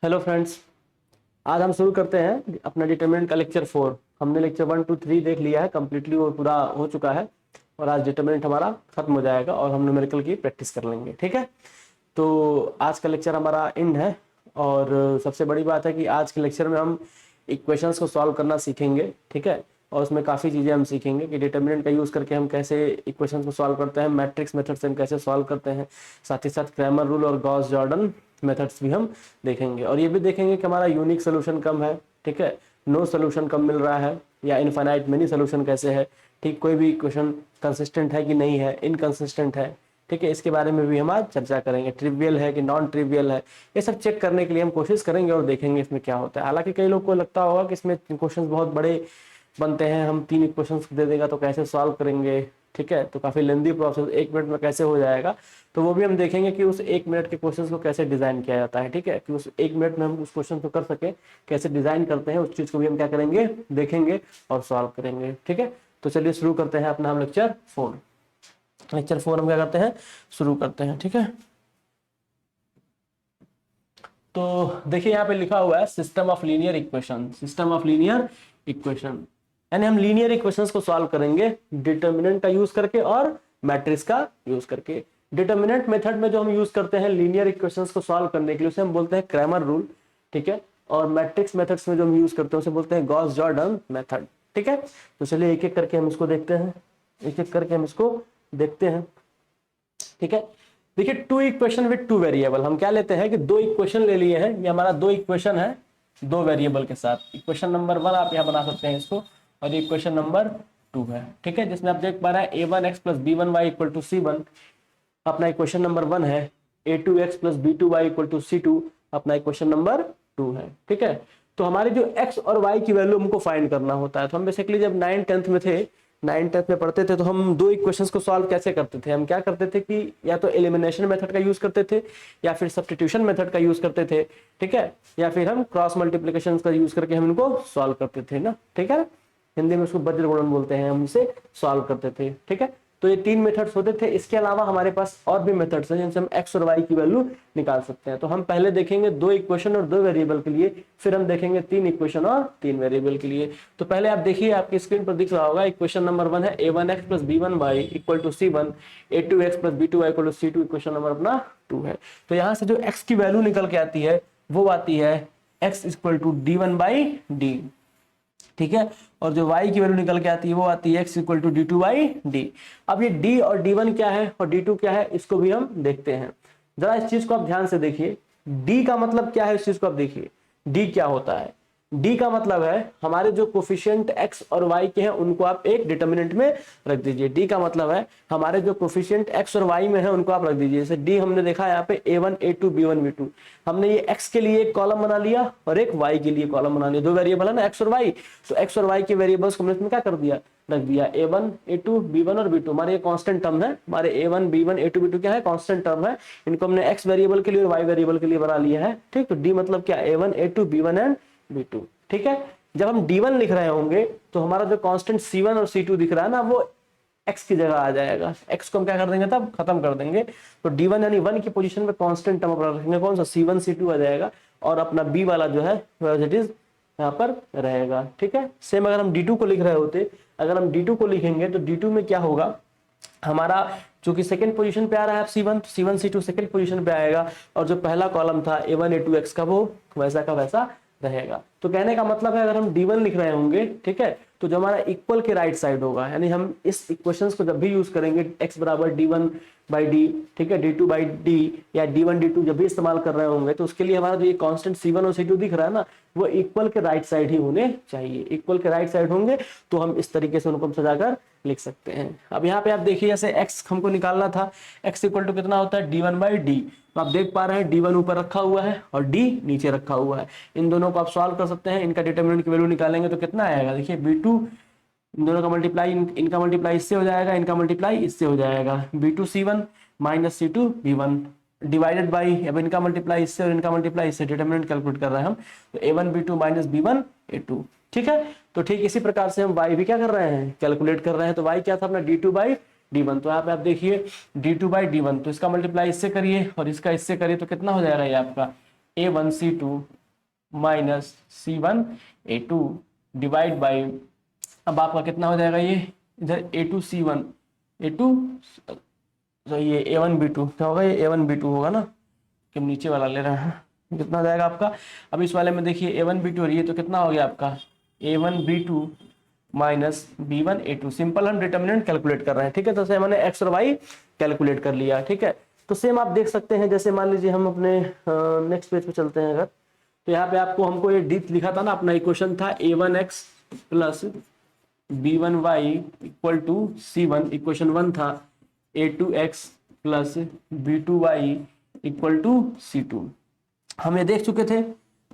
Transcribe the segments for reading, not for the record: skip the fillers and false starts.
Hello friends. आज हम शुरू करते हैं अपना डिटरमिनेंट का लेक्चर 4। हमने लेक्चर 1 2 3 देख लिया है कंप्लीटली, वो पूरा हो चुका है और आज डिटरमिनेंट हमारा खत्म हो जाएगा और हम न्यूमेरिकल की प्रैक्टिस कर लेंगे। ठीक है, तो आज का लेक्चर हमारा एंड है और सबसे बड़ी बात है कि आज के लेक्चर में हम इक्वेशंस को सॉल्व करना सीखेंगे। ठीक है, और उसमें काफ़ी चीज़ें हम सीखेंगे कि डिटरमिनेंट का यूज़ करके हम कैसे इक्वेशंस को सॉल्व करते हैं, मैट्रिक्स मेथड से हम कैसे सॉल्व करते हैं, साथ ही साथ क्रैमर रूल और गॉस जॉर्डन मेथड्स भी हम देखेंगे। और ये भी देखेंगे कि हमारा यूनिक सोल्यूशन कम है, ठीक है, नो सोल्यूशन कम मिल रहा है, या इनफाइनाइट मेनी सोल्यूशन कैसे है, ठीक, कोई भी इक्वेशन कंसिस्टेंट है कि नहीं है, इनकंसिस्टेंट है, ठीक है, इसके बारे में भी हम आज चर्चा करेंगे। ट्रिवियल है कि नॉन ट्रिवियल है, ये सब चेक करने के लिए हम कोशिश करेंगे और देखेंगे इसमें क्या होता है। हालांकि कई लोग को लगता होगा कि इसमें क्वेश्चंस बहुत बड़े बनते हैं, हम 3 इक्वेशंस दे देगा तो कैसे सॉल्व करेंगे, ठीक है, तो काफ़ी लेंदी प्रोसेस 1 मिनट में कैसे हो जाएगा। तो वो भी हम देखेंगे कि उस 1 मिनट के क्वेश्चंस को कैसे डिज़ाइन किया जाता है, ठीक है, कि उस 1 मिनट में हम उस क्वेश्चन को कर सके, कैसे डिज़ाइन करते हैं, उस चीज़ को भी हम क्या करेंगे, देखेंगे और सॉल्व करेंगे। ठीक है, तो चलिए शुरू करते हैं अपना हम लेक्चर 4। लेक्चर 4 हम क्या करते हैं, शुरू करते हैं। ठीक है, तो देखिए यहाँ पे लिखा हुआ है system of linear equation. System of linear equation यानी हम लीनियर इक्वेशंस को सॉल्व करेंगे डिटर्मिनेंट का यूज करके और मैट्रिक्स का यूज करके। डिटर्मिनेंट मेथड में जो हम यूज करते हैं लीनियर इक्वेशंस को सॉल्व करने के लिए उसे हम बोलते हैं क्रैमर रूल, ठीक है, और मैट्रिक्स मेथड्स में जो हम यूज करते हैं उसे बोलते हैं गॉस जॉर्डन मेथड। ठीक है, तो चलिए एक एक करके हम इसको देखते हैं, एक एक करके हम इसको देखते हैं। ठीक है, देखिए 2 इक्वेशन विद 2 वेरिएबल, हम क्या लेते हैं कि 2 इक्वेशन ले लिए हैं, ये हमारा 2 इक्वेशन है 2 वेरिएबल के साथ। इक्वेशन नंबर 1 आप यहाँ बना सकते हैं इसको, और इक्वेशन नंबर 2 है। ठीक है, जिसमें आप देख पा रहे हैं a1x plus b1y equal to c1 अपना इक्वेशन नंबर 1 है, a2x plus b2y equal to c2 अपना इक्वेशन नंबर 2 है। ठीक है, तो हमारे जो x और y की वैल्यू हमको फाइंड करना होता है, तो हम बेसिकली जब 9th 10th में थे, 9th 10th में पढ़ते थे, तो हम 2 इक्वेशंस को सॉल्व कैसे करते थे, हम क्या करते थे कि या तो एलिमिनेशन मेथड का यूज करते थे या फिर सब्स्टिट्यूशन मेथड का यूज करते थे, ठीक है, या फिर हम क्रॉस मल्टीप्लिकेशन का यूज करके हम इनको सॉल्व करते थे ना। ठीक है, हिंदी में उसको वज्र गुणन बोलते हैं, हम इसे सॉल्व करते थे। ठीक है, तो ये 3 मेथड्स होते थे। इसके अलावा हमारे पास और भी मेथड्स हैं जिनसे हम x और y की वैल्यू निकाल सकते हैं। तो हम पहले देखेंगे 2 इक्वेशन और 2 वेरिएबल के लिए, फिर हम देखेंगे 3 इक्वेशन और 3 वेरिएबल के लिए। तो पहले आप देखिए, आपकी स्क्रीन पर दिख रहा होगा इक्वेशन नंबर 1 है a1x plus b1y equal to c1, a2x plus b2y equal to c2, equation number अपना 2 है। तो यहाँ से जो x की वैल्यू निकल के आती है वो आती है x इक्वल टू d1/d। ठीक है, और जो y की वैल्यू निकल के आती है वो आती है x इक्वल टू d2/d। अब ये d और d1 क्या है और d2 क्या है, इसको भी हम देखते हैं। जरा इस चीज को आप ध्यान से देखिए, d का मतलब क्या है, इस चीज को आप देखिए, d क्या होता है। d का मतलब है हमारे जो कोफिशिएंट x और y के हैं उनको आप एक डिटर्मिनेंट में रख दीजिए। d का मतलब है हमारे जो कोफिशिएंट x और y में है उनको आप रख दीजिए। जैसे d हमने देखा यहाँ पे a1 a2 b1 b2, हमने ये x के लिए एक कॉलम बना लिया और एक y के लिए कॉलम बना लिया। 2 वेरिएबल है ना x और y, तो x और y के वेरिएबल्स को हमने इसमें क्या कर दिया, रख दिया a1 a2 b1 और b2। हमारे ये कांस्टेंट टर्म है, हमारे a1 b1 a2 b2 क्या है, कांस्टेंट टर्म है। इनको हमने x वेरिएबल के लिए और y वेरिएबल के लिए बना लिया है। ठीक, तो d मतलब क्या, a1 a2 b1 and b2। ठीक है, जब हम d1 लिख रहे होंगे तो हमारा जो कांस्टेंट c1 और c2 दिख रहा है ना, वो x की जगह आ जाएगा। x को हम क्या कर देंगे, तब खत्म कर देंगे। तो d1 यानी 1 की पोजीशन पे कांस्टेंट टर्म अपना रखेंगे, कौन सा, c1 c2 आ जाएगा, और अपना b वाला जो है इट इज यहाँ पर रहेगा। ठीक है, सेम अगर हम d2 को लिख रहे होते, अगर हम d2 को लिखेंगे तो d2 में क्या होगा, हमारा जो कि सेकंड पोजीशन पे आ रहा है c1, तो c1 c2 सेकंड पोजीशन पे आएगा, और जो पहला कॉलम था a1 a2 x का वो वैसा का वैसा रहेगा। तो कहने का मतलब है अगर हम d1 लिख रहे होंगे, ठीक है, तो जो हमारा इक्वल के राइट साइड होगा, यानी हम इस इक्वेशंस को जब भी यूज करेंगे x बराबर d1/d, ठीक है, d2/d या d1 d2 जब भी इस्तेमाल कर रहे होंगे, तो उसके लिए हमारा जो ये कांस्टेंट c1 और c2 दिख रहा है ना, वो इक्वल के राइट साइड ही होने चाहिए। इक्वल के राइट साइड होंगे तो हम इस तरीके से उनको सजाकर लिख सकते हैं। अब यहाँ पे आप देखिए, जैसे x हमको निकालना था, x इक्वल टू कितना होता है, d1/d। तो आप देख पा रहे हैं d1 ऊपर रखा हुआ है और d नीचे रखा हुआ है। इन दोनों को आप सॉल्व कर सकते हैं, इनका डिटर्मिनेंट की वैल्यू निकालेंगे तो कितना आएगा, देखिए b2, इन दोनों का मल्टीप्लाई, इनका मल्टीप्लाई इससे हो जाएगा, इनका मल्टीप्लाई इससे हो जाएगा, b2 c1 minus c2 b1 divided by, अब इनका मल्टीप्लाई इससे और इनका मल्टीप्लाई इससे, डिटर्मिनेंट कैलकुलेट कर रहे हैं हम, तो a1 b2 minus b1 a2। ठीक है, तो ठीक इसी प्रकार से हम y भी क्या कर रहे हैं, कैलकुलेट कर रहे हैं। तो y क्या था अपना d2/d1, तो यहाँ पे आप देखिए d2/d1, तो इसका मल्टीप्लाई इससे करिए और इसका इससे करिए तो कितना हो जाएगा ये आपका A1C2 minus C1A2 divide by, अब आपका कितना हो जाएगा, ये इधर A2C1 A2, तो ये A1B2 क्या होगा, ये A1B2 होगा ना, कि नीचे वाला ले रहे हैं, कितना हो जाएगा आपका। अब इस वाले में देखिए A1B2 और ये तो कितना हो गया आपका A1B2 माइनस B1A2। सिंपल हम डिटर्मिनेंट कैलकुलेट कर रहे हैं, ठीक है। तो से हमने एक्स और वाई कैलकुलेट कर लिया, ठीक है। तो सेम आप देख सकते हैं, जैसे मान लीजिए हम अपने नेक्स्ट पेज पे चलते हैं अगर, तो यहाँ पे आपको हमको ये डी लिखा था ना, अपना इक्वेशन था A1x plus B1y equal to C1, equation 1 था A2x plus B2y equal to C2। हम ये देख चुके थे,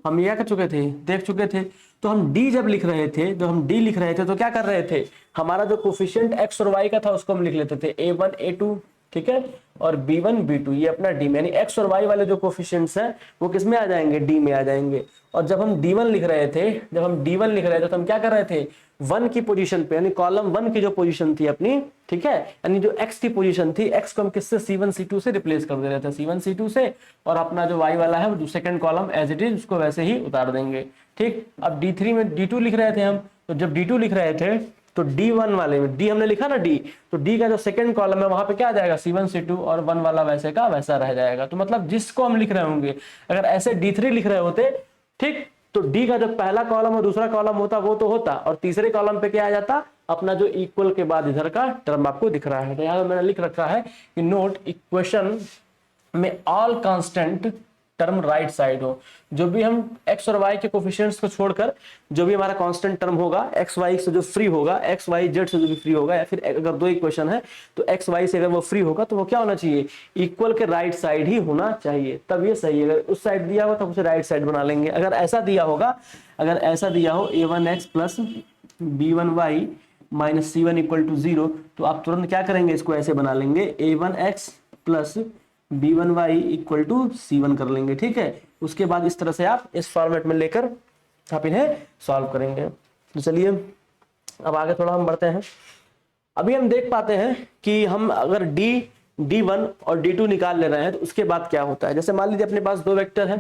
हम ये कर चुके थे, देख चुके थे। तो हम d जब लिख रहे थे, जब हम d लिख रहे थे तो क्या कर रहे थे, हमारा जो कोफिशिएंट x और y का था उसको हम लिख लेते थे A1 A2, ठीक है, और B1 B2 ये अपना d में, यानी x और y वाले जो कोफिशिएंट्स हैं वो किस में आ जाएंगे, d में आ जाएंगे। और जब हम d1 लिख रहे थे, जब हम d1 लिख रहे थे तो हम क्या कर रहे थे, 1 की पोजीशन पे, यानी कॉलम 1 की जो पोजीशन थी अपनी, ठीक है, यानी जो x की पोजीशन थी, x को हम किससे C1 C2 से रिप्लेस कर दे रहे थे, C1 C2 से, और अपना जो y वाला है वो second column as it is उसको वैसे ही उतार देंगे, ठीक। अब d3 में d2 लिख रहे थे हम, तो जब d2 लिख रहे थे तो d1 वाले में d हमने लिखा ना d, तो d का जो सेकंड कॉलम है वहां पे क्या आ जाएगा, C1 C2, और 1 वाला वैसे का वैसा रह जाएगा। तो मतलब जिसको हम लिख रहे होंगे, अगर ऐसे d3 लिख रहे होते, ठीक, तो d का जो पहला कॉलम और दूसरा कॉलम होता वो तो होता, और तीसरे कॉलम पे क्या आ जाता, अपना जो इक्वल के बाद इधर का टर्म आपको दिख रहा है। तो यहाँ मैंने लिख रखा है कि नोट इक्वेशन में all constant term right side हो, जो भी हम x और y के कोफिशिएंट्स को छोड़कर जो भी हमारा कांस्टेंट टर्म होगा, x y से जो फ्री होगा, x y z से जो भी फ्री होगा, या फिर अगर दो इक्वेशन है तो x y से अगर वो फ्री होगा तो वो क्या होना चाहिए, इक्वल के राइट साइड ही होना चाहिए, तब ये सही है। अगर उस साइड दिया हो तब उसे राइट साइड बना लेंगे। अगर ऐसा दिया होगा, अगर ऐसा दिया हो A1x plus B1y minus C1 equal to 0, तो आप तुरंत क्या करेंगे, इसको ऐसे बना लेंगे A1x plus B1y equal to C1 कर लेंगे, ठीक है। उसके बाद इस तरह से आप इस फॉर्मेट में लेकर आप इन्हें सॉल्व करेंगे। तो चलिए अब आगे थोड़ा हम बढ़ते हैं। अभी हम देख पाते हैं कि हम अगर D1 और D2 निकाल ले रहे हैं तो उसके बाद क्या होता है। जैसे मान लीजिए अपने पास दो वेक्टर है,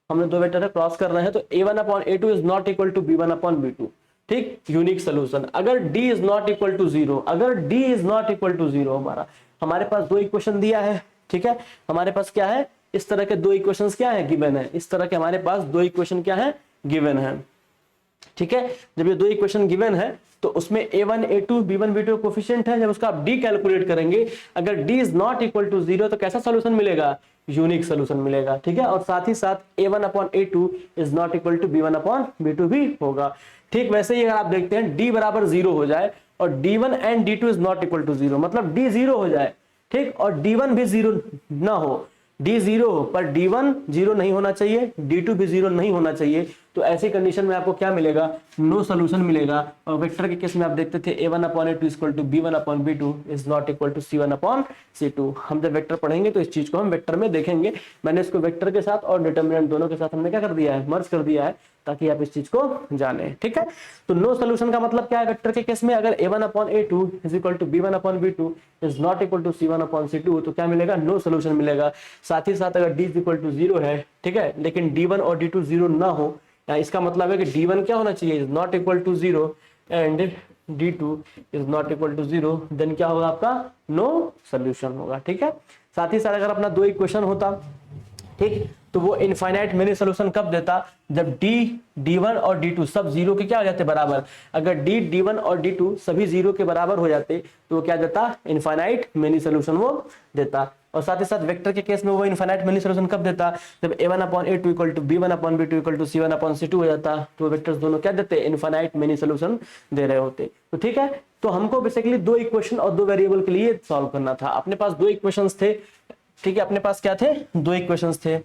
हमने दो वेक्टर क्रॉस कर रहे हैं, तो A1/A2 is not equal to B1/B2, ठीक, यूनिक सोल्यूशन। अगर D is not equal to 0, अगर D is not equal to 0, हमारे पास दो इक्वेशन दिया है, ठीक है, हमारे पास क्या है, इस तरह के दो इक्वेशंस क्या है, गिवन है, इस तरह के हमारे पास दो इक्वेशन क्या है, गिवन है, ठीक है। जब ये दो इक्वेशन गिवन है तो उसमें A1 A2 B1 B2 coefficient है, जब उसका आप D कैलकुलेट करेंगे, अगर D is not equal to 0 तो कैसा सोल्यूशन मिलेगा, यूनिक सोल्यूशन मिलेगा, ठीक है। और साथ ही साथ A1/A2 is not equal to B1/B2 भी होगा, ठीक। वैसे ही अगर आप देखते हैं D बराबर 0 हो जाए और D1 and D2 is not equal to 0, मतलब D 0 हो जाए, ठीक, और D1 भी 0 ना हो, D 0 हो पर D1 0 नहीं होना चाहिए, D2 भी 0 नहीं होना चाहिए, तो ऐसी कंडीशन में आपको क्या मिलेगा, नो सोल्यूशन मिलेगा। और वेक्टर के केस में आप देखते थे A1/A2 equal to B1/B2 is not equal to C1/C2। हम जब वेक्टर पढ़ेंगे तो इस चीज को हम वेक्टर में देखेंगे। मैंने इसको वेक्टर के साथ और डिटर्मिनेंट दोनों के साथ हमने क्या कर दिया है, मर्ज कर दिया है, ताकि आप इस चीज को जाने, ठीक है। तो नो सोल्यूशन का मतलब क्या है वेक्टर के केस में, अगर A1/A2 is equal to B1/B2 is not equal to C1/C2 तो क्या मिलेगा, नो सोल्यूशन मिलेगा। साथ ही साथ अगर D इज इक्वल टू 0 है, ठीक है, लेकिन D1 और D2 0 ना हो, इसका मतलब है कि D1 क्या होना चाहिए, is not equal to 0 and D2 is not equal to 0, then क्या होगा आपका, नो सोल्यूशन होगा, ठीक है। साथ ही साथ अगर अपना दो इक्वेशन होता, ठीक, तो वो इनफाइनाइट मेनी सोल्यूशन कब देता, जब D1 और D2 सब 0 के क्या हो जाते बराबर। अगर D1 और D2 सभी 0 के बराबर हो जाते तो वो क्या देता, इनफाइनाइट मेनी सोल्यूशन वो देता। और साथ ही साथ वेक्टर के केस में वो इनफाइनाइट मेनी सोल्यूशन कब देता, जब A1/A2 equal to B1/B2 equal to C1/C2 हो जाता, तो वेक्टर्स दोनों क्या देते, इनफाइनाइट मेनी सोल्यूशन दे रहे होते। तो ठीक है, तो हमको बेसिकली दो इक्वेशन और दो वेरिएबल के लिए सॉल्व करना था। अपने पास दो इक्वेशंस थे, ठीक है, अपने पास क्या थे, दो इक्वेशंस थे,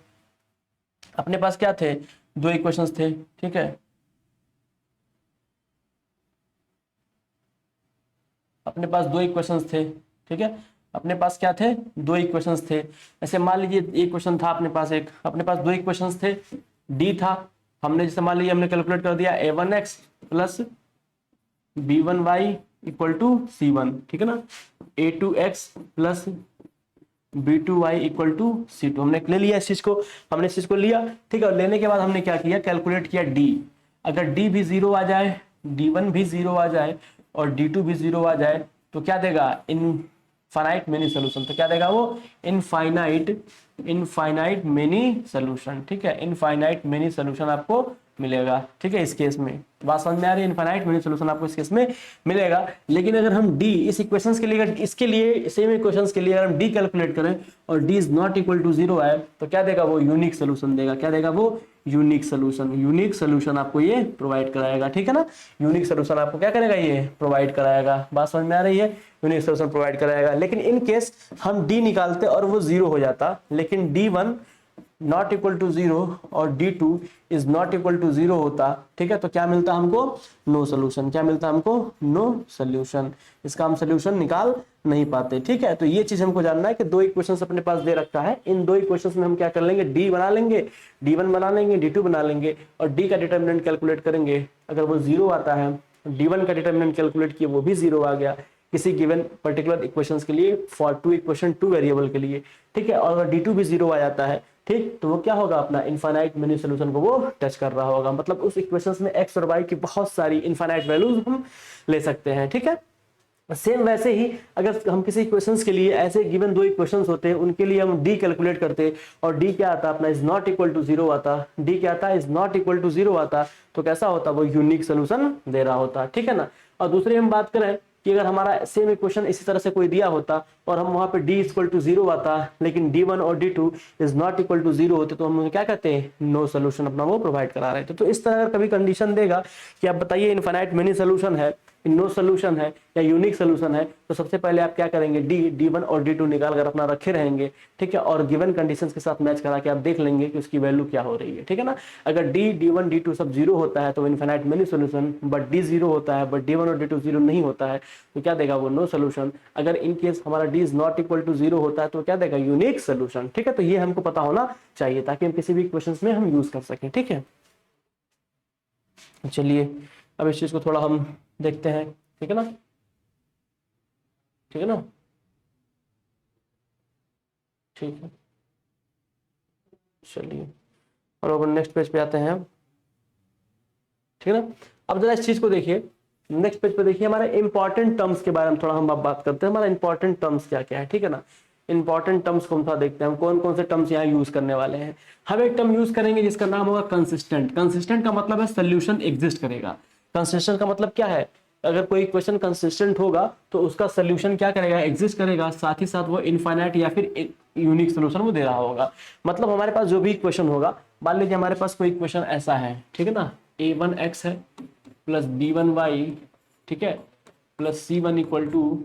अपने पास क्या थे, दो इक्वेशंस थे, ठीक है, अपने पास दो इक्वेशंस थे, ठीक है, अपने पास क्या थे, दो इक्वेशंस थे। ऐसे मान लीजिए एक क्वेश्चन था अपने पास, एक अपने पास दो इक्वेशंस थे, डी था, हमने जैसे मान लीजिए हमने कैलकुलेट कर दिया A1x plus B1y equal to C1, ठीक है ना, A2x plus b2y equal to c2। हमने ले लिया इस चीज को, हमने इस चीज को लिया, ठीक है। और लेने के बाद हमने क्या किया, कैलकुलेट किया d। अगर d भी 0 आ जाए, d1 भी 0 आ जाए और d2 भी 0 आ जाए तो क्या देगा, इनफाइनाइट मेनी सोल्यूशन। तो क्या देगा वो, इनफाइनाइट मेनी सोल्यूशन, ठीक है। इनफाइनाइट मेनी सोल्यूशन आपको मिलेगा, ठीक है। इस केस में बात समझ में आ रही है, इनफाइनाइट मेनी सोल्यूशन आपको इस केस में मिलेगा। लेकिन अगर हम डी इस इक्वेशंस के लिए, अगर इसके लिए सेम इक्वेशंस के लिए अगर हम डी कैलकुलेट करें और D is not equal to 0 आए तो क्या देगा वो, यूनिक सोल्यूशन देगा। क्या देगा वो, यूनिक सोल्यूशन। यूनिक सोल्यूशन आपको ये प्रोवाइड कराएगा, ठीक है ना। यूनिक सोल्यूशन आपको क्या करेगा, ये प्रोवाइड कराएगा। बात समझ में आ रही है, यूनिक सोल्यूशन प्रोवाइड कराएगा। लेकिन इन केस हम डी निकालते और वो 0 हो जाता, लेकिन d1 नॉट इक्वल टू 0 और d2 is not equal to 0 होता, ठीक है, तो क्या मिलता हमको, नो सोल्यूशन। क्या मिलता हमको, नो सोल्यूशन। इसका हम सोल्यूशन निकाल नहीं पाते, ठीक है। तो ये चीज हमको जानना है कि दो इक्वेशंस अपने पास दे रखा है, इन दो इक्वेशंस में हम क्या कर लेंगे, डी बना लेंगे, d1 बना लेंगे, d2 बना लेंगे और d का डिटर्मिनेंट कैलकुलेट करेंगे। अगर वो 0 आता है, d1 का डिटर्मिनेंट कैलकुलेट किया वो भी 0 आ गया किसी गिवन पर्टिकुलर इक्वेशंस के लिए, for two equation two variable के लिए, ठीक है। और अगर d2 भी 0 आ जाता है, ठीक, तो वो क्या होगा, अपना इनफाइनाइट मेनी सोल्यूशन को वो टच कर रहा होगा। मतलब उस इक्वेशंस में x और y की बहुत सारी इनफाइनाइट वैल्यूज हम ले सकते हैं, ठीक है। सेम वैसे ही अगर हम किसी इक्वेशंस के लिए ऐसे गिवन दो इक्वेशंस होते हैं, उनके लिए हम d कैलकुलेट करते और d क्या आता अपना, इज नॉट इक्वल टू 0 आता, d क्या आता, इज नॉट इक्वल टू 0 आता, तो कैसा होता, वो यूनिक सोल्यूशन दे रहा होता, ठीक है ना। और दूसरी हम बात करें कि अगर हमारा सेम इक्वेशन इसी तरह से कोई दिया होता और हम वहां पे d इक्वल टू 0 आता, लेकिन d1 और d2 is not equal to 0 होते, तो हम क्या कहते हैं, नो सोल्यूशन अपना वो प्रोवाइड करा रहे थे। तो इस तरह अगर कभी कंडीशन देगा कि आप बताइए इनफाइनाइट मेनी सोल्यूशन है, नो सोल्यूशन है या यूनिक सोल्यूशन है, तो सबसे पहले आप क्या करेंगे, d1 और d2 निकाल कर अपना रखे रहेंगे, ठीक है। और गिवन कंडीशंस के साथ मैच करा के आप देख लेंगे कि उसकी वैल्यू क्या हो रही है, ठीक है ना। अगर d1 d2 सब 0 होता है तो infinite many solution, but d 0 होता है बट d1 और d2 0 नहीं होता है तो क्या देगा वो, नो सोल्यूशन। अगर इन केस हमारा d is not equal to 0 होता है तो क्या देगा, यूनिक सोल्यूशन, ठीक है। तो ये हमको पता होना चाहिए ताकि हम किसी भी इक्वेशंस में हम यूज कर सकें, ठीक है। चलिए अब इस चीज को थोड़ा हम देखते हैं, ठीक है ना, ठीक है ना, ठीक है। चलिए और अब नेक्स्ट पेज पे आते हैं हम, ठीक है ना। अब जरा इस चीज को देखिए, नेक्स्ट पेज पे देखिए, हमारे इंपॉर्टेंट टर्म्स के बारे में थोड़ा हम अब बात करते हैं। हमारा इंपॉर्टेंट टर्म्स क्या क्या है, ठीक है ना। इंपॉर्टेंट टर्म्स को हम थोड़ा देखते हैं, हम कौन कौन से टर्म्स यहाँ यूज करने वाले हैं। हम एक टर्म यूज करेंगे जिसका नाम होगा कंसिस्टेंट। कंसिस्टेंट का मतलब है सोल्यूशन एग्जिस्ट करेगा। कंसिस्टेंट का मतलब क्या है, अगर कोई इक्वेशन कंसिस्टेंट होगा तो उसका सोल्यूशन क्या करेगा, एग्जिस्ट करेगा, साथ ही साथ वो इनफाइनाइट या फिर यूनिक सोल्यूशन वो दे रहा होगा। मतलब हमारे पास जो भी इक्वेशन होगा, मान लीजिए हमारे पास कोई इक्वेशन ऐसा है, ठीक है ना, a1x है प्लस b1y, ठीक है, plus c1 equal to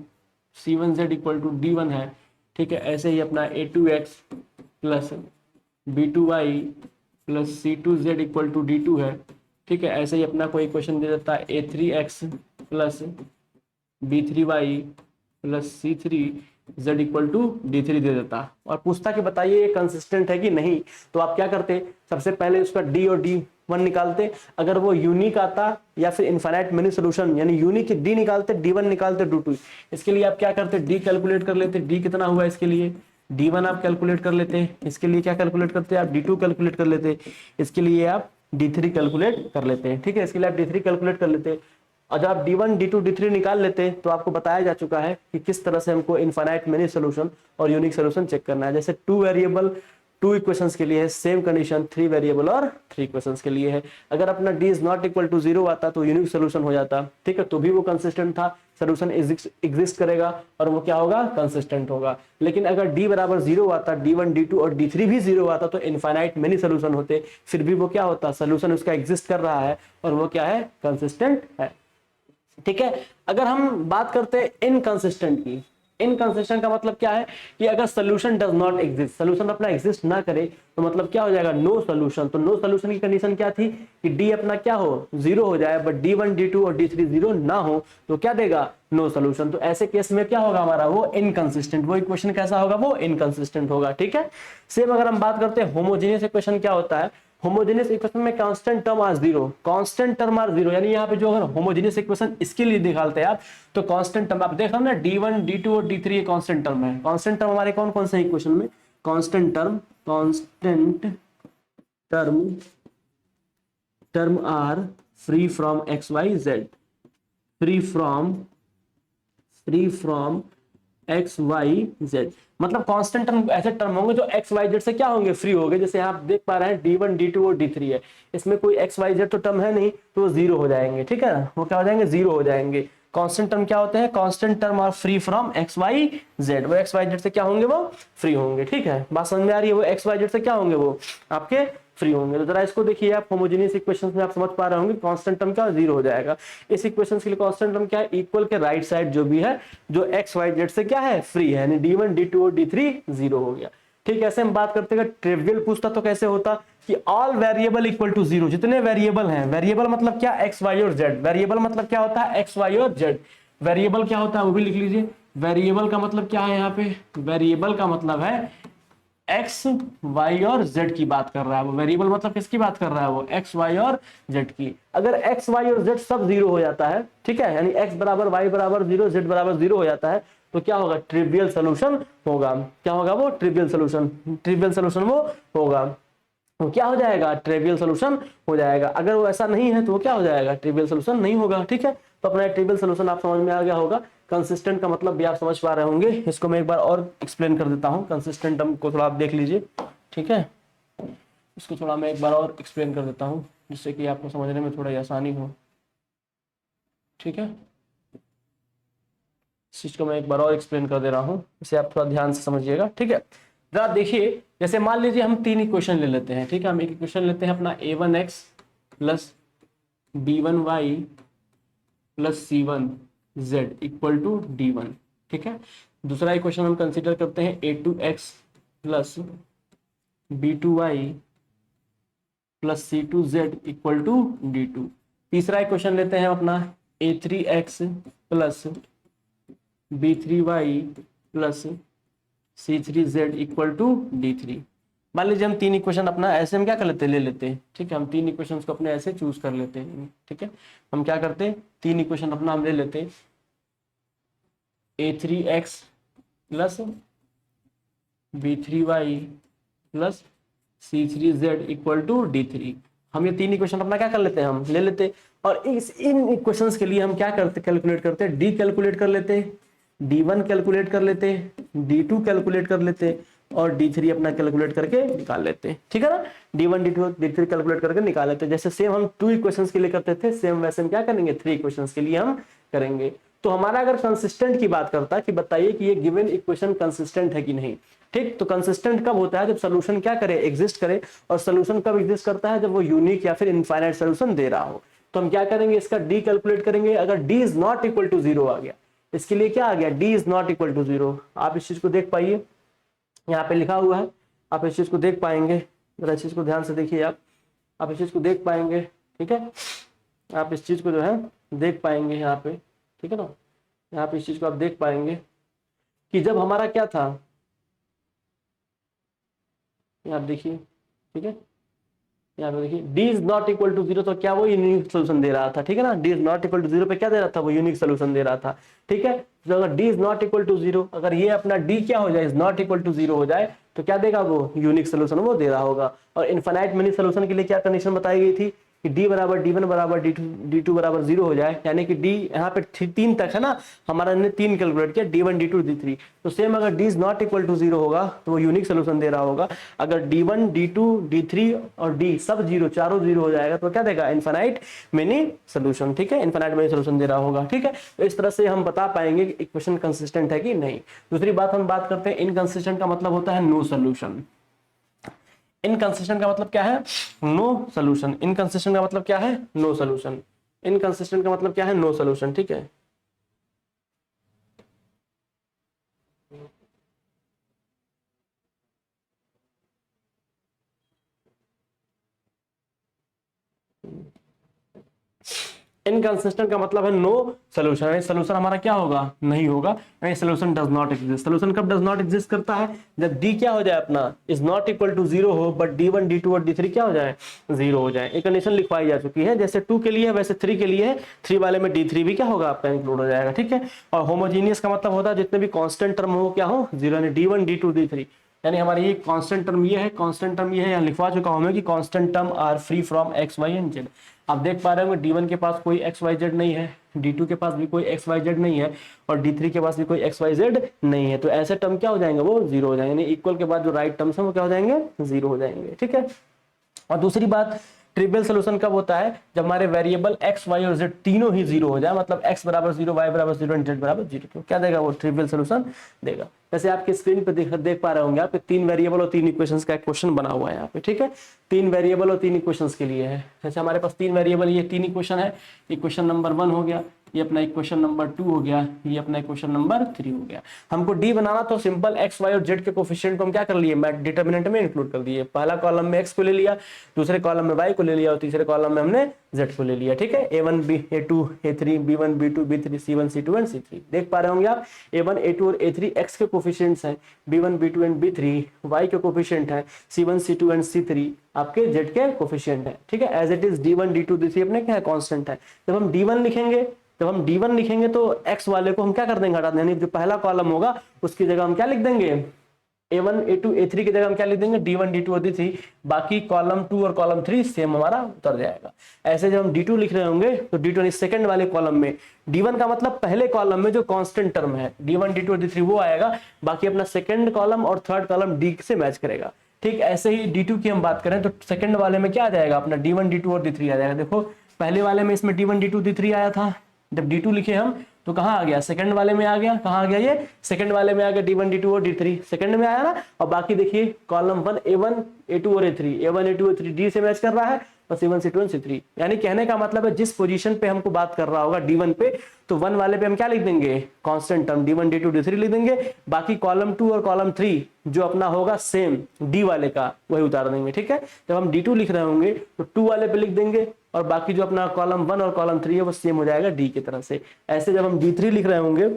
c1z equal to d1 है, ठीक है। ऐसे ही अपना a2x plus b2y plus c2z equal to d2 है, ठीक है। ऐसे ही अपना कोई क्वेश्चन दे देता है a3x plus b3y plus c3z equal to d3 दे देता और पूछता कि बताइए ये कंसिस्टेंट है कि नहीं। तो आप क्या करते, सबसे पहले उसका d और d1 निकालते, अगर वो यूनिक आता या फिर इनफाइनाइट मेनी सोल्यूशन यानी यूनिक d निकालते, d1 निकालते, d2। इसके लिए आप क्या करते, d कैलकुलेट कर लेते, d कितना हुआ इसके लिए, d1 आप कैलकुलेट कर लेते, इसके लिए क्या कैलकुलेट करते आप, d2 कैलकुलेट कर लेते, इसके लिए आप d3 कैलकुलेट कर लेते हैं, ठीक है। इसके लिए आप d3 कैलकुलेट कर लेते और जब आप d1 d2 d3 निकाल लेते तो आपको बताया जा चुका है कि किस तरह से हमको इनफाइनाइट मेनी सोल्यूशन और यूनिक सोल्यूशन चेक करना है। जैसे टू वेरिएबल टू इक्वेशंस के लिए है सेम कंडीशन, थ्री वेरिएबल और थ्री इक्वेशंस के लिए है। अगर अपना d is not equal to 0 आता तो यूनिक सोल्यूशन हो जाता, ठीक है, तो भी वो कंसिस्टेंट था, सोल्यूशन एग्जिस्ट करेगा और वो क्या होगा, कंसिस्टेंट होगा। लेकिन अगर d बराबर 0 आता, d1 d2 और d3 भी 0 आता तो इनफाइनाइट मेनी सोल्यूशन होते, फिर भी वो क्या होता, सोल्यूशन उसका एग्जिस्ट कर रहा है और वो क्या है, कंसिस्टेंट है, ठीक है। अगर हम बात करते हैं इनकंसिस्टेंट की, इनकंसिस्टेंट का मतलब क्या है कि अगर solution does not exist, solution अपना एग्जिस्ट ना करे तो मतलब क्या हो जाएगा, नो सोल्यूशन। तो नो सोल्यूशन की कंडीशन क्या थी कि डी अपना क्या हो, 0 हो जाए, बट d1 d2 और d3 0 ना हो तो क्या देगा, नो सोल्यूशन। तो ऐसे केस में क्या होगा हमारा, वो इनकंसिस्टेंट, वो इक्वेशन कैसा होगा, वो इनकंसिस्टेंट होगा, ठीक है। सेम अगर हम बात करते हैं होमोजेनियस इक्वेशन क्या होता है, होमोजेनियस इक्वेशन में constant term are zero, constant term are zero, यानी यहाँ पे जो अगर होमोजेनियस इक्वेशन इसके लिए निकालते हैं आप तो कांस्टेंट टर्म आप देख रहे हो ना, D1 D2 और D3 ये कांस्टेंट टर्म है। कांस्टेंट टर्म हमारे कौन कौन से इक्वेशन में, constant term are free from x y z, free from x y z, मतलब कांस्टेंट टर्म ऐसे टर्म होंगे जो एक्स वाई जेड से क्या होंगे, फ्री होंगे। जैसे आप देख पा रहे हैं D1 D2 और D3 है, इसमें कोई एक्स वाई जेड तो टर्म है नहीं, तो वो जीरो हो जाएंगे, ठीक है ना, वो क्या हो जाएंगे, जीरो हो जाएंगे। कांस्टेंट टर्म क्या होते हैं, constant term are free from x y z, वो एक्स वाई जेड से क्या होंगे, वो फ्री होंगे, ठीक है, बात समझ में आ रही है, वो एक्स वाई जेड से क्या होंगे, वो आपके फ्री होंगे। तो जरा इसको देखिए आप, होमोजेनियस इक्वेशंस में आप समझ पा रहे होंगे कांस्टेंट टर्म क्या जीरो हो जाएगा। इस इक्वेशन के लिए कांस्टेंट टर्म क्या है, इक्वल के राइट साइड जो भी है जो एक्स वाई जेड से क्या है, फ्री है, यानी D1 D2 और D3 जीरो हो गया। ठीक, ऐसे हम बात करते हैं ट्रिवियल पूछता तो कैसे होता कि all variable equal to zero, जितने वेरिएबल हैं, वेरिएबल मतलब क्या, एक्स वाई और जेड, वेरिएबल मतलब क्या होता है, एक्स वाई और जेड। वेरिएबल क्या होता है वो भी लिख लीजिए, वेरिएबल का मतलब क्या है, यहाँ पे वेरिएबल का मतलब है एक्स वाई और जेड की बात कर रहा है वो। वेरिएबल मतलब किसकी बात कर रहा है वो, एक्स वाई और जेड की। अगर एक्स वाई और जेड सब जीरो हो जाता है, ठीक है, यानी एक्स बराबर वाई बराबर जीरो, जेड बराबर जीरो हो जाता है, तो क्या होगा, ट्रिवियल सोल्यूशन होगा। क्या होगा वो, ट्रिवियल सोल्यूशन, ट्रिवियल सोल्यूशन वो होगा। तो क्या हो जाएगा, ट्रिवियल सोल्यूशन हो जाएगा। अगर वो ऐसा नहीं है तो वो क्या हो जाएगा, ट्रिवियल सोल्यूशन नहीं होगा, ठीक है। तो अपना ट्रिवियल सोल्यूशन आप समझ में आ गया होगा। कंसिस्टेंट का मतलब भी आप समझ पा रहे होंगे, इसको मैं एक बार और एक्सप्लेन कर देता हूँ। कंसिस्टेंट टर्म को थोड़ा आप देख लीजिए, ठीक है, इसको थोड़ा मैं एक बार और एक्सप्लेन कर देता हूँ जिससे कि आपको समझने में थोड़ा आसानी हो, ठीक है। इस चीज को मैं एक बार और एक्सप्लेन कर दे रहा हूँ, इसे आप थोड़ा ध्यान से समझिएगा, ठीक है। जरा देखिए, जैसे मान लीजिए हम तीन इक्वेशन ले लेते हैं, ठीक है, हम एक इक्वेशन लेते हैं अपना A1x plus B1y plus C1z equal to D1, ठीक है। दूसरा इक्वेशन हम कंसीडर करते हैं A2x plus B2y plus C2z equal to D2। तीसरा इक्वेशन लेते हैं अपना A3x plus B3y plus C3z equal to D3। मान लीजिए हम तीन इक्वेशन अपना ऐसे हम क्या कर लेते हैं, ले लेते हैं, ठीक है, हम तीन इक्वेशन को अपने ऐसे चूज कर लेते हैं, ठीक है। हम क्या करते हैं, तीन इक्वेशन अपना हम ले लेते हैं, A3x plus B3y plus C3z equal to D3। हम ये तीन इक्वेशन अपना क्या कर लेते हैं, हम ले लेते हैं। और इन इक्वेशंस के लिए हम क्या करते, कैलकुलेट करते हैं, डी कैलकुलेट कर लेते हैं, D1 कैलकुलेट कर लेते हैं, D2 कैलकुलेट कर लेते हैं, और D3 अपना कैलकुलेट करके निकाल लेते हैं, ठीक है ना। D1 D2 D3 कैलकुलेट करके निकाल लेते हैं। जैसे सेम हम टू इक्वेशंस के लिए करते थे, सेम वैसे हम क्या करेंगे, थ्री इक्वेशंस के लिए हम करेंगे। तो हमारा अगर कंसिस्टेंट की बात करता है कि बताइए कि ये गिवन इक्वेशन कंसिस्टेंट है कि नहीं, ठीक। तो कंसिस्टेंट कब होता है, जब सोल्यूशन क्या करे, एग्जिस्ट करे। और सोल्यूशन कब एग्जिस्ट करता है, जब वो यूनिक या फिर इनफाइनाइट सोल्यूशन दे रहा हो। तो हम क्या करेंगे, इसका डी कैलकुलेट करेंगे। अगर D is not equal to zero आ गया, इसके लिए क्या आ गया, D is not equal to zero. आप इस चीज को देख पाइए, यहाँ पे लिखा हुआ है, आप इस चीज को देख पाएंगे, जरा इस चीज को ध्यान से देखिए आप इस चीज को देख पाएंगे, ठीक है। आप इस चीज को जो है देख पाएंगे यहाँ पे, ठीक है ना। यहाँ पे इस चीज को आप देख पाएंगे कि जब हमारा क्या था, यहाँ आप देखिए, ठीक है, यहाँ पे देखिए d is not equal to zero, तो क्या वो यूनिक सोल्यूशन दे रहा था, ठीक है ना। d is not equal to zero पे क्या दे रहा था, वो यूनिक सोल्यूशन दे रहा था, ठीक है। तो अगर d is not equal to zero, अगर ये अपना d क्या हो जाए, is not equal to zero हो जाए, तो क्या देगा, वो यूनिक सोल्यूशन वो दे रहा होगा। और इनफाइनाइट मेनी सोल्यूशन के लिए क्या कंडीशन बताई गई थी कि d बराबर d1 बराबर d2 बराबर जीरो हो जाए, यानी कि d यहाँ पे तीन तक है ना, हमारा ने तीन कैलकुलेट किया, d1 d2 d3। तो सेम अगर d is not equal to zero होगा तो वो यूनिक सोल्यूशन दे रहा होगा। अगर d1 d2 d3 और d सब जीरो, चारों जीरो हो जाएगा तो क्या देगा, इनफाइनाइट मेनी सोल्यूशन, ठीक है, इनफाइनाइट मेनी सोल्यूशन दे रहा होगा, ठीक है। तो इस तरह से हम बता पाएंगे कि इक्वेशन कंसिस्टेंट है कि नहीं। दूसरी बात हम बात करते हैं, इनकंसिस्टेंट का मतलब होता है नो सोल्यूशन। इनकंसिस्टेंट का मतलब क्या है, नो सोल्यूशन। इनकंसिस्टेंट का मतलब क्या है, नो सोल्यूशन। इनकंसिस्टेंट का मतलब क्या है, नो सोल्यूशन, ठीक है। इनकंसिस्टेंट का मतलब है नो सोल्यूशन, यानी सोल्यूशन हमारा क्या होगा, नहीं होगा, यानी solution does not exist. Solution कब डज नॉट एग्जिस्ट करता है, जब डी क्या हो जाए अपना, is not equal to zero हो, बट D1 D2 और D3 क्या हो जाए, जीरो हो जाए। एक कंडीशन लिखवाई जा चुकी है, जैसे 2 के लिए है वैसे 3 के लिए है, 3 वाले में D3 भी क्या होगा आपका इंक्लूड हो जाएगा, ठीक है। और होमोजीनियस का मतलब होता है जितने भी कांस्टेंट टर्म हो क्या हो, जीरो, यानी D1 D2 D3, यानी हमारी ये कांस्टेंट टर्म ये है, कांस्टेंट टर्म ये है, यहाँ लिखवा चुका हूं मैं कि constant term are free from x y and z. आप देख पा रहे हो D1 के पास कोई एक्स वाई जेड नहीं है, D2 के पास भी कोई एक्स वाई जेड नहीं है, और D3 के पास भी कोई एक्स वाई जेड नहीं है, तो ऐसे टर्म क्या हो जाएंगे, वो जीरो हो जाएंगे, यानी इक्वल के बाद जो राइट टर्म्स हैं वो क्या हो जाएंगे, जीरो हो जाएंगे, ठीक है। और दूसरी बात, ट्रिवियल सोल्यूशन कब होता है, जब हमारे वेरिएबल एक्स वाई और जेड तीनों ही जीरो हो जाए, मतलब एक्स बराबर जीरो, वाई बराबर जीरो एंड जेड बराबर जीरो, तो क्या देगा वो, ट्रिवियल सोल्यूशन देगा। जैसे आपके स्क्रीन पे देख पा रहे होंगे आप, 3 वेरिएबल और 3 इक्वेशंस का एक क्वेश्चन बना हुआ है यहाँ पे, ठीक है। 3 वेरिएबल और 3 इक्वेशंस के लिए है। जैसे हमारे पास 3 वेरिएबल, ये 3 इक्वेशन है, इक्वेशन नंबर 1 हो गया, ये अपना इक्वेशन नंबर 2 हो गया, ये अपना इक्वेशन नंबर 3 हो गया। हमको डी बनाना तो सिंपल एक्स वाई और जेड के कोफिशिएंट को हम क्या कर लिए, डिटरमिनेंट में इंक्लूड कर दिए। पहला कॉलम में एक्स को ले लिया, दूसरे कॉलम में वाई को ले लिया, और तीसरे कॉलम में हमने जेड को ले लिया, ठीक है। A1 A2 A3 B1 B2 B3 C1 C2 and C3 देख पा रहे होंगे आप, A1 A2 और A3 एक्स के कोफिशिएंट्स हैं, B1 B2 and B3 Y के कोफिशिएंट हैं, C1 C2 एंड C3 आपके जेड के कोफिशिएंट हैं, ठीक है। As it is D1 D2 D3 अपने क्या है, कांस्टेंट है। जब हम D1 लिखेंगे, जब हम D1 लिखेंगे तो x वाले को हम क्या कर देंगे, हटा देंगे, यानी जो पहला कॉलम होगा उसकी जगह हम क्या लिख देंगे, A1 A2 A3 की जगह हम क्या लिख देंगे, D1 D2 और D3, बाकी कॉलम 2 और कॉलम 3 सेम हमारा उतर जाएगा। ऐसे जब हम D2 लिख रहे होंगे तो D2 सेकंड वाले कॉलम में, D1 का मतलब पहले कॉलम में जो कांस्टेंट टर्म है D1 D2 और D3 वो आएगा, बाकी अपना सेकंड कॉलम और थर्ड कॉलम D से मैच करेगा, ठीक। ऐसे ही D2 की हम बात करें तो सेकंड वाले में क्या आ जाएगा, अपना D1 D2 और D3 आ जाएगा। देखो पहले वाले में इसमें D1 D2 D3 आया था, जब D2 लिखे हम तो कहाँ आ गया, सेकंड वाले में आ गया, कहाँ आ गया, ये सेकंड वाले में आ गया, D1 D2 और D3 सेकंड में आया ना। और बाकी देखिए कॉलम 1 A1 A2 और A3, A1 A2 A3 D से मैच कर रहा है, और C1 C2 और C3, यानी कहने का मतलब है जिस पोजीशन पे हमको बात कर रहा होगा D1 पे, तो 1 वाले पे हम क्या लिख देंगे, constant term D1 D2 D3 लिख देंगे, बाकी कॉलम 2 और कॉलम 3 जो अपना होगा सेम D वाले का वही उतार देंगे, ठीक है। जब हम D2 लिख रहे होंगे तो 2 वाले पे लिख देंगे, और बाकी जो अपना कॉलम 1 और कॉलम 3 है वो सेम हो जाएगा D की तरह से। ऐसे जब हम D3 लिख रहे होंगे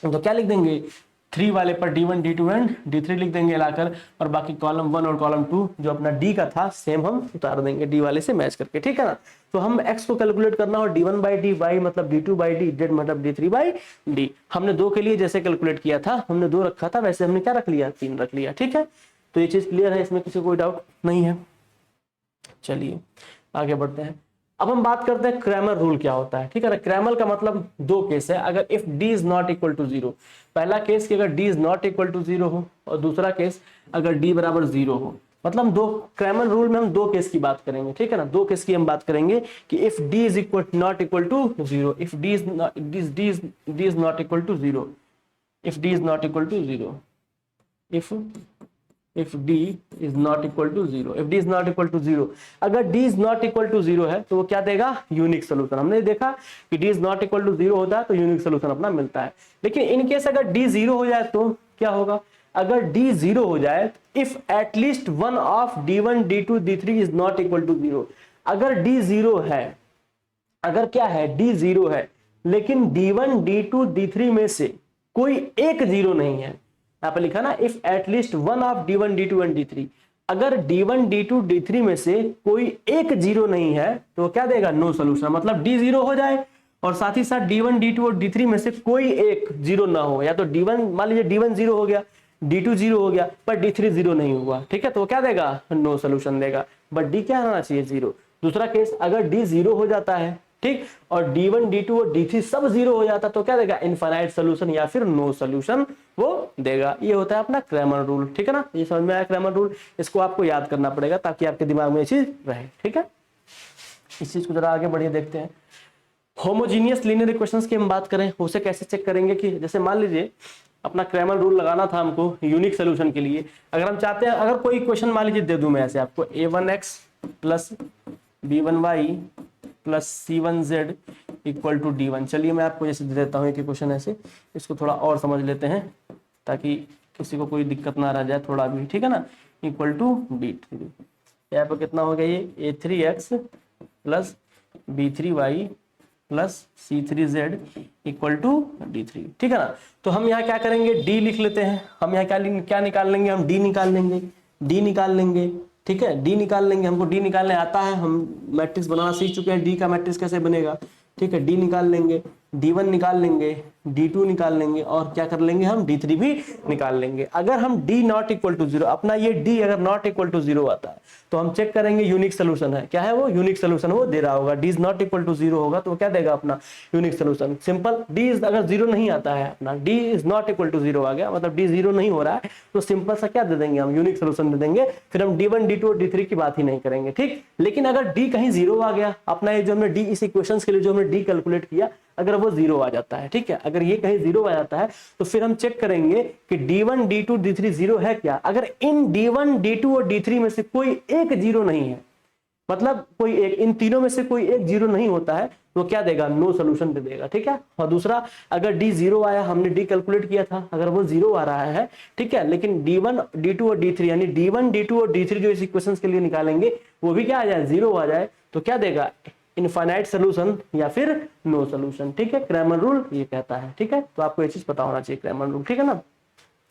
तो क्या लिख देंगे, 3 वाले पर D1 D2 एंड D3 लिख देंगे लाकर, और बाकी कॉलम 1 और कॉलम 2 जो अपना D का था सेम हम उतार देंगे D वाले से मैच करके, ठीक है ना। तो हम x को कैलकुलेट करना हो D1 बाई डी, y मतलब D2 बाई डी, z मतलब D3 बाई डी। हमने 2 के लिए जैसे कैलकुलेट किया था, हमने 2 रखा था, वैसे हमने क्या रख लिया, 3 रख लिया, ठीक है। तो ये चीज क्लियर है, इसमें किसी को कोई डाउट नहीं है। चलिए आगे बढ़ते हैं। अब हम बात करते हैं क्रैमर रूल क्या होता है, ठीक है ना। क्रैमर का मतलब 2 केस है, अगर if d is not equal to 0, पहला केस कि अगर d is not equal to 0 हो, और दूसरा केस अगर d बराबर 0 हो। मतलब 2 क्रैमर रूल में हम 2 केस की बात करेंगे, ठीक है ना। 2 केस की हम बात करेंगे कि if d is not equal to 0, if d is not equal to 0, if d is not equal to 0, if d is not equal to 0, if d is not equal to 0, अगर d is not equal to 0 है तो वो क्या देगा, unique solution. हमने देखा कि d is not equal to 0 होता है तो यूनिक सोल्यूशन अपना मिलता है। लेकिन इन केस अगर d 0 हो जाए तो क्या होगा, अगर d 0 हो जाए, if at least one of d1 d2 d3 is not equal to 0, अगर d 0 है, अगर क्या है, d 0 है, लेकिन d1 d2 d3 में से कोई एक 0 नहीं है, यहाँ पे लिखा ना, if at least one of D1 D2 and D3, अगर D1 D2 D3 में से कोई एक 0 नहीं है तो क्या देगा, नो सोल्यूशन। मतलब D 0 हो जाए और साथ ही साथ D1 D2 और D3 में से कोई एक 0 ना हो, या तो D1 मान लीजिए D1 0 हो गया, D2 0 हो गया, पर D3 0 नहीं हुआ, ठीक है, तो क्या देगा, नो सोल्यूशन देगा। बट D क्या होना चाहिए, 0। दूसरा केस अगर D 0 हो जाता है, ठीक, और D1 D2 और D3 सब 0 हो जाता तो क्या देगा, इनफाइनाइट सोल्यूशन या फिर नो सोल्यूशन वो देगा। ये होता है अपना क्रैमर रूल, ठीक है ना। ये समझ में आया क्रैमर रूल, इसको आपको याद करना पड़ेगा ताकि आपके दिमाग में ये चीज रहे, ठीक है। इस चीज को जरा आगे बढ़िए देखते हैं। होमोजीनियस लीनियर इक्वेशंस की हम बात करें, उसे कैसे चेक करेंगे कि जैसे मान लीजिए अपना क्रैमर रूल लगाना था हमको यूनिक सोल्यूशन के लिए। अगर हम चाहते हैं, अगर कोई इक्वेशन मान लीजिए दे दूं मैं ऐसे आपको, a1x plus b1y plus c1z equal to d1। चलिए मैं आपको जैसे दे देता हूँ एक क्वेश्चन ऐसे, इसको थोड़ा और समझ लेते हैं ताकि किसी को कोई दिक्कत ना रह जाए थोड़ा भी, ठीक है ना। इक्वल टू d3, यहाँ पर कितना हो गया, ये a3x plus b3y plus C3Z equal to D3, ठीक है ना। तो हम यहाँ क्या करेंगे, D लिख लेते हैं। हम यहाँ क्या निकाल लेंगे, हम D निकाल लेंगे, D निकाल लेंगे, ठीक है, D निकाल लेंगे। हमको D निकालने आता है, हम मैट्रिक्स बनाना सीख चुके हैं, D का मैट्रिक्स कैसे बनेगा, ठीक है। D निकाल लेंगे, D1 निकाल लेंगे, D2 निकाल लेंगे और क्या कर लेंगे हम D3 भी निकाल लेंगे। अगर हम D नॉट इक्वल टू 0, अपना ये D अगर नॉट इक्वल टू 0 आता है तो हम चेक करेंगे यूनिक सोल्यूशन है, क्या है वो यूनिक सोल्यूशन वो दे रहा होगा। D is not equal to 0 होगा तो वो क्या देगा अपना यूनिक सोल्यूशन। सिंपल, D अगर 0 नहीं आता है, अपना D is not equal to 0 आ गया, मतलब D 0 नहीं हो रहा है, तो सिंपल सा क्या दे देंगे हम यूनिक सोल्यूशन दे देंगे। फिर हम D1 D2 और D3 की बात ही नहीं करेंगे, ठीक। लेकिन अगर D कहीं 0 आ गया, अपना ये जो हमने D इस इक्वेशंस के लिए जो हमने D कैलकुलेट किया, अगर वो 0 आ जाता है, ठीक है, अगर ये कहीं 0 आ जाता है तो फिर हम चेक करेंगे कि D1 D2 D3 0 है क्या। अगर इन D1 D2 और D3 में से कोई एक 0 नहीं है, मतलब कोई एक, इन तीनों में से कोई एक 0 नहीं होता है, तो क्या देगा, नो सोल्यूशन दे देगा, ठीक है। और दूसरा, अगर D 0 आया, हमने D कैलकुलेट किया था, अगर वो 0 आ रहा है, ठीक है, लेकिन D1 D2 और D3 यानी D1 D2 और D3 जो इस इक्वेशंस के लिए निकालेंगे वो भी क्या आ जाए, 0 आ जाए, तो क्या देगा, इनफाइनाइट सोल्यूशन या फिर नो सोल्यूशन, ठीक है। क्रैमर रूल ये कहता है, ठीक है। तो आपको ये चीज पता होना चाहिए, क्रैमर रूल, ठीक है ना।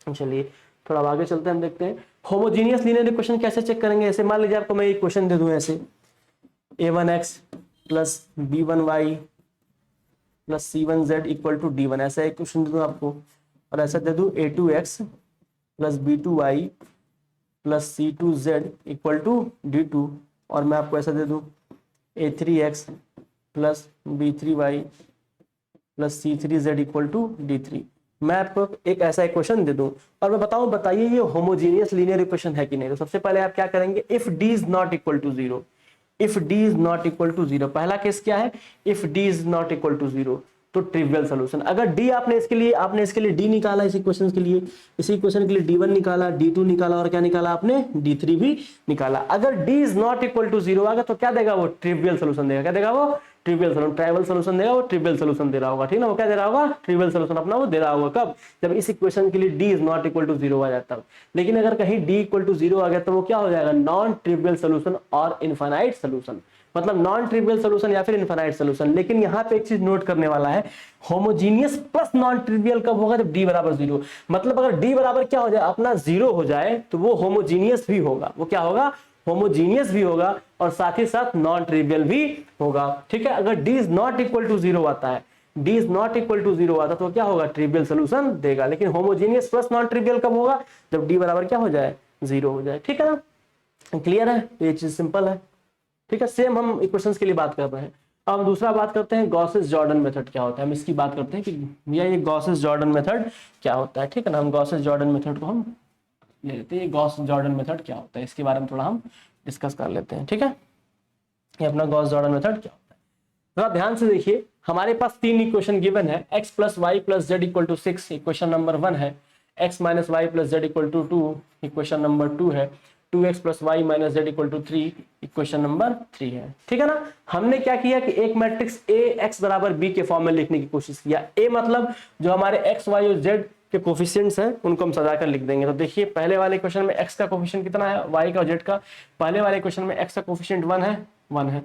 चलिए थोड़ा आगे चलते हैं, हम देखते हैं होमोजीनियस लीनियर इक्वेशन कैसे चेक करेंगे। ऐसे मान लीजिए आपको मैं एक क्वेश्चन दे दूं, ऐसे a1x plus b1y plus c1z equal to d1, ऐसा एक क्वेश्चन दे दूं आपको, और ऐसा दे दूं a2x plus b2y plus c2z equal to d2, और मैं आपको ऐसा दे दूं a3x plus b3y plus c3z equal to d3। मैं आपको एक ऐसा इक्वेशन दे दूं और मैं बताइए ये होमोजीनियस लीनियर इक्वेशन है कि नहीं। तो सबसे पहले आप क्या करेंगे, if d is not equal to 0, if d is not equal to 0, पहला केस क्या है, if d is not equal to 0, तो ट्रिवियल सॉल्यूशन। अगर d आपने इसके लिए d निकाला, इस इक्वेशन के लिए, इसी इक्वेशन के लिए d1 निकाला, d2 निकाला और क्या निकाला आपने, d3 भी निकाला। अगर d is not equal to 0 आ गया तो क्या देगा वो, ट्रिवियल सॉल्यूशन देगा। क्या देगा वो, ट्रिवियल सॉल्यूशन, ट्राइवल सॉल्यूशन देगा, वो ट्रिवियल सॉल्यूशन दे रहा होगा, ठीक ना। वो क्या दे रहा होगा, ट्रिवियल सॉल्यूशन अपना वो दे रहा होगा। कब, जब इस इक्वेशन के लिए d is not equal to 0 आ जाता है। लेकिन अगर कहीं d इक्वल टू 0 आ गया तो वो क्या हो जाएगा, नॉन ट्रिवियल सॉल्यूशन और इनफाइनाइट सॉल्यूशन, मतलब नॉन ट्रिवियल सॉल्यूशन या फिर इनफाइनाइट सॉल्यूशन। लेकिन यहाँ पे एक चीज नोट करने वाला है, होमोजीनियस प्लस नॉन ट्रिवियल कब होगा, जब d बराबर 0, मतलब अगर d बराबर क्या हो जाए, अपना 0 हो जाए, तो वो होमोजीनियस भी होगा। वो क्या होगा, होमोजीनियस भी होगा और साथ ही साथ नॉन ट्रिवियल भी होगा, ठीक है। अगर d is not equal to 0 आता है, d is not equal to 0 आता तो क्या होगा, ट्रिवियल सॉल्यूशन देगा। लेकिन होमोजीनियस प्लस नॉन ट्रिवियल कब होगा, जब d बराबर क्या हो जाए, 0 हो जाए, ठीक है ना। क्लियर है, ये चीज सिंपल है, ठीक है। सेम हम इक्वेशंस के लिए बात कर रहे हैं। अब हम दूसरा बात करते हैं, गॉसेस जॉर्डन मेथड क्या होता है। हम इसकी बात करते हैं कि भैया ये गॉसेस जॉर्डन मेथड क्या होता है, ठीक है ना। हम गॉसेस जॉर्डन मेथड को हम ले लेते हैं, गॉस जॉर्डन मेथड क्या होता है, इसके बारे में थोड़ा हम डिस्कस कर लेते हैं, ठीक है। ये अपना गॉस जॉर्डन मेथड क्या होता है, थोड़ा ध्यान से देखिए। हमारे पास 3 इक्वेशन गिवन है, x plus y plus z equal to 6 equation number 1 है, x minus y plus z equal to 2 equation number 2 है, 2x plus y minus z equal to 3 equation number 3 है, ठीक है ना। हमने क्या किया कि एक मैट्रिक्स a x बराबर b के फॉर्म में लिखने की कोशिश किया। a मतलब जो हमारे x y और z के कोफिशिएंट्स हैं उनको हम सजाकर लिख देंगे। तो देखिए पहले वाले क्वेश्चन में x का कोफिशिएंट कितना है, y का और z का। पहले वाले क्वेश्चन में x का कोफिशिएंट 1 है,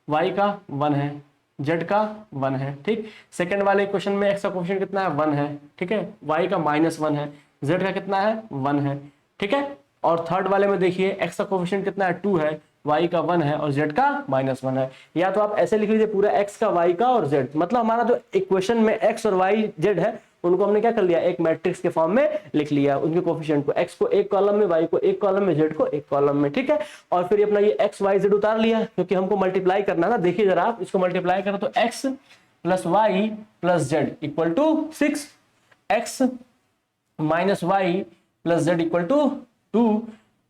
y का 1 है, z का 1 है, ठीक। सेकंड वाले क्वेश्चन में x का कोफिशिएंट कितना है, 1 है, ठीक है, y का -1 है, z का कितना है, 1 है, ठीक है। और थर्ड वाले में देखिए x का कोफिशिएंट कितना है, 2 है, y का 1 है और z का -1 है। या तो आप ऐसे लिख लीजिए पूरा x का, y का और z, मतलब हमारा जो इक्वेशन में x और y z है उनको हमने क्या कर लिया, एक मैट्रिक्स के फॉर्म में लिख लिया, उनके कोफिशिएंट को, x को एक कॉलम में, y को एक कॉलम में, z को एक कॉलम में, ठीक है। और फिर अपना ये x y z उतार लिया क्योंकि हमको मल्टीप्लाई करना ना। देखिए जरा आप इसको मल्टीप्लाई करें तो x plus y plus z equal to 6, x minus y plus z equal to 2,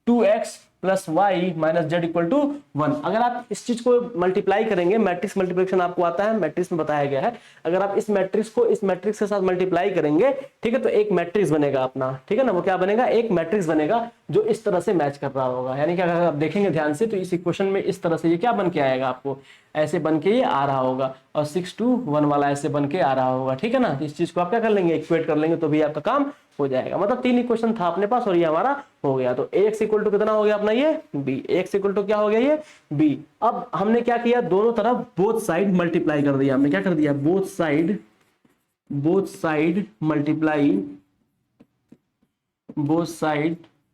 2x plus y minus z equal to 1। अगर आप इस चीज को मल्टीप्लाई करेंगे, मैट्रिक्स मल्टीप्लिकेशन आपको आता है, मैट्रिक्स में बताया गया है, अगर आप इस मैट्रिक्स को इस मैट्रिक्स के साथ मल्टीप्लाई करेंगे, ठीक है, तो एक मैट्रिक्स बनेगा अपना, ठीक है ना। वो क्या बनेगा, एक मैट्रिक्स बनेगा जो इस तरह से मैच कर रहा होगा। यानी कि अगर आप देखेंगे ध्यान से तो इस इक्वेशन में इस तरह से ये क्या बन के आएगा आपको, ऐसे बन के ये आ रहा होगा, और 6 2 1 वाला ऐसे बन के आ रहा होगा, ठीक है ना। इस चीज को आप क्या कर लेंगे, इक्वेट कर लेंगे, तो भी आपका काम हो जाएगा। मतलब 3 इक्वेशन था अपने पास और ये हमारा हो गया। तो ax इक्वल टू कितना हो गया अपना, ये b, ax इक्वल टू क्या हो गया, ये b। अब हमने क्या किया, दोनों तरफ बोथ साइड मल्टीप्लाई कर दिया। हमने क्या कर दिया, both side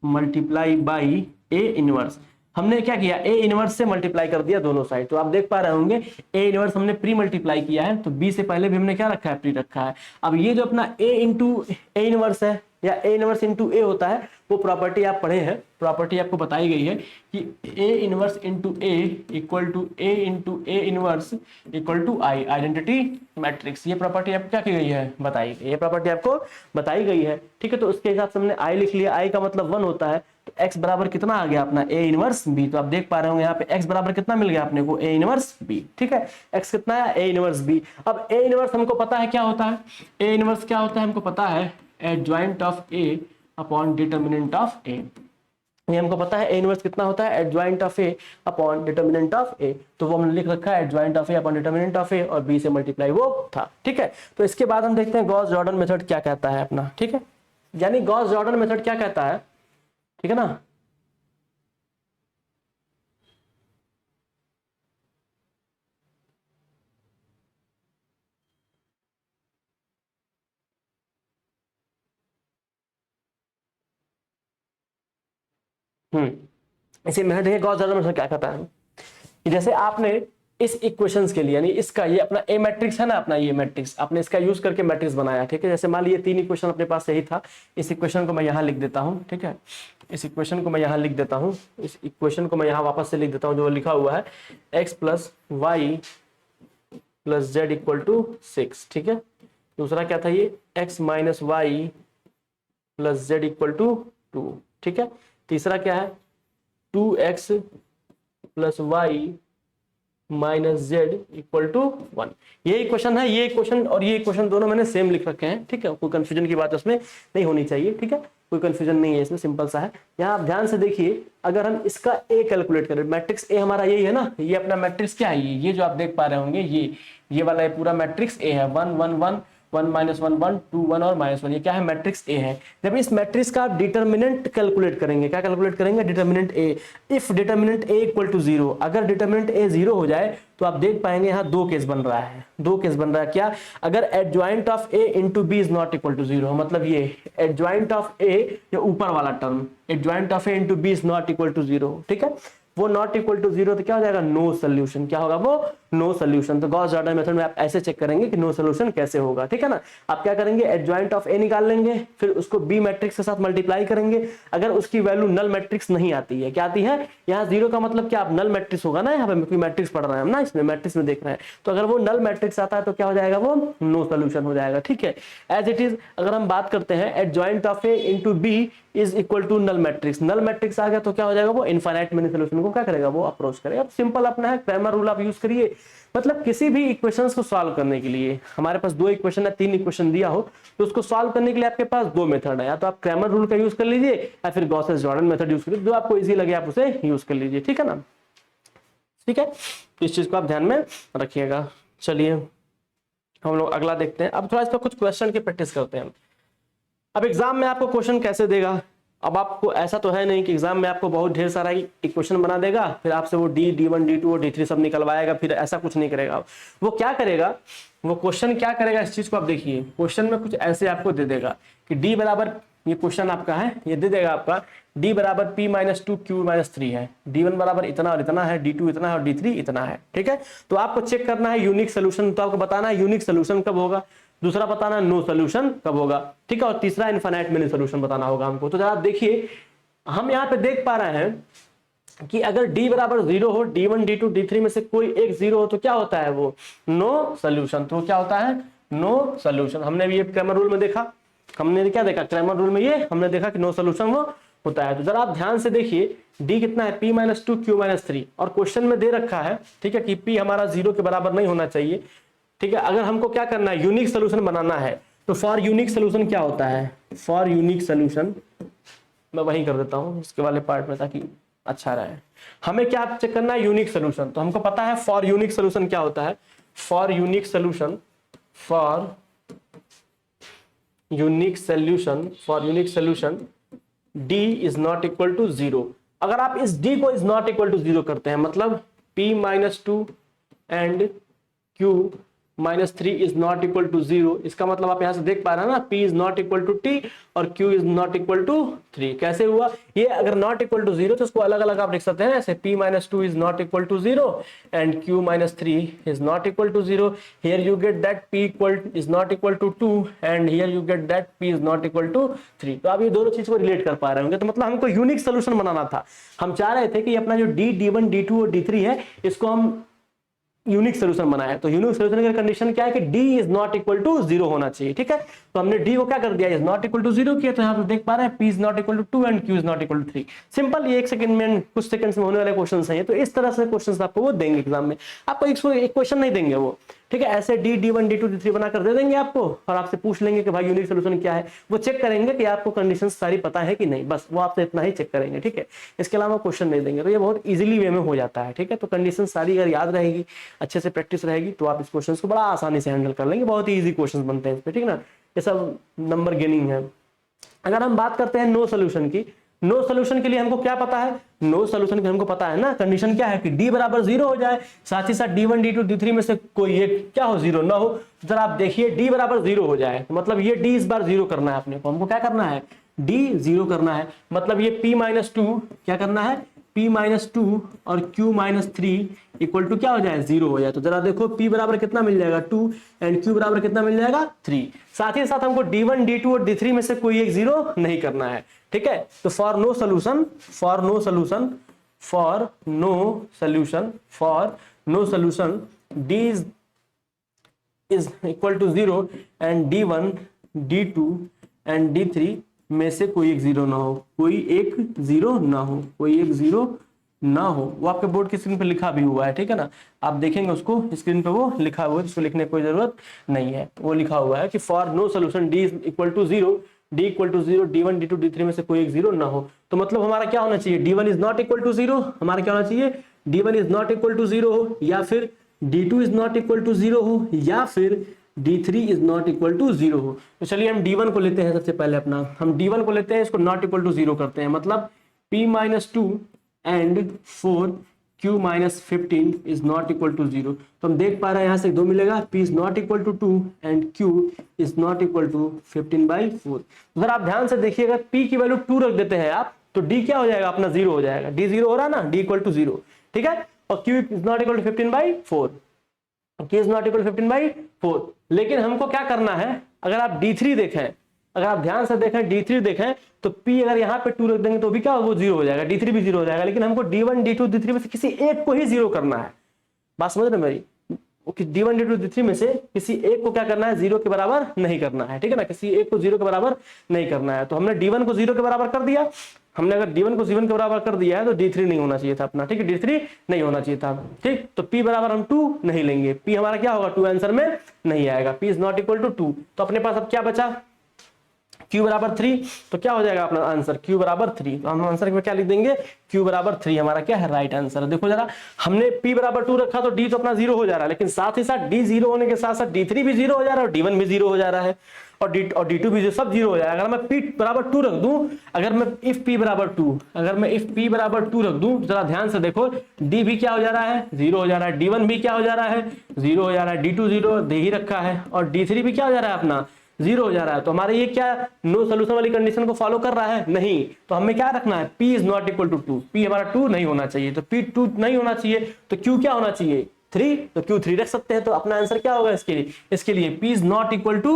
multiply by a inverse. हमने क्या किया, a इनवर्स से मल्टीप्लाई कर दिया दोनों साइड। तो आप देख पा रहे होंगे a इनवर्स हमने प्री मल्टीप्लाई किया है, तो b से पहले भी हमने क्या रखा है, प्री रखा है। अब ये जो अपना a इंटू ए इनवर्स है, या a इनवर्स इंटू ए होता है, वो प्रॉपर्टी आप पढ़े हैं, प्रॉपर्टी आपको बताई गई है कि a inverse into A equal to a into A inverse equal to I, identity matrix. ये प्रॉपर्टी आपको क्या की गई है, बताई गई, ये प्रॉपर्टी आपको बताई गई है, ठीक है। तो उसके हिसाब से हमने i लिख लिया, i का मतलब 1 होता है। तो x बराबर कितना आ गया अपना, a इनवर्स b। तो आप देख पा रहे होंगे यहाँ पे x बराबर कितना मिल गया अपने को, a इनवर्स b, ठीक है। x कितना है, a इनवर्स b। अब a इनवर्स हमको पता है क्या होता है, a इनवर्स क्या होता है हमको पता है, adjoint of a upon determinant of a। ये हमको पता है a इनवर्स कितना होता है, adjoint of a upon determinant of a। तो वो हमने लिख रखा है adjoint of a upon determinant of a, और b से मल्टीप्लाई वो था, ठीक है। तो इसके बाद हम देखते हैं गॉस जॉर्डन मेथड क्या कहता है अपना, ठीक है। यानी गॉस जॉर्डन मेथड क्या कहता है, ठीक है ना। इसी मेथड है, गॉस जॉर्डन मेथड क्या कहता है कि जैसे आपने इस इक्वेशंस के लिए, यानी इसका ये अपना ए मैट्रिक्स है ना, अपना ये मैट्रिक्स आपने इसका यूज करके मैट्रिक्स बनाया, ठीक है। जैसे मान लीजिए 3 इक्वेशन अपने पास सही था, इस इक्वेशन को मैं यहाँ लिख देता हूँ, ठीक है। इस इक्वेशन को मैं यहाँ लिख देता हूँ, इस इक्वेशन को मैं यहाँ वापस से लिख देता हूँ, जो लिखा हुआ है x plus y plus z equal to 6, ठीक है। दूसरा क्या था, ये x minus y plus z equal to 2, ठीक है। तीसरा क्या है, 2x plus y minus z equal to 1। ये इक्वेशन है, ये इक्वेशन और ये इक्वेशन दोनों मैंने सेम लिख रखे हैं, ठीक है। कोई कंफ्यूजन की बात उसमें नहीं होनी चाहिए, ठीक है। कोई कंफ्यूजन नहीं है इसमें, सिंपल सा है। यहाँ आप ध्यान से देखिए, अगर हम इसका ए कैलकुलेट करें, मैट्रिक्स ए हमारा यही है ना, ये अपना मैट्रिक्स क्या है, ये जो आप देख पा रहे होंगे, ये वाला ये पूरा मैट्रिक्स ए है, 1 1 1 1 माइनस 1 1 2 1 और -1, ये क्या है, मैट्रिक्स ए है। जब इस मैट्रिक्स का आप डिटर्मिनेंट कैलकुलेट करेंगे, क्या कैलकुलेट करेंगे, determinant A. If determinant A equal to 0, अगर डिटर्मिनेंट ए 0 हो जाए तो आप देख पाएंगे यहाँ 2 केस बन रहा है, 2 केस बन रहा है। क्या, अगर adjoint of A into B is not equal to 0, मतलब ये एडजॉइंट ऑफ ए, ये ऊपर वाला term adjoint of A into B is not equal to 0, ठीक है। वो नॉट इक्वल टू 0 तो क्या हो जाएगा, नो सोल्यूशन। क्या होगा, वो नो सोल्यूशन। तो गॉस जॉर्डन मेथड में आप ऐसे चेक करेंगे कि नो सोल्यूशन कैसे होगा, ठीक है ना। आप क्या करेंगे, एडजॉइंट ऑफ ए निकाल लेंगे, फिर उसको बी मैट्रिक्स के साथ मल्टीप्लाई करेंगे। अगर उसकी वैल्यू नल मैट्रिक्स नहीं आती है, क्या आती है, यहाँ 0 का मतलब क्या, आप नल मैट्रिक्स होगा ना, यहाँ पे कोई मैट्रिक्स पढ़ रहे हैं हम ना, इसमें मैट्रिक्स में देख रहे हैं, तो अगर वो नल मैट्रिक्स आता है तो क्या हो जाएगा, वो नो सोल्यूशन हो जाएगा, ठीक है। एज इट इज अगर हम बात करते हैं, adjoint of A into B is equal to null matrix, null matrix आ गया तो क्या हो जाएगा, वो इनफाइनाइट मेनी सोल्यूशन को क्या करेगा, वो अप्रोच करेगा। अब सिंपल अपना है, क्रैमर रूल आप यूज करिए। मतलब किसी भी इक्वेशंस को सॉल्व करने के लिए, हमारे पास 2 इक्वेशन है, 3 इक्वेशन दिया हो, तो उसको सॉल्व करने के लिए आपके पास 2 मेथड है, या तो आप क्रैमर रूल का यूज कर लीजिए या फिर गॉस जॉर्डन मेथड यूज करिए, जो आपको इजी लगे आप उसे यूज कर लीजिए, ठीक है ना। ठीक है, इस चीज को आप ध्यान में रखिएगा। चलिए हम लोग अगला देखते हैं। अब थोड़ा इस पर कुछ क्वेश्चन की प्रैक्टिस करते हैं। अब एग्जाम में आपको क्वेश्चन कैसे देगा, अब आपको ऐसा तो है नहीं कि एग्जाम में आपको बहुत ढेर सारा इक्वेशन बना देगा, फिर आपसे वो D1 D2 और D3 सब निकलवाएगा, फिर ऐसा कुछ नहीं करेगा। वो क्या करेगा, वो क्वेश्चन क्या करेगा, इस चीज को आप देखिए। क्वेश्चन में कुछ ऐसे आपको दे देगा कि D बराबर, ये क्वेश्चन आपका है, ये दे देगा आपका D बराबर P-2 Q-3 है, D1 बराबर इतना और इतना है, D2 इतना है और D3 इतना है, ठीक है। तो आपको चेक करना है यूनिक सोल्यूशन, तो आपको बताना है यूनिक सोल्यूशन कब होगा, दूसरा बताना नो सोल्यूशन कब होगा, ठीक है, और तीसरा इनफाइनाइट मेनी सोल्यूशन बताना होगा हमको। तो जरा आप देखिए, हम यहाँ पे देख पा रहे हैं कि अगर D बराबर 0 हो, D1 D2 D3 में से कोई एक 0 हो, तो क्या होता है, वो नो सोल्यूशन। तो क्या होता है, नो सोल्यूशन। हमने भी ये क्रैमर रूल में देखा, हमने क्या देखा, क्रैमर रूल में ये हमने देखा कि नो सोल्यूशन वो होता है। तो जरा आप ध्यान से देखिए, D कितना है, P-2 Q-3, और क्वेश्चन में दे रखा है, ठीक है, कि P हमारा 0 के बराबर नहीं होना चाहिए, ठीक है। अगर हमको क्या करना है, यूनिक सोल्यूशन बनाना है, तो फॉर यूनिक सोल्यूशन क्या होता है, फॉर यूनिक सोल्यूशन मैं वहीं कर देता हूं इसके वाले पार्ट में, ताकि अच्छा रहा है। हमें क्या चेक करना है, यूनिक सोल्यूशन। तो हमको पता है फॉर यूनिक सोल्यूशन क्या होता है, for unique solution, for unique solution d is not equal to 0। अगर आप इस d को इज नॉट इक्वल टू 0 करते हैं, मतलब p minus 2 and q minus 3 is not equal to 0, इसका मतलब आप यहां से देख पा रहे हैं ना, p is not equal to t और q is not equal to 3। कैसे हुआ ये, अगर नॉट इक्वल टू 0 तो इसको अलग अलग आप लिख सकते हैं ऐसे, p minus 2 is not equal to 0 and q minus 3 is not equal to 0। Here you get that p equal is not equal to 2 and here you get that p is not equal to 3। तो आप ये दोनों चीज को relate कर पा रहे होंगे। तो मतलब हमको यूनिक सोल्यूशन बनाना था। हम चाह रहे थे कि अपना जो d, d1, d2 और d3 है, इसको हम यूनिक सोल्यूशन बनाया। तो यूनिक सोल्यूशन की कंडीशन क्या है कि d is not equal to 0 होना चाहिए। ठीक है, तो हमने d को क्या कर दिया, इज नॉट इक्वल टू 0 किया। तो यहाँ पे देख पा रहे हैं p is not equal to 2 and q is not equal to 3। Simple, ये 1 सेकंड में, कुछ सेकंड्स में होने वाले क्वेश्चंस हैं। तो इस तरह से क्वेश्चंस आपको वो देंगे एग्जाम में, आपको एक क्वेश्चन नहीं देंगे वो। ठीक है, ऐसे d, d1, d2, d3 बनाकर दे देंगे आपको और आपसे पूछ लेंगे कि भाई यूनिक सोल्यूशन क्या है। वो चेक करेंगे कि आपको कंडीशंस सारी पता है कि नहीं, बस वो आपसे इतना ही चेक करेंगे। ठीक है, इसके अलावा क्वेश्चन नहीं देंगे। तो ये बहुत इजीली वे में हो जाता है। ठीक है, तो कंडीशन सारी अगर याद रहेगी, अच्छे से प्रैक्टिस रहेगी, तो आप इस क्वेश्चन को बड़ा आसानी से हैंडल कर लेंगे। बहुत ही ईजी क्वेश्चन बनते हैं इस पे। ठीक है ना, ये सब नंबर गेनिंग है। अगर हम बात करते हैं नो सोल्यूशन की, नो सोल्यूशन के लिए हमको क्या पता है, नो सोल्यूशन के हमको पता है ना, कंडीशन क्या है कि d बराबर 0 हो जाए, साथ ही साथ d1, d2, d3 में से कोई एक क्या हो, 0 ना हो। तो जरा आप देखिए d बराबर 0 हो जाए, मतलब ये d इस बार 0 करना है अपने को। हमको क्या करना है, d 0 करना है, मतलब ये p माइनस 2 क्या करना है, p माइनस 2 और q माइनस 3 इक्वल टू क्या हो जाए, 0 हो जाए। तो जरा देखो p बराबर कितना मिल जाएगा 2 एंड q बराबर कितना मिल जाएगा 3। साथ ही साथ हमको d1, d2 और d3 में से कोई एक 0 नहीं करना है। ठीक है, तो for no solution d is equal to 0 and d1, d2 and d3 में से कोई एक 0 ना हो, कोई एक 0 ना हो, कोई एक 0 ना हो। वो आपके बोर्ड की स्क्रीन पे लिखा भी हुआ है। ठीक है ना, आप देखेंगे उसको स्क्रीन पे, वो लिखा हुआ है, उसको लिखने की कोई जरूरत नहीं है। वो लिखा हुआ है कि for no solution d is equal to 0, d equal to 0, d1, d2, d3 में से कोई एक 0 ना हो। तो मतलब हमारा क्या होना चाहिए, d1 is not equal to 0, हमारा क्या होना चाहिए, d1 is not equal to 0 हो, या फिर d2 is not equal to 0 हो, या फिर d3 is not equal to 0 हो। तो चलिए हम d1 को लेते हैं। सबसे पहले अपना हम d1 को लेते हैं, इसको नॉट इक्वल टू 0 करते हैं, मतलब p minus 2 and 4 q minus 15 is not equal to 0। तो हम देख पा रहे हैं यहाँ से 2 मिलेगा, p is not equal to 2 and q is not equal to 15/4। अगर आप ध्यान से देखिएगा, p की वैल्यू 2 रख देते हैं आप, तो d क्या हो जाएगा अपना, 0 हो जाएगा। d 0 हो रहा है ना, d इक्वल टू 0। ठीक है, और q is not equal to 15/4, q is not equal to 15/4। लेकिन हमको क्या करना है, अगर आप d3 देखें, अगर आप ध्यान से देखें, d3 देखें, तो p अगर यहाँ पे 2 रख देंगे तो भी क्या, वो 0 हो जाएगा, d3 भी 0 हो जाएगा। लेकिन हमको d1, d2, d3 में से किसी एक को ही 0 करना है। बात समझ रहे मेरी, d1, d2, d3 में से किसी एक को क्या करना है, 0 के बराबर नहीं करना है। ठीक है ना, किसी एक को 0 के बराबर नहीं करना है। तो हमने d1 को 0 के बराबर कर दिया। हमने अगर d1 को 0 के बराबर कर दिया है तो d3 नहीं होना चाहिए था अपना। ठीक है, d3 नहीं होना चाहिए था। ठीक, तो p बराबर हम 2 नहीं लेंगे, p हमारा क्या होगा, 2 आंसर में नहीं आएगा, p is not equal to 2। तो अपने पास अब क्या बचा, q बराबर 3। तो क्या हो जाएगा अपना आंसर, q बराबर 3। तो हम आंसर में क्या लिख देंगे, q बराबर 3 हमारा क्या है, राइट आंसर है। देखो जरा, हमने p बराबर 2 रखा तो d तो अपना 0 हो जा रहा है, लेकिन साथ ही साथ d 0 होने के साथ साथ d3 भी 0 हो जा रहा है और d1 भी 0 हो जा रहा है और d2 भी सब 0 हो जाएगा। अगर मैं p बराबर 2 रख दूं, अगर मैं if p बराबर 2 रख दूं, जरा ध्यान से देखो, d भी क्या हो जा रहा है, 0 हो जा रहा है, d1 भी क्या हो जा रहा है, 0 हो जा रहा है, d2 0 दे ही रखा है और d3 भी क्या हो जा रहा है अपना, 0 हो जा रहा है। तो हमारे ये क्या नो सोल्यूशन वाली कंडीशन को फॉलो कर रहा है, नहीं। तो हमें क्या रखना है, p is not equal to 2, p हमारा 2 नहीं होना चाहिए। तो p 2 नहीं होना चाहिए, तो q क्या होना चाहिए, 3। तो q 3 रख सकते हैं। तो अपना आंसर क्या होगा इसके लिए p is not equal to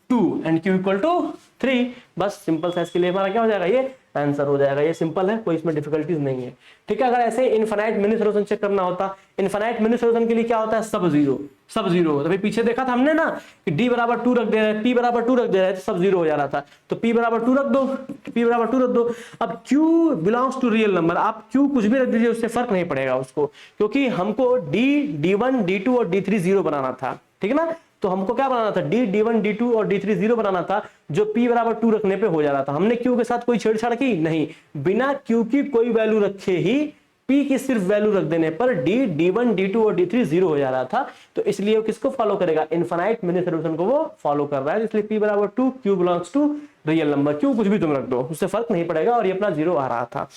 2 and q equal to 3। बस सिंपल सा इसके लिए हमारा क्या हो जाएगा, ये आंसर हो जाएगा। ये सिंपल है, कोई इसमें डिफिकल्टीज नहीं है। ठीक है, अगर ऐसे इनफाइनाइट मिनी सोल्यूशन चेक करना होता, इनफाइनाइट मिनी सोल्यूशन के लिए क्या होता है, सब 0 तो भाई पीछे देखा था हमने ना कि d बराबर 2 रख दे रहे, p बराबर 2 रख दे रहे तो सब 0 हो जा रहा था। तो p बराबर 2 रख दो, p बराबर 2 रख दो। अब q belongs to real number, आप q कुछ भी रख दीजिए, उससे फर्क नहीं पड़ेगा उसको, क्योंकि हमको d, d1, d2 और d3 0 बनाना था। ठीक है ना, तो हमको क्या बनाना था, डी D1 D2 और D3 0 बनाना था, जो p बराबर 2 रखने पे हो जा रहा था। हमने q के साथ कोई छेड़छाड़ की नहीं, बिना q की कोई वैल्यू रखे ही p की सिर्फ वैल्यू रख देने पर d D1 D2 और D3 0 हो जा रहा था। तो इसलिए वो किसको फॉलो करेगा, इनफाइनाइट मिनी सोल्यूशन को वो फॉलो कर रहा है, इसलिए p बराबर 2, q belongs to real number. q कुछ भी तुम रख दो, उससे फर्क नहीं पड़ेगा, और ये अपना 0 आ रहा था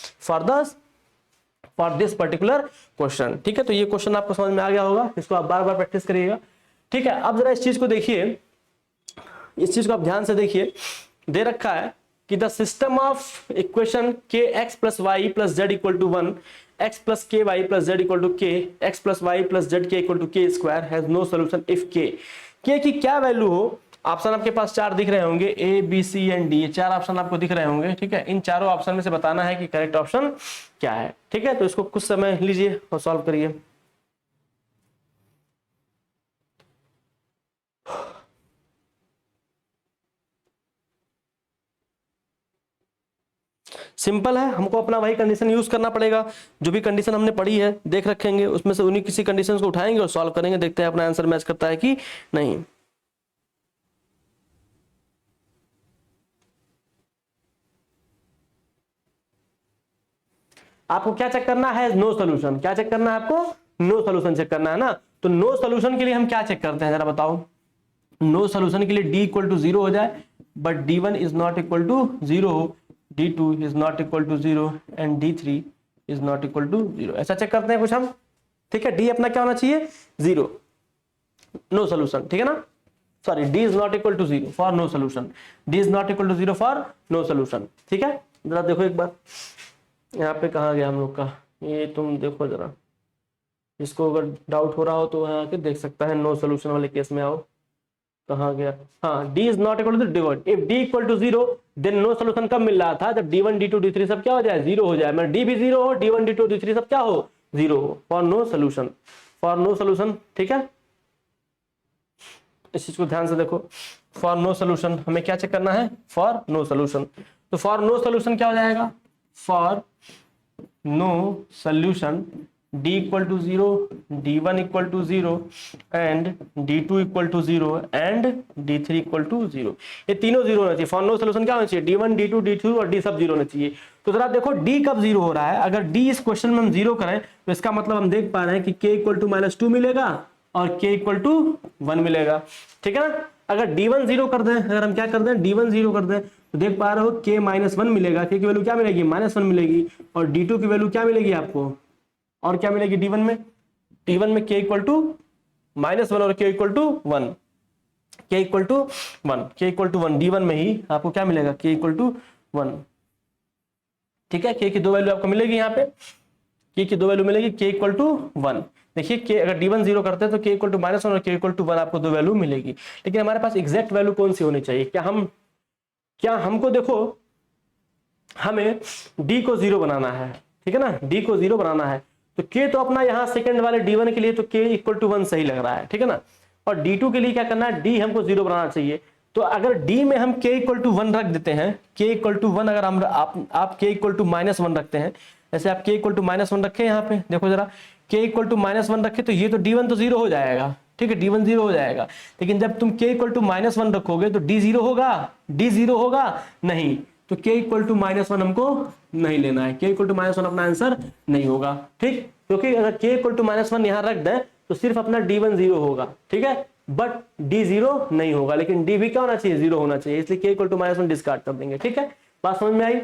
फॉर दिस पर्टिकुलर क्वेश्चन। ठीक है, तो ये क्वेश्चन आपको समझ में आ गया होगा, इसको आप बार बार प्रैक्टिस करिएगा। ठीक है, अब जरा इस चीज को देखिए, इस चीज को आप ध्यान से देखिए, दे रखा है कि the system of equation K x plus y plus z equal to 1, x plus K y plus z equal to K, x plus y plus z K equal to K square has no solution if K की क्या value हो। Option आपके पास 4 दिख रहे होंगे, A B C and D, ये 4 option आपको दिख रहे होंगे। ठीक है, इन चारों ऑप्शन में से बताना है कि करेक्ट ऑप्शन क्या है। ठीक है, तो इसको कुछ समय लीजिए और सॉल्व करिए। सिंपल है, हमको अपना वही कंडीशन यूज करना पड़ेगा, जो भी कंडीशन हमने पढ़ी है देख रखेंगे, उसमें से उन्हीं किसी कंडीशन को उठाएंगे और सॉल्व करेंगे, देखते हैं अपना आंसर मैच करता है कि नहीं। आपको क्या चेक करना है, नो सोल्यूशन। क्या चेक करना है आपको, नो सोल्यूशन चेक करना है ना। तो नो सोल्यूशन के लिए हम क्या चेक करते हैं, जरा बताओ। नो सोल्यूशन के लिए d इक्वल टू 0 हो जाए, but d1 is not equal to 0, d2 is not equal to 0 and d3 is not equal to 0, ऐसा चेक करते हैं कुछ हम। ठीक है, d अपना क्या होना चाहिए, 0, नो सोल्यूशन। ठीक है ना, sorry, d is not equal to 0 for no solution, d is not equal to 0 for no solution. ठीक है, जरा देखो एक बार यहाँ पे कहाँ गया हम लोग का, ये तुम देखो जरा, इसको अगर डाउट हो रहा हो तो यहाँ के देख सकता है, नो सोल्यूशन वाले केस में आओ, कहाँ गया, हाँ, d is not equal to d1, if d equal to 0 then no solution कब मिल रहा था, जब d1 d2 d3 सब क्या हो जाए, 0 हो जाए, मतलब d भी 0 हो, d1 d2 d3 सब क्या हो, 0 हो, for no solution, for no solution. ठीक है, इस चीज को ध्यान से देखो, फॉर नो सोल्यूशन हमें क्या चेक करना है, फॉर नो सोल्यूशन। तो फॉर नो सोल्यूशन क्या हो जाएगा, for no solution d equal to 0, d1 equal to 0 and d2 equal to 0 and d3 equal to 0, ये तीनों 0 होना चाहिए। फॉर नो सोल्यूशन क्या होना चाहिए, d1 d2 d3 और d सब 0 होना चाहिए। तो जरा देखो d कब 0 हो रहा है, अगर d इस क्वेश्चन में हम 0 करें तो इसका मतलब हम देख पा रहे हैं कि k इक्वल टू -2 मिलेगा और k इक्वल टू 1 मिलेगा। ठीक है ना, अगर d1 0 कर दें, अगर हम क्या कर दें, d1 0 कर दें, तो देख पा रहे हो k -1 मिलेगा, k की वैल्यू क्या मिलेगी, -1 मिलेगी, और d2 की वैल्यू क्या मिलेगी आपको, और क्या मिलेगी d1 में, d1 में k इक्वल टू -1 और k equal to 1, k equal to 1, k equal to 1, d1 में ही आपको क्या मिलेगा, k इक्वल टू 1। ठीक है, k की दो वैल्यू आपको मिलेगी, यहाँ पे k की दो वैल्यू मिलेगी, k इक्वल टू 1। देखिए k अगर d1 0 करते हैं तो k इक्वल टू -1 और k इक्वल टू 1 आपको दो वैल्यू मिलेगी। लेकिन हमारे पास एग्जैक्ट वैल्यू कौन सी होनी चाहिए, क्या हमको देखो, हमें d को 0 बनाना है। ठीक है ना, d को 0 बनाना है, तो k तो अपना यहाँ सेकंड वाले d1 के लिए तो k इक्वल टू 1 सही लग रहा है। ठीक है ना, और d2 के लिए क्या करना है, d हमको 0 बनाना चाहिए। तो अगर d में हम k इक्वल टू 1 रख देते हैं, k इक्वल टू 1 अगर हम आप k इक्वल टू -1 रखते हैं, जैसे आप k इक्वल टू -1 रखे, यहाँ पे देखो जरा, k इक्वल टू -1 रखे तो ये तो d1 तो 0 हो जाएगा। ठीक है, d1 0 हो जाएगा, लेकिन जब तुम k इक्वल टू -1 रखोगे तो d 0 होगा, d 0 होगा नहीं, तो k इक्वल टू -1 हमको नहीं लेना है, k इक्वल टू -1 अपना आंसर नहीं होगा। ठीक, क्योंकि अगर k इक्वल टू -1 यहाँ रख दें तो सिर्फ अपना d1 0 होगा। ठीक है, बट d 0 नहीं होगा, लेकिन d भी क्या होना चाहिए, 0 होना चाहिए, इसलिए k इक्वल टू -1 डिस्कार्ड कर देंगे। ठीक है, बात समझ में आई।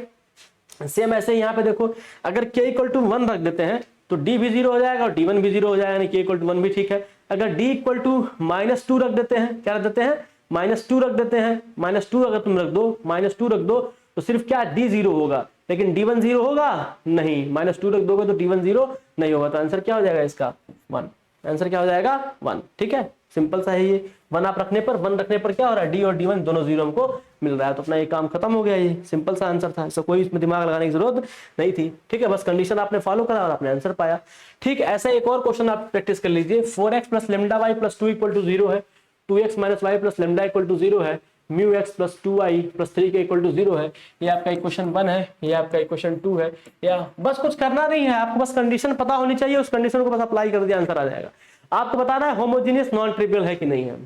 सेम ऐसे यहाँ पे देखो, अगर k इक्वल टू 1 रख देते हैं तो d भी 0 हो जाएगा और d1 भी 0 हो जाएगा, यानी k इक्वल टू 1 भी ठीक है। अगर d इक्वल टू -2 रख देते हैं, क्या रख देते हैं, -2 रख देते हैं, -2 अगर तुम रख दो, -2 रख दो तो सिर्फ क्या d 0 होगा, लेकिन d1 0 होगा नहीं, -2 रख दोगे तो d1 0 नहीं होगा, तो आंसर क्या हो जाएगा इसका 1, आंसर क्या हो जाएगा 1। ठीक है, सिंपल सा है ये, 1 आप रखने पर, 1 रखने पर क्या हो रहा है, d और d1 दोनों 0 हमको मिल रहा है, तो अपना ये काम खत्म हो गया। ये सिंपल सा आंसर था, इसका कोई इसमें दिमाग लगाने की जरूरत नहीं थी। ठीक है, बस कंडीशन आपने फॉलो करा और आपने आंसर पाया। ठीक, ऐसा एक और क्वेश्चन आप प्रैक्टिस कर लीजिए, 4x plus lambda y plus 2 equal to 0 है, 2x minus y plus lambda equal to 0 है, mu x plus 2i plus 3 के इक्वल टू 0 है। ये आपका इक्वेशन 1 है, ये आपका इक्वेशन 2 है, या बस कुछ करना नहीं है, आपको बस कंडीशन पता होनी चाहिए, उस कंडीशन को बस अप्लाई कर दिया आंसर आ जाएगा। आपको बताना है होमोजेनियस नॉन ट्रिवियल है कि नहीं है,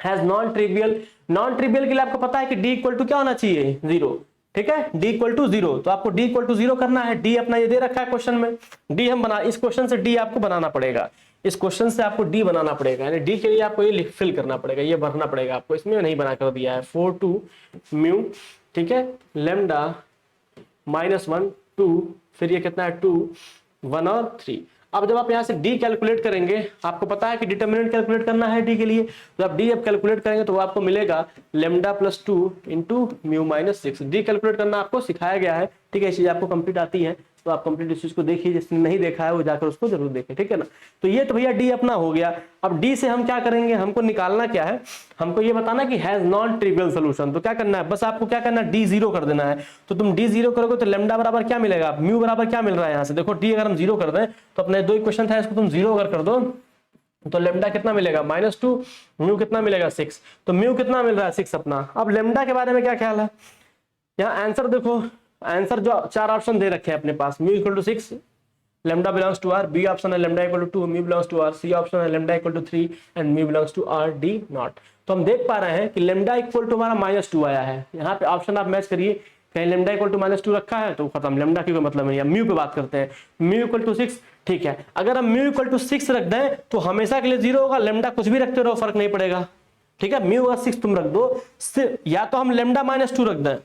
has non trivial, non trivial के लिए आपको पता है कि डी इक्वल टू क्या होना चाहिए, 0, ठीक है, डी इक्वल टू 0, तो आपको डी इक्वल टू 0 करना है। डी अपना ये दे रखा है क्वेश्चन में, डी हम बना, इस क्वेश्चन से डी आपको बनाना पड़ेगा, इस क्वेश्चन से आपको डी बनाना पड़ेगा, यानी डी के लिए आपको ये फिल करना पड़ेगा, ये भरना पड़ेगा आपको, इसमें नहीं बना कर दिया है, 4 2 म्यू, ठीक है, लेमडा -1 2, फिर ये कितना है 2 1 और 3। अब जब आप यहाँ से डी कैलकुलेट करेंगे, आपको पता है कि डिटर्मिनेंट कैलकुलेट करना है डी के लिए, तो आप डी अब कैलकुलेट करेंगे तो वो आपको मिलेगा lambda +2 into mu -6। D calculate करना आपको सिखाया गया है, ठीक है, ये चीज आपको कंप्लीट आती है, तो आप कंप्लीट इस चीज को देखिए, जिसने नहीं देखा है वो जाकर उसको जरूर देखे, ठीक है ना। तो ये तो भैया डी अपना हो गया। अब डी से हम क्या करेंगे, हमको निकालना क्या है, हमको ये बताना कि हैज नॉन ट्रिवियल सोल्यूशन। तो क्या करना है, बस आपको क्या करना है, डी 0 कर देना है। तो तुम डी 0 करोगे तो लेमडा बराबर क्या मिलेगा, म्यू बराबर क्या मिल रहा है यहाँ से, देखो डी अगर हम 0 कर दें तो अपने 2 इक्वेशन था, इसको तुम 0 अगर कर दो तो लेमडा कितना मिलेगा -2, म्यू कितना मिलेगा 6, तो म्यू कितना मिल रहा है 6 अपना। अब लेमडा के बारे में क्या ख्याल है, यहाँ आंसर देखो, आंसर जो 4 ऑप्शन दे रखे हैं अपने पास, mu equal to 6, lambda belongs to R, B option है lambda equal to 2, mu belongs to R, C option है lambda equal to 3 and mu belongs to R, D not. तो हम देख पा रहे हैं कि लेमडा इक्वल टू हमारा -2 आया है, यहाँ पे ऑप्शन आप मैच करिए, कहीं लेमडा इक्वल टू -2 रखा है तो खत्म, लेमडा की कोई मतलब नहीं है। म्यू पे बात करते हैं, म्यू इक्वल टू 6, ठीक है, अगर हम म्यू इक्वल टू 6 रख दें तो हमेशा के लिए 0 होगा, लेमडा कुछ भी रखते रहो फर्क नहीं पड़ेगा, ठीक है, म्यू का 6 तुम रख दो, या तो हम लेमडा -2 रख दें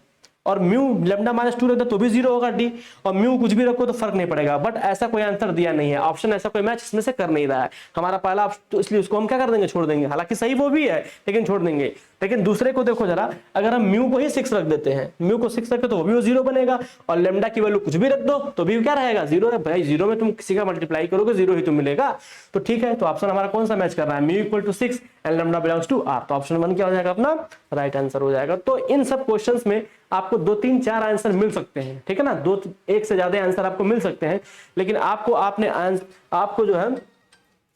और म्यू लेमडा -2 रख दो तो भी 0 होगा डी, और म्यू कुछ भी रखो तो फर्क नहीं पड़ेगा। बट ऐसा कोई आंसर दिया नहीं है, ऑप्शन ऐसा कोई मैच इसमें से कर नहीं रहा है हमारा पहला ऑप्शन, तो इसलिए उसको हम क्या कर देंगे, छोड़ देंगे, हालांकि सही वो भी है लेकिन छोड़ देंगे। लेकिन दूसरे को देखो जरा, अगर हम म्यू को ही 6 रख देते हैं, म्यू को 6 रखे तो वो भी 0 बनेगा, और लेमडा की वैल्यू कुछ भी रख दो तो भी क्या रहेगा, 0 है भाई, 0 में तुम किसी का मल्टीप्लाई करोगे 0 ही तो मिलेगा। तो ठीक है, तो ऑप्शन हमारा कौन सा मैच कर रहा है, mu equal to 6 and lambda belongs to R, तो ऑप्शन 1 क्या हो जाएगा अपना राइट आंसर हो जाएगा। तो इन सब क्वेश्चंस में आपको 2 3 4 आंसर मिल सकते हैं, ठीक है ना, 2 1 से ज्यादा आंसर आपको मिल सकते हैं, लेकिन आपको जो है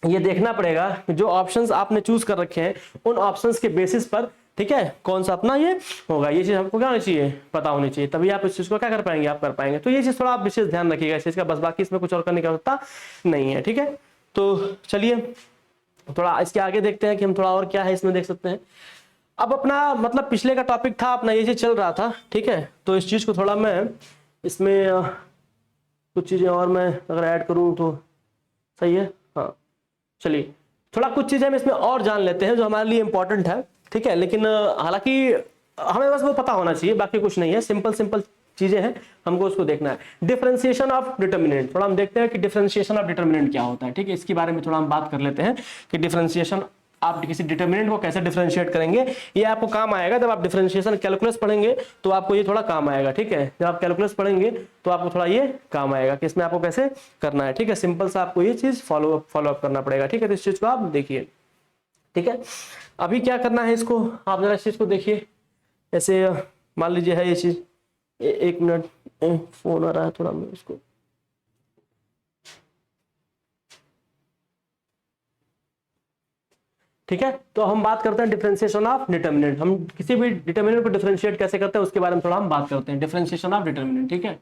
ये देखना पड़ेगा जो ऑप्शंस आपने चूज कर रखे हैं उन ऑप्शंस के बेसिस पर, ठीक है, कौन सा अपना ये होगा, ये चीज हमको क्या होनी चाहिए, पता होनी चाहिए, तभी आप इस चीज को क्या कर पाएंगे, आप कर पाएंगे। तो ये चीज थोड़ा आप विशेष ध्यान रखिएगा इस चीज का, बस बाकी इसमें कुछ और करने की आवश्यकता नहीं है, ठीक है। तो चलिए थोड़ा इसके आगे देखते हैं कि हम थोड़ा और क्या है इसमें देख सकते हैं। अब अपना मतलब पिछले का टॉपिक था अपना, ये चीज चल रहा था, ठीक है, तो इस चीज को थोड़ा मैं इसमें कुछ चीजें और मैं अगर ऐड करूं तो सही है। हाँ चलिए थोड़ा कुछ चीजें हम इसमें और जान लेते हैं जो हमारे लिए इंपॉर्टेंट है, ठीक है, लेकिन हालांकि हमें बस वो पता होना चाहिए, बाकी कुछ नहीं है, सिंपल सिंपल चीजें हैं, हमको उसको देखना है। डिफरेंशिएशन ऑफ डिटर्मिनेंट, थोड़ा हम देखते हैं कि डिफरेंशिएशन ऑफ डिटर्मिनेंट क्या होता है, ठीक है, इसके बारे में थोड़ा हम बात कर लेते हैं कि डिफरेंशिएशन आप किसी डिटर्मिनेंट को कैसे डिफरेंशिएट करेंगे। ये आपको काम आएगा जब आप डिफरेंशिएशन कैलकुलस पढ़ेंगे, तो आपको ये थोड़ा काम आएगा, ठीक है, जब आप कैलकुलस पढ़ेंगे तो आपको थोड़ा ये काम आएगा कि इसमें आपको कैसे करना है, ठीक है, सिंपल सा आपको ये चीज फॉलो अप करना पड़ेगा, ठीक है, तो इस चीज को आप देखिए, ठीक है। अभी क्या करना है इसको, आप जरा इस चीज को देखिए, ऐसे मान लीजिए है ये चीज, 1 मिनट फोन आ रहा है थोड़ा, मैं इसको ठीक है। तो हम बात करते हैं डिफरेंशिएशन ऑफ डिटर्मिनेंट, हम किसी भी डिटर्मिनेंट को डिफरेंशिएट कैसे करते हैं उसके बारे में थोड़ा हम बात करते हैं, डिफरेंशिएशन ऑफ डिटर्मिनेंट, ठीक है।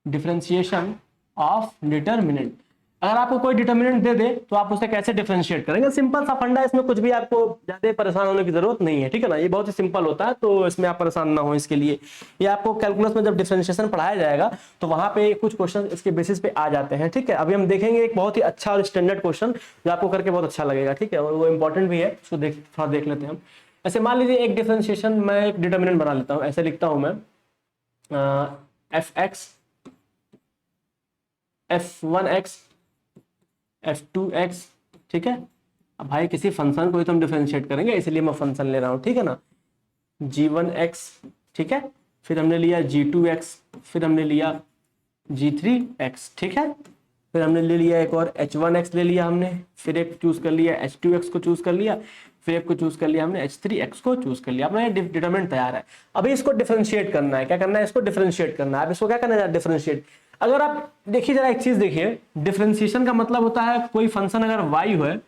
डिफरेंशिएशन ऑफ डिटर्मिनेंट, अगर आपको कोई डिटर्मिनेंट दे दे तो आप उसे कैसे डिफरेंशिएट करेंगे, सिंपल सा फंडा, इसमें कुछ भी आपको ज्यादा परेशान होने की जरूरत नहीं है, ठीक है ना, ये बहुत ही सिंपल होता है, तो इसमें आप परेशान ना हो इसके लिए। ये आपको कैलकुलस में जब डिफरेंशिएशन पढ़ाया जाएगा तो वहां पे कुछ क्वेश्चन इसके बेसिस पे आ जाते हैं, ठीक है। अभी हम देखेंगे एक बहुत ही अच्छा और स्टैंडर्ड क्वेश्चन जो आपको करके बहुत अच्छा लगेगा, ठीक है, और वो इंपॉर्टेंट भी है, उसको थोड़ा देख लेते हैं हम। ऐसे मान लीजिए एक डिफरेंशिएशन, मैं एक डिटर्मिनेंट बना लेता हूँ, ऐसे लिखता हूँ मैं f(x), f(1x), f(2x), ठीक है। अब भाई किसी फंक्शन को ही तो हम डिफरेंशिएट करेंगे, इसलिए मैं फंक्शन ले रहा हूं, ठीक है ना, g1x, ठीक है, फिर हमने लिया g2x, फिर हमने लिया g3x, ठीक है, फिर हमने ले लिया एक और h1x ले लिया हमने, फिर एक चूज कर लिया h2x को चूज कर लिया, फिर एक को चूज कर लिया हमने h3x को चूज कर लिया, अपना ये डिटरमिनेंट तैयार है। अभी इसको डिफरेंशिएट करना है, क्या करना है, इसको डिफरेंशिएट करना है। अब इसको क्या करना है, डिफरेंशिएट। अगर आप देखिए जरा एक चीज देखिए, डिफरेंशिएशन का मतलब होता है कोई फंक्शन अगर y है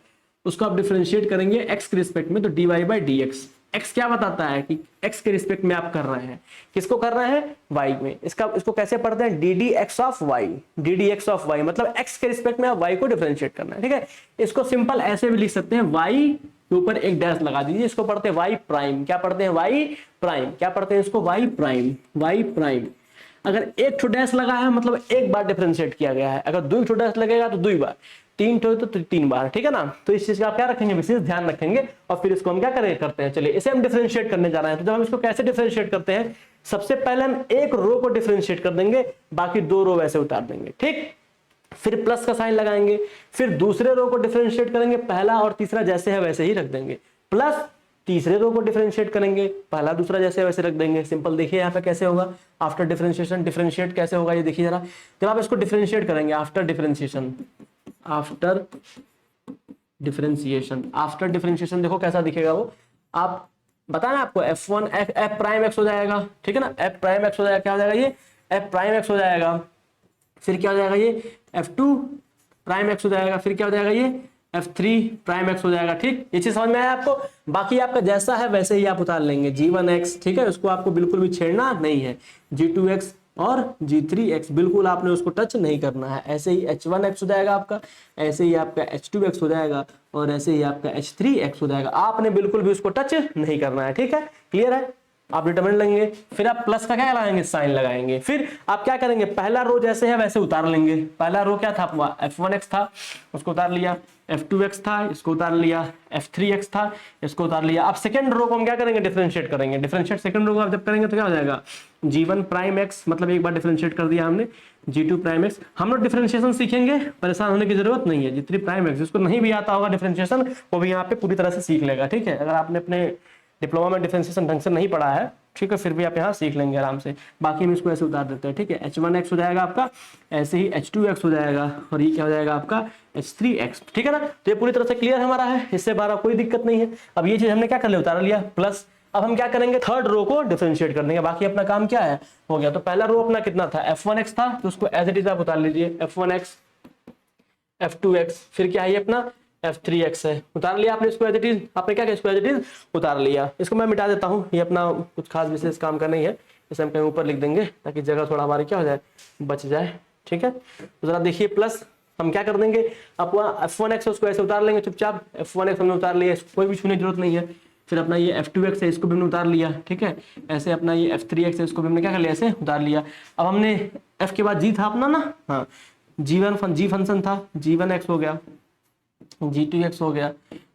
उसको आप डिफरेंशिएट करेंगे x के रिस्पेक्ट में, तो dy बाई dx, एक्स क्या बताता है कि एक्स के रिस्पेक्ट में आप कर रहे हैं, किसको कर रहे हैं, वाई में। इसको कैसे पढ़ते हैं, d d x of y, d d x of y मतलब एक्स के रिस्पेक्ट में आप वाई को डिफरेंशिएट करना है, ठीक है। इसको सिंपल ऐसे भी लिख सकते हैं, वाई के ऊपर एक डैश लगा दीजिए, इसको पढ़ते हैं वाई प्राइम। क्या पढ़ते हैं, वाई प्राइम। क्या पढ़ते हैं इसको, वाई प्राइम, वाई प्राइम। अगर एक ठो डैश लगा है मतलब एक बार डिफरेंशिएट किया गया है, अगर दो ठो डैश लगेगा तो दो बार, तीन ठो तो तीन बार, ठीक है ना। तो इस चीज का आप क्या रखेंगे, विशेष ध्यान रखेंगे। और फिर इसको हम क्या करें करते हैं, चलिए इसे हम डिफरेंशिएट करने जा रहे हैं। तो जब हम इसको कैसे डिफरेंशिएट करते हैं, सबसे पहले हम एक रो को डिफरेंशिएट कर देंगे, बाकी दो रो वैसे उतार देंगे, ठीक। फिर प्लस का साइन लगाएंगे, फिर दूसरे रो को डिफरेंशिएट करेंगे, पहला और तीसरा जैसे है वैसे ही रख देंगे, प्लस तीसरे रो को डिफरेंशिएट करेंगे, पहला दूसरा जैसे वैसे रख देंगे। सिंपल देखिए यहाँ पे कैसे होगा, आफ्टर डिफरेंशिएशन, डिफरेंशिएट कैसे होगा ये देखिए जरा। जब आप इसको डिफरेंशिएट करेंगे after differentiation, after differentiation, after differentiation देखो कैसा दिखेगा वो, आप बताना आपको f1 f प्राइम x हो जाएगा, ठीक है ना, f प्राइम x हो जाएगा। क्या हो जाएगा ये, f प्राइम x हो जाएगा। फिर क्या हो जाएगा ये, f2 प्राइम x हो जाएगा। फिर क्या हो जाएगा ये, f3 प्राइम x हो जाएगा, ठीक। ये चीज समझ में आया आपको। बाकी आपका जैसा है वैसे ही आप उतार लेंगे, g1x, ठीक है, उसको आपको बिल्कुल भी छेड़ना नहीं है। g2x और g3x बिल्कुल आपने उसको टच नहीं करना है। ऐसे ही h1x हो जाएगा आपका, ऐसे ही आपका h2x हो जाएगा, और ऐसे ही आपका h3x हो जाएगा। आपने बिल्कुल भी उसको टच नहीं करना है, ठीक है, क्लियर है। आप डिटरमिनेंट लेंगे, फिर आप प्लस का क्या लगाएंगे, साइन लगाएंगे। फिर आप क्या करेंगे, पहला रो जैसे है वैसे उतार लेंगे। पहला रो क्या था, f1x था, उसको उतार लिया। f2x था, इसको उतार लिया। f3x था, इसको उतार लिया। अब सेकंड रो को हम क्या करेंगे, डिफरेंशिएट करेंगे। डिफरेंशिएट सेकंड रो को आप जब करेंगे तो क्या हो जाएगा, g1 प्राइम x, मतलब एक बार डिफरेंशिएट कर दिया हमने, g2 प्राइम x। हम लोग डिफरेंशिएशन सीखेंगे, परेशान होने की जरूरत नहीं है। g3 प्राइम x, जिसको नहीं भी आता होगा डिफरेंशिएशन, वो भी यहाँ पे पूरी तरह से सीख लेगा, ठीक है। अगर आपने अपने डिप्लोमा में डिफरेंशिएशन ढंग से नहीं पढ़ा है, ठीक है, फिर भी आप यहाँ सीख लेंगे आराम से। बाकी हम इसको ऐसे उतार देते हैं, ठीक है। h1x हो जाएगा आपका, ऐसे ही h2x हो जाएगा, और ये क्या हो जाएगा आपका h3x, ठीक है ना। तो ये पूरी तरह से क्लियर हमारा है, इससे बाहर कोई दिक्कत नहीं है। अब ये चीज हमने क्या कर लिया, उतार लिया, प्लस अब हम क्या करेंगे, थर्ड रो को डिफरेंशिएट कर देंगे। बाकी अपना काम क्या है, हो गया। तो पहला रो अपना कितना था, f1x था, तो उसको एज इट इज आप उतार लीजिए, f1x, f2x, फिर क्या है ये अपना f3x है, उतार लिया आपने इसको एज इट इज। आपने क्या किया, इसको एज इट इज उतार लिया। इसको मैं मिटा देता हूँ, ये अपना कुछ खास विशेष काम का नहीं है, इसे हम कहीं ऊपर लिख देंगे ताकि जगह थोड़ा हमारी क्या हो जाए, बच जाए, ठीक है। तो जरा देखिए, प्लस हम क्या कर देंगे, आप वहाँ f1x उसको ऐसे उतार लेंगे चुपचाप, f1x हमने उतार लिया, कोई भी छूने की जरूरत नहीं है। फिर अपना ये f2x है, इसको भी हमने उतार लिया, ठीक है। ऐसे अपना ये f3x है, इसको भी हमने क्या कर लिया, ऐसे उतार लिया। अब हमने f के बाद g था अपना ना, हाँ, जी फंक्शन था, g1x हो गया, g2x हो गया,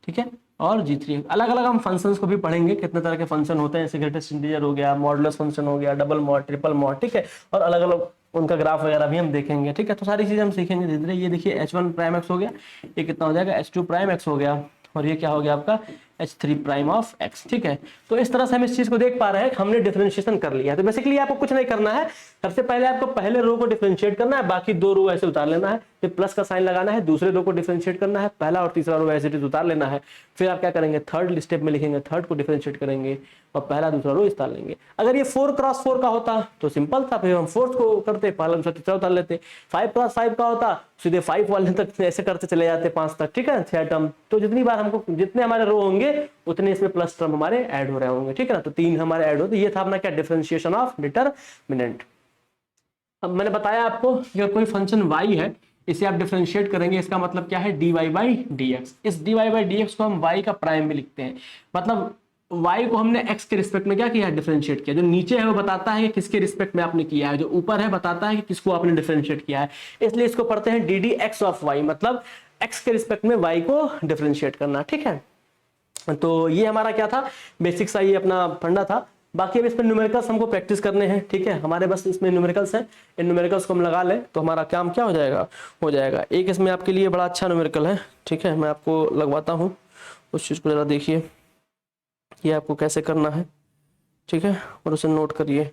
ठीक है, और g3। अलग अलग हम फंक्शंस को भी पढ़ेंगे, कितने तरह के फंक्शन होते हैं, जैसे ग्रेटेस्ट इंटीजर हो गया, मॉडुलस फंक्शन हो गया, डबल मॉड, ट्रिपल मॉड, ठीक है, और अलग अलग उनका ग्राफ वगैरह भी हम देखेंगे, ठीक है। तो सारी चीजें हम सीखेंगे धीरे धीरे। ये देखिए h1 प्राइम x हो गया, ये कितना हो जाएगा, h2 प्राइम x हो गया, और ये क्या हो गया आपका h3 प्राइम ऑफ x, ठीक है। तो इस तरह से हम इस चीज को देख पा रहे हैं, हमने डिफरेंशिएशन कर लिया है। तो बेसिकली आपको कुछ नहीं करना है, सबसे पहले आपको पहले रो को डिफरेंशिएट करना है, बाकी दो रो ऐसे उतार लेना है, फिर प्लस का साइन लगाना है, दूसरे रो को डिफरेंशिएट करना है, पहला और तीसरा रो ऐसे उतार लेना है। फिर आप क्या करेंगे, थर्ड स्टेप में लिखेंगे, थर्ड को डिफरेंशिएट करेंगे, और पहला दूसरा रो उतार लेंगे। अगर ये 4x4 का होता तो सिंपल था, फिर हम फोर्थ को करते, पहला दूसरा तीसरा उतार लेते। 5x5 का होता सीधे 5 वाले तक ऐसे करते चले जाते, 5 तक, ठीक है, 6 टर्म। तो जितनी बार हमको, जितने हमारे रो होंगे उतने इसमें प्लस टर्म हमारे ऐड हो रहे होंगे, ठीक है ना। तो 3 हमारे ऐड होते। ये था अपना क्या, डिफरेंशिएशन ऑफ डिटरमिनेंट। अब मैंने बताया आपको कि कोई फंक्शन y है, इसे आप डिफरेंशिएट करेंगे, इसका मतलब क्या है, dy बाई डी एक्स। इस dy बाई डी एक्स को हम y का प्राइम में लिखते हैं, मतलब y को हमने x के रिस्पेक्ट में क्या किया है, डिफरेंशिएट किया। जो नीचे है वो बताता है कि किसके रिस्पेक्ट में आपने किया है, जो ऊपर है बताता है कि किसको आपने डिफरेंशिएट किया है। इसलिए इसको पढ़ते हैं d d x of y, मतलब x के रिस्पेक्ट में y को डिफरेंशिएट करना, ठीक है। तो ये हमारा क्या था, बेसिक सा ये अपना फंडा था। बाकी अब इसमें न्यूमेरिकल्स हमको प्रैक्टिस करने हैं, ठीक है। हमारे बस इसमें न्यूमेरिकल्स हैं, इन न्यूमेरिकल्स को हम लगा लें तो हमारा काम क्या हो जाएगा, हो जाएगा। एक इसमें आपके लिए बड़ा अच्छा न्यूमेरिकल है, ठीक है, मैं आपको लगवाता हूँ, उस चीज़ को ज़रा देखिए, ये आपको कैसे करना है, ठीक है, और उसे नोट करिए।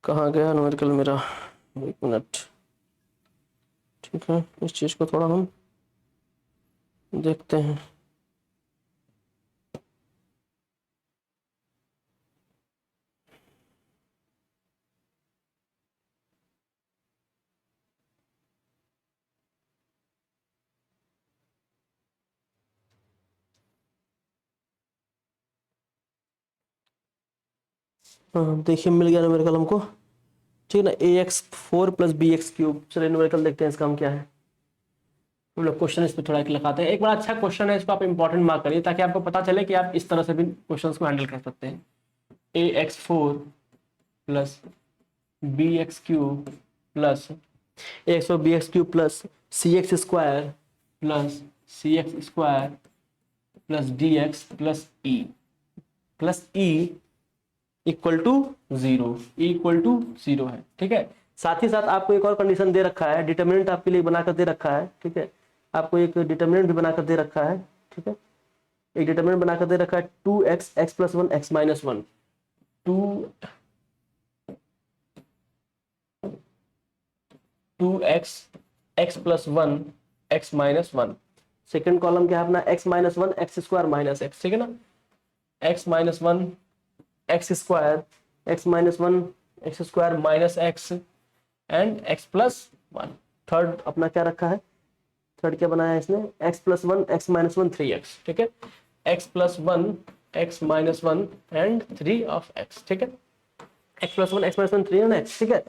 कहाँ गया न्यूमेरिकल मेरा, एक मिनट, ठीक है। इस चीज़ को थोड़ा हम देखते हैं। देखिए मिल गया न्यूमेरिकल हमको, ठीक है ना, ax4 plus B x cube. चलिए न्यूमेरिकल देखते हैं इसका हम क्या है। हम लोग क्वेश्चन इस पर थोड़ा एक लिखाते हैं। एक बड़ा अच्छा क्वेश्चन है, इसको आप इंपॉर्टेंट मार्क करिए ताकि आपको पता चले कि आप इस तरह से भी क्वेश्चन को हैंडल कर सकते हैं। ax4 plus B x cube plus x और B x cube plus C x square plus C x square plus D x plus E equal to zero, equal to zero है, ठीक है। साथ ही साथ आपको एक और कंडीशन दे रखा है, डिटर्मिनेंट आपके लिए बनाकर दे रखा है, ठीक है। आपको एक डिटर्मिनेंट भी बनाकर दे रखा है, ठीक है। एक डिटर्मिनेंट बनाकर दे रखा है 2x x plus 1 x minus 1, 2x x plus 1 x minus 1। Second column क्या है अपना, x minus 1 x square minus x, ठीक है ना। x minus 1 x square, x minus 1 x square minus x and x plus 1। Third अपना क्या रखा है, थर्ड क्या बनाया है इसने, x plus 1 x minus 1 3x, ठीक है। x plus 1 x minus 1 and 3 of x, ठीक है। x plus 1 x minus 1 3 and x, ठीक है।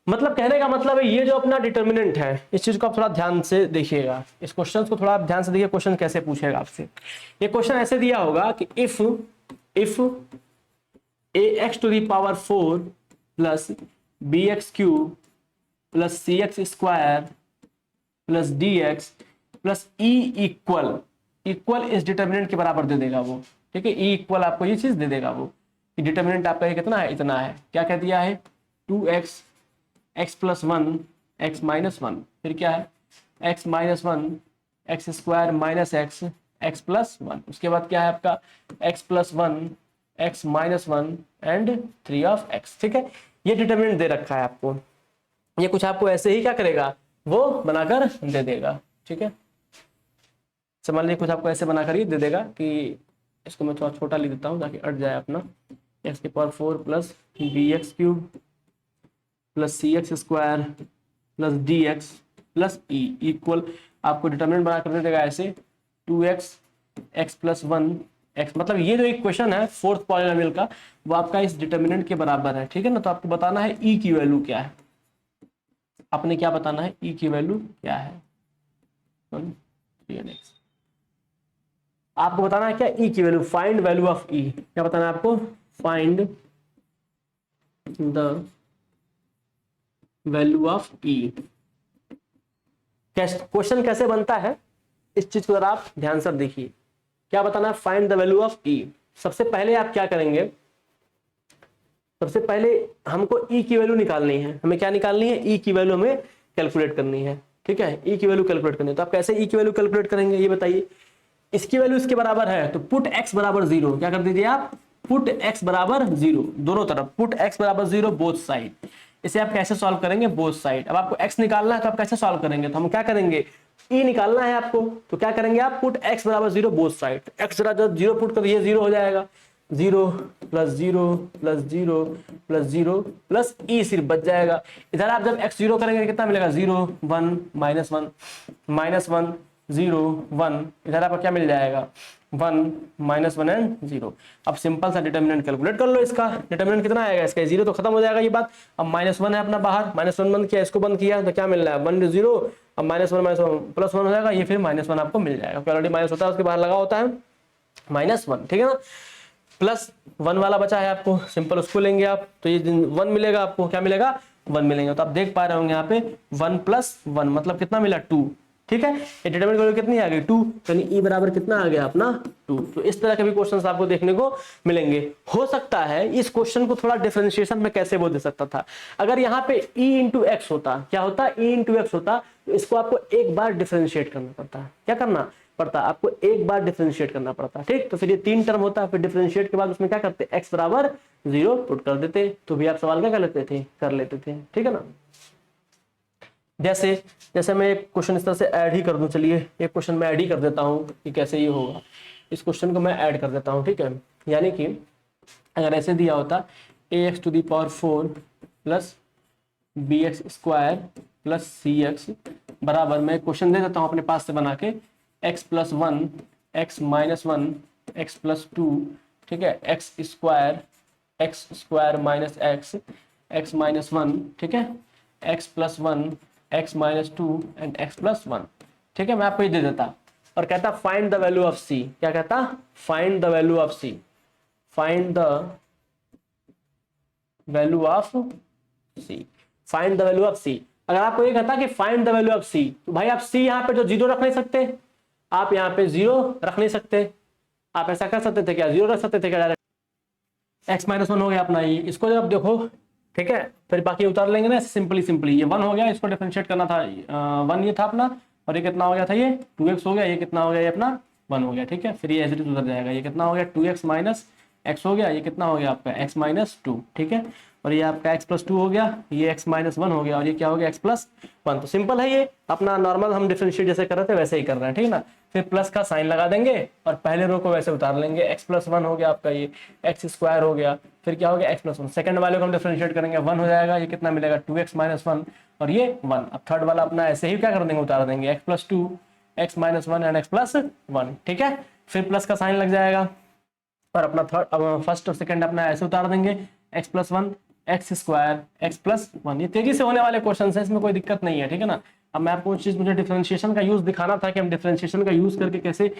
मतलब कहने का मतलब है ये जो अपना डिटर्मिनेंट है, इस चीज को आप थोड़ा ध्यान से देखिएगा, इस क्वेश्चन को थोड़ा आप ध्यान से देखिए। क्वेश्चन कैसे पूछेगा आपसे, ये क्वेश्चन ऐसे दिया होगा कि if ax to the power 4 plus B x cube plus C x square plus D x plus E equal इस डिटर्मिनेंट के बराबर दे देगा वो, ठीक है। ई इक्वल आपको ये चीज दे देगा वो कि डिटर्मिनेंट आपका ये कितना है, इतना है। क्या कह दिया है, 2x x plus 1 x minus 1, फिर क्या है x minus 1 x square minus x x plus 1। उसके बाद क्या है आपका x plus 1 x minus 1 and 3 of x, ठीक है। ये डिटर्मिनेंट दे रखा है आपको, ये कुछ आपको ऐसे ही क्या करेगा, वो बनाकर दे देगा, ठीक है। समझ लीजिए कुछ आपको ऐसे बनाकर ही दे देगा कि इसको मैं थोड़ा छोटा लिख देता हूँ ताकि अट जाए अपना, x की power 4 plus B x cube plus सी x square plus D x plus ई इक्वल आपको डिटर्मिनेंट बना कर दे देगा ऐसे 2x x प्लस 1 x। मतलब ये जो इक्वेशन है फोर्थ पॉलिनोमियल का, वो आपका इस डिटर्मिनेंट के बराबर है, ठीक है ना। तो आपको बताना है e की वैल्यू क्या है, आपने क्या बताना है, e की वैल्यू क्या है, आपको बताना है क्या, e की value, find value of e। क्या बताना है आपको, find the value of e। Question कैसे बनता है इस चीज को जरा आप ध्यान से देखिए। क्या बताना है, find the value of e। सबसे पहले आप क्या करेंगे, सबसे पहले हमको e की वैल्यू निकालनी है। हमें क्या निकालनी है, e की वैल्यू हमें कैलकुलेट करनी है, ठीक है। e की वैल्यू कैलकुलेट करनी है, तो आप कैसे e की वैल्यू कैलकुलेट करेंगे ये बताइए। इसकी वैल्यू इसके बराबर है तो पुट x बराबर 0, क्या कर दीजिए आप, पुट x बराबर 0 दोनों तरफ, पुट x बराबर 0 बोथ साइड। इसे आप कैसे सॉल्व करेंगे, बोथ साइड। अब आपको x निकालना है तो आप कैसे सॉल्व करेंगे, तो हम क्या करेंगे, e निकालना है आपको, तो क्या करेंगे आप, पुट x बराबर 0 बोथ साइड। x जरा जब 0 पुट कर ये 0 हो जाएगा, 0 plus 0 plus 0 plus 0 plus e सिर्फ बच जाएगा। इधर आप जब x 0 करेंगे कितना मिलेगा, 0 1 माइनस 1 माइनस 1 0 1, इधर आपको क्या मिल जाएगा, 1 माइनस 1 एंड 0। अब सिंपल सा डिटर्मिनेंट कैलकुलेट कर लो इसका, डिटर्मिनेंट कितना आएगा इसका, 0 तो खत्म हो जाएगा ये बात। अब माइनस 1 है अपना बाहर, माइनस 1 बंद किया, इसको बंद किया तो क्या मिल रहा है, 1 0। अब माइनस 1 प्लस 1 हो जाएगा, ये फिर माइनस 1 आपको मिल जाएगा, ऑलरेडी माइनस होता है उसके बाहर लगा होता है माइनस 1, ठीक है ना। प्लस 1 वाला बचा है आपको, सिंपल उसको लेंगे आप, तो ये 1 मिलेगा आपको, क्या मिलेगा, 1 मिलेंगे। तो आप देख पा रहे होंगे यहाँ पे 1 प्लस 1 मतलब कितना मिला, 2, ठीक है। ये डिटरमिनेंट वैल्यू कितनी आ गई, 2, यानी e बराबर कितना आ गया अपना 2। तो इस तरह के भी क्वेश्चंस आपको देखने को मिलेंगे। हो सकता है इस क्वेश्चन को थोड़ा डिफरेंशिएशन में कैसे वो दे सकता था, अगर यहाँ पे e इंटू एक्स होता, क्या होता, e इंटू एक्स होता, तो इसको आपको एक बार डिफरेंशिएट करना पड़ता। क्या करना पड़ता, आपको एक बार डिफरेंशिएट करना पड़ता, ठीक। तो फिर ये 3 टर्म होता है, फिर डिफरेंशिएट के बाद उसमें क्या करते, x बराबर 0 पुट कर देते, तो भी आप सवाल क्या कर लेते थे, कर लेते थे, ठीक है ना। जैसे मैं एक क्वेश्चन इस तरह से ऐड ही कर दूं, चलिए एक क्वेश्चन मैं ऐड ही कर देता हूं कि कैसे ये होगा। इस क्वेश्चन को मैं ऐड कर देता हूं, ठीक है। यानी कि अगर ऐसे दिया होता ax to the power 4 plus B x square plus C x बराबर, मैं क्वेश्चन दे देता हूं अपने पास से बना के, x plus 1 x minus 1 x plus 2, ठीक है, x square x square minus x, x minus one, ठीक है, x plus one, x minus two and x plus one, ठीक है। मैं आपको ये दे देता और कहता find the value of C. क्या कहता? Find the value of C, find the value of C, find the value of C. अगर आपको ये कहता कि फाइंड द वैल्यू ऑफ सी, तो भाई आप सी यहाँ पे जो जीरो रख नहीं सकते, आप यहाँ पे जीरो रख नहीं सकते। आप ऐसा कर सकते थे क्या, जीरो रख सकते थे क्या डायरेक्ट? एक्स माइनस वन हो गया अपना ये, इसको जब देखो, ठीक है, फिर बाकी उतार लेंगे ना सिंपली सिंपली। ये वन हो गया, इसको डिफरेंशिएट करना था, वन ये था अपना, और ये कितना हो गया था, ये 2x हो गया, ये कितना हो गया, ये अपना 1 हो गया, ठीक है। फिर ये एज इट इज उधर जाएगा, ये कितना हो गया 2x माइनस एक्स हो गया, ये कितना हो गया आपका x माइनस टू, ठीक है। और ये आपका x प्लस टू हो गया, ये x माइनस वन हो गया, और ये क्या हो गया x प्लस वन। तो सिंपल है, ये अपना नॉर्मल हम डिफरेंशिएट जैसे कर रहे थे वैसे ही कर रहे हैं, ठीक है ना। फिर प्लस का साइन लगा देंगे और पहले रो को वैसे उतार लेंगे, x प्लस वन हो गया आपका, ये x स्क्वायर हो गया, फिर क्या हो गया x प्लस वन। सेकंड वाले को हम डिफरेंशिएट करेंगे, 1 हो जाएगा, ये कितना मिलेगा 2x माइनस वन, और ये 1। अब थर्ड वाला अपना ऐसे ही क्या कर देंगे, उतार देंगे, x plus two, x minus one and x plus one, ठीक है। फिर प्लस का साइन लग जाएगा और अपना थर्ड फर्स्ट और सेकंड अपना ऐसे उतार देंगे, x plus one, x square, x plus one. ये तेजी से होने वाले क्वेश्चन है, इसमें कोई दिक्कत नहीं है, ठीक है ना। अब मैं आपको चीज, मुझे डिफरेंशिएशन का यूज दिखाना था कि हम डिफरेंशिएशन का यूज करके कैसे,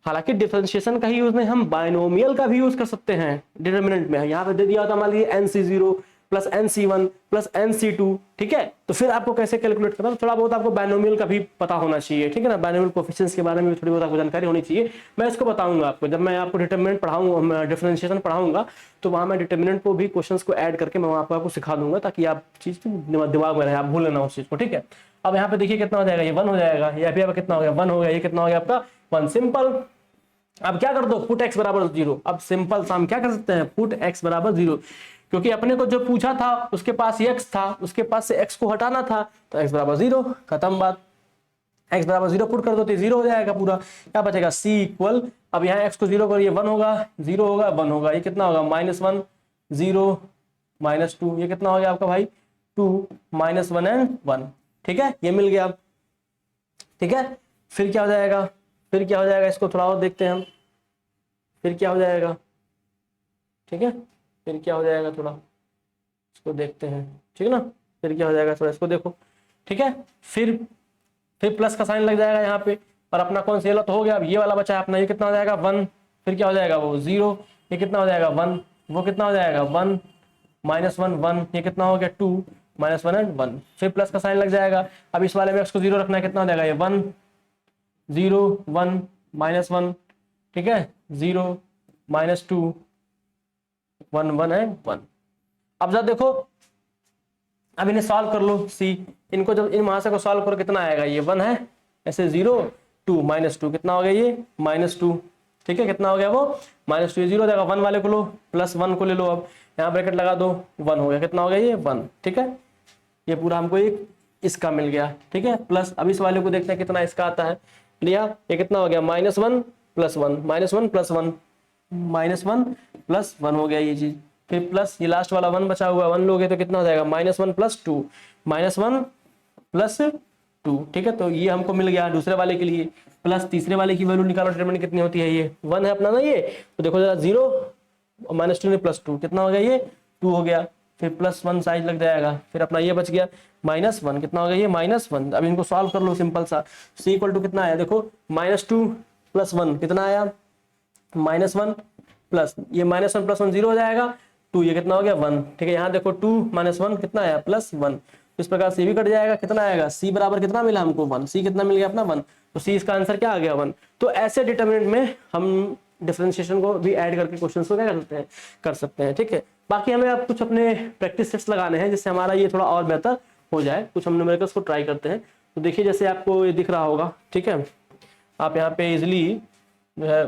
हालांकि डिफरेंशिएशन का ही यूज नहीं, हम बाइनोमियल का भी यूज कर सकते हैं डिटरमिनेंट में। यहाँ पे दे दिया था मान लीजिए nc0 plus nc1 plus nc2, ठीक है। तो फिर आपको कैसे कैलकुलेट करना, तो थोड़ा बहुत आपको बाइनोमियल का भी पता होना चाहिए, ठीक है ना। बाइनोमियल कोएफिशिएंट्स के बारे में भी थोड़ी बहुत आपको जानकारी होनी चाहिए। मैं इसको बताऊंगा आपको, जब मैं आपको डिटरमिनेंट पढ़ाऊंगा, डिफरेंशिएशन पढ़ाऊंगा, तो वहां मैं डिटरमिनेंट को भी क्वेश्चंस को ऐड करके मैं वहां पर आपको सिखा दूंगा, ताकि आप चीज दिमाग में रहे, आप भूल ना उस चीज को, ठीक है। अब यहाँ पे देखिए कितना हो जाएगा, ये 1 हो जाएगा, ये अभी कितना हो गया 1 हो गया, ये कितना हो गया आपका 1। सिंपल। अब क्या कर दो, पुट x बराबर 0। अब सिंपल सा हम क्या कर सकते हैं, पुट x बराबर 0, क्योंकि अपने को जो पूछा था उसके पास ये x था, उसके पास से x को हटाना था, तो x बराबर 0, खत्म बात। x बराबर 0 पुट कर दो तो 0 हो जाएगा पूरा। क्या बचेगा, c इक्वल, अब यहाँ x को 0 करिए, 1 होगा, 0 होगा, 1 होगा, ये कितना होगा -1, 0, -2, ये कितना हो गया आपका भाई 2, -1 एंड 1, ठीक है, ये मिल गया। ठीक है, फिर क्या हो जाएगा, फिर क्या हो जाएगा, इसको थोड़ा और देखते हैं हम, फिर क्या हो जाएगा, ठीक है, फिर क्या हो जाएगा, थोड़ा इसको देखते हैं, ठीक है ना। फिर क्या हो जाएगा, थोड़ा इसको देखो, ठीक है। फिर प्लस का साइन लग जाएगा यहाँ पे, और अपना कौन सा तो हो गया। अब ये वाला बचा है अपना, ये कितना हो जाएगा 1, फिर क्या हो जाएगा वो 0, ये कितना हो जाएगा 1, वो कितना हो जाएगा 1, -1, 1, ये कितना हो गया 2, -1 एंड 1, फिर प्लस का साइन लग जाएगा। अब इस वाले में x को 0 रखना है, कितना हो जाएगा ये 1, 0, 1, -1, ठीक है, 0, -2, 1, 1 एंड 1। अब जरा देखो, अब इन्हें सॉल्व कर लो सी, इनको जब इन वहां से को सॉल्व करो कितना आएगा, ये 1 है, ऐसे 0, 2, -2, कितना हो गया ये -2, ठीक है, कितना हो गया वो -2, ये 0 हो जाएगा। 1 वाले को लो, +1 को ले लो, अब यहाँ ब्रैकेट लगा दो, 1 हो गया, कितना हो गया ये 1, ठीक है। ये पूरा हमको एक इसका मिल गया, ठीक है, प्लस। अब इस वाले को देखते हैं कितना इसका आता है, लिया, ये कितना हो गया -1 + 1, -1 + 1, -1 + 1 हो गया ये चीज। फिर प्लस ये लास्ट वाला 1 बचा हुआ, 1 लोगे तो कितना हो जाएगा -1 + 2, -1 + 2, ठीक है। तो ये हमको मिल गया दूसरे वाले के लिए। प्लस तीसरे वाले की वैल्यू निकालो, डिटरमिनेंट कितनी होती है, ये 1 है अपना ना, ये तो देखो जरा 0 -2 में +2 कितना हो गया, ये 2 हो गया। फिर +1 साइज लग जाएगा, फिर अपना ये बच गया -1, कितना हो गया ये -1। अब इनको सॉल्व कर लो सिंपल सा, c इक्वल टू कितना आया देखो, -2 + 1 कितना आया -1 प्लस ये -1 + 1 0 हो जाएगा, 2, ये कितना हो गया 1, ठीक है। यहाँ देखो 2 - 1 कितना आया +1, इस प्रकार c भी कट जाएगा, कितना आएगा c बराबर कितना मिला हमको 1, c कितना मिल गया अपना 1, तो c इसका आंसर क्या आ गया 1। तो ऐसे डिटरमिनेंट में हम डिफरेंशिएशन को भी ऐड करके क्वेश्चंस को क्या कर सकते हैं, ठीक है। बाकी हमें अब कुछ अपने प्रैक्टिस सेट्स लगाने हैं, जिससे हमारा ये थोड़ा और बेहतर हो जाए। कुछ हम न्यूमेरिकल्स को ट्राई करते हैं। तो देखिए जैसे आपको ये दिख रहा होगा, ठीक है, आप यहाँ पे इजिली जो है